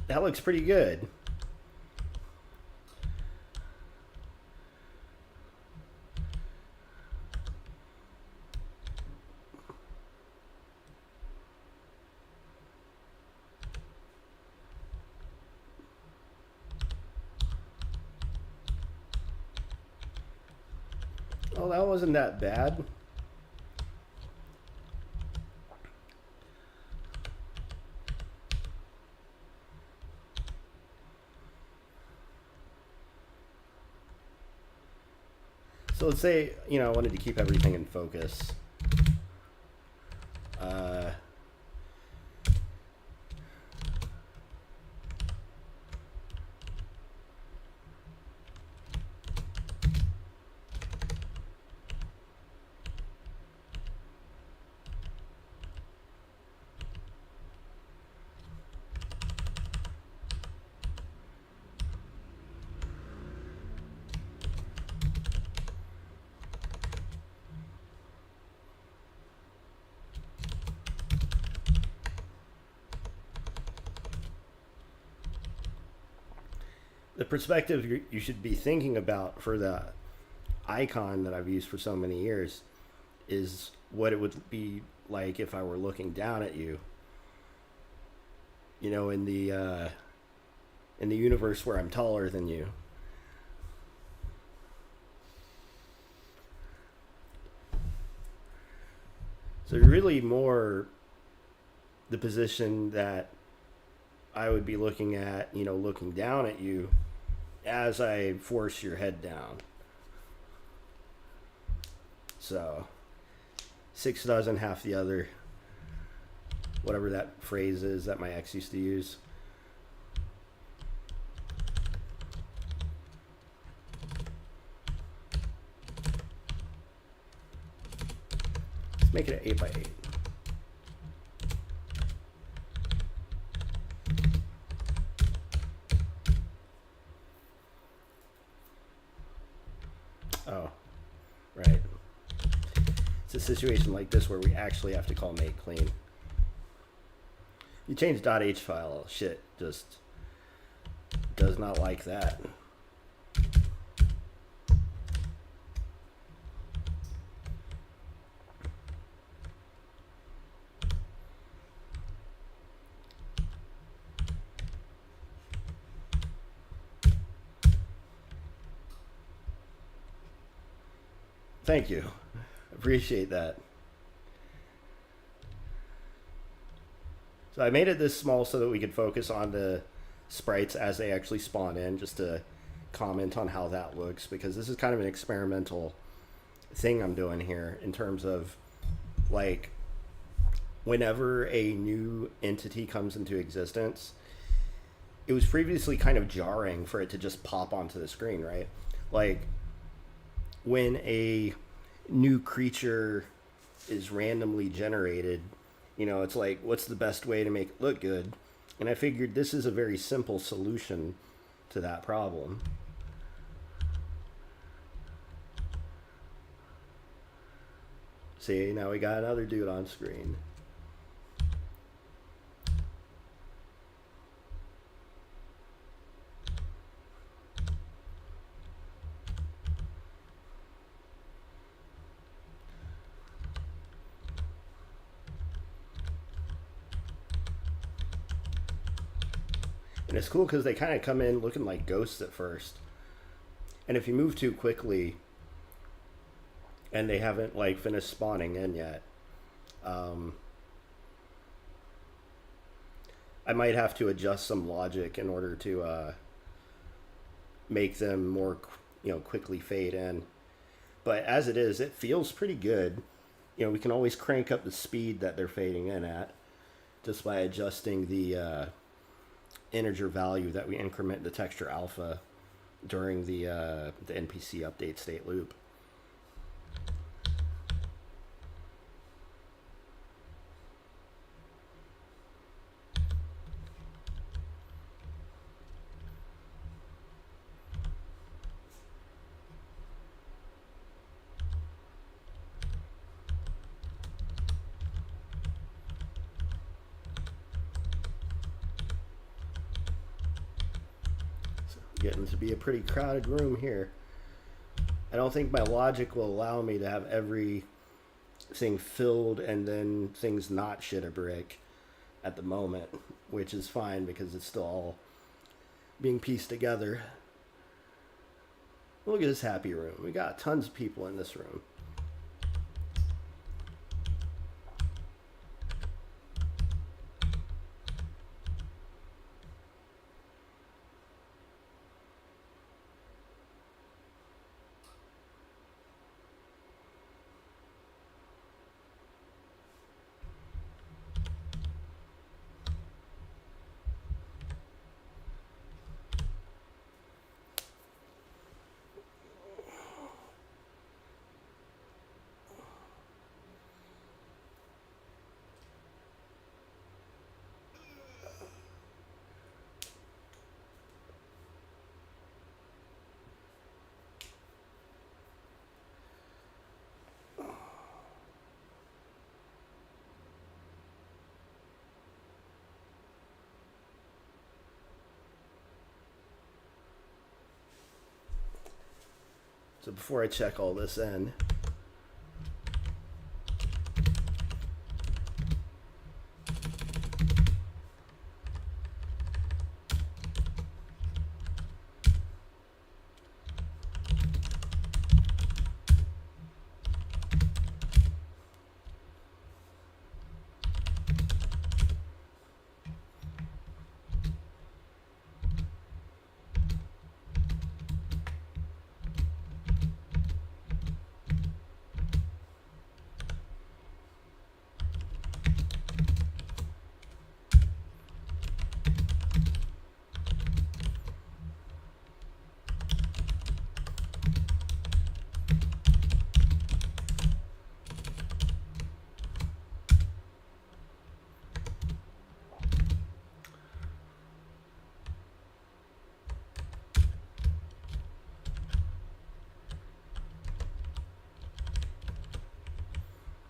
That looks pretty good. Oh, that wasn't that bad. So let's say, I wanted to keep everything in focus. The perspective you should be thinking about for the icon that I've used for so many years is what it would be like if I were looking down at you. In the universe where I'm taller than you. So really more the position that I would be looking at, looking down at you as I force your head down. So 6 dozen, half the other. Whatever that phrase is that my ex used to use. Let's make it an 8 by 8. Oh, right. It's a situation like this where we actually have to call make clean. You change .h file, shit just does not like that. Thank you. Appreciate that. So I made it this small so that we could focus on the sprites as they actually spawn in, just to comment on how that looks, because this is kind of an experimental thing I'm doing here in terms of, like, whenever a new entity comes into existence, it was previously kind of jarring for it to just pop onto the screen, right? Like, when a new creature is randomly generated, you know, it's like, what's the best way to make it look good? And I figured this is a very simple solution to that problem. See, now we got another dude on screen. And it's cool because they kind of come in looking like ghosts at first. And if you move too quickly and they haven't like finished spawning in yet, I might have to adjust some logic in order to make them more, you know, quickly fade in. But as it is, it feels pretty good. You know, we can always crank up the speed that they're fading in at just by adjusting the integer value that we increment the texture alpha during the NPC update state loop. Getting to be a pretty crowded room here. I don't think my logic will allow me to have everything filled and then things not shit a brick at the moment, which is fine because it's still all being pieced together. Look at this happy room. We got tons of people in this room. So before I check all this in,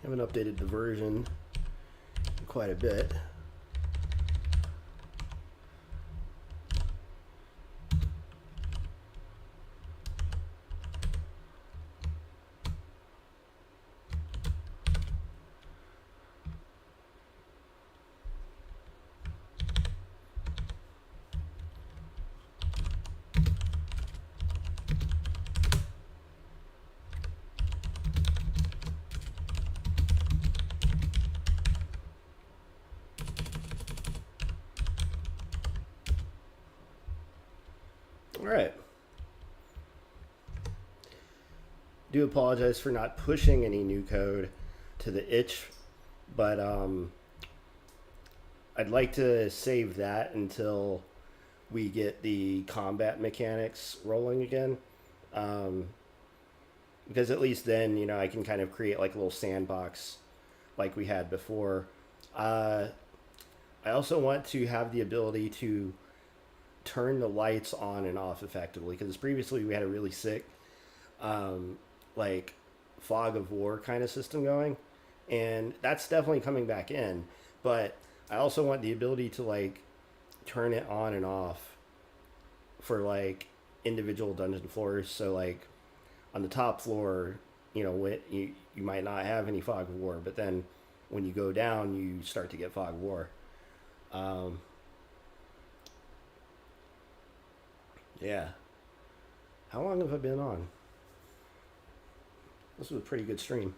Haven't updated the version in quite a bit. Alright. Do apologize for not pushing any new code to the itch, but I'd like to save that until we get the combat mechanics rolling again. Because at least then, you know, I can kind of create like a little sandbox like we had before. I also want to have the ability to turn the lights on and off effectively, because previously we had a really sick like fog of war kind of system going, and that's definitely coming back in. But I also want the ability to like turn it on and off for like individual dungeon floors. So like on the top floor, you know, you might not have any fog of war, but then when you go down you start to get fog of war. Yeah. How long have I been on? This was a pretty good stream.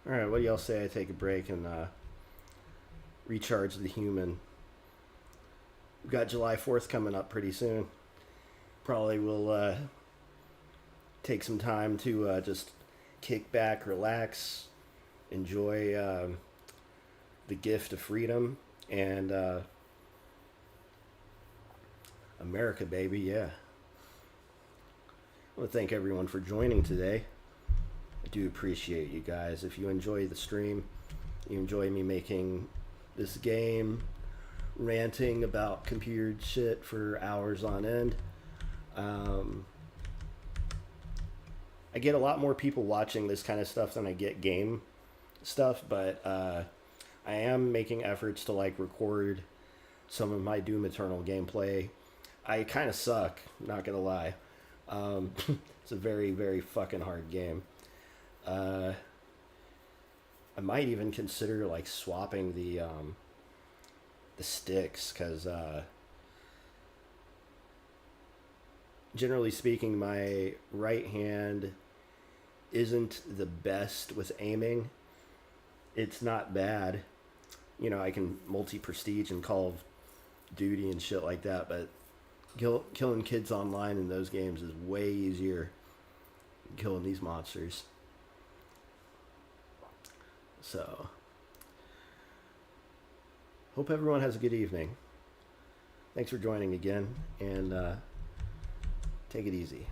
Alright, what do y'all say I take a break and recharge the human? We've got July 4th coming up pretty soon. Probably will take some time to just kick back, relax, enjoy the gift of freedom, and America, baby, yeah. I want to thank everyone for joining today. I do appreciate you guys. If you enjoy the stream, you enjoy me making this game, ranting about computer shit for hours on end. I get a lot more people watching this kind of stuff than I get game stuff, but I am making efforts to like record some of my Doom Eternal gameplay. I kind of suck, not gonna lie. It's a very, very fucking hard game. I might even consider like swapping the sticks, because generally speaking, my right hand isn't the best with aiming. It's not bad, you know. I can multi-prestige and Call of Duty and shit like that, but killing kids online in those games is way easier than killing these monsters. So, hope everyone has a good evening. Thanks for joining again, and take it easy.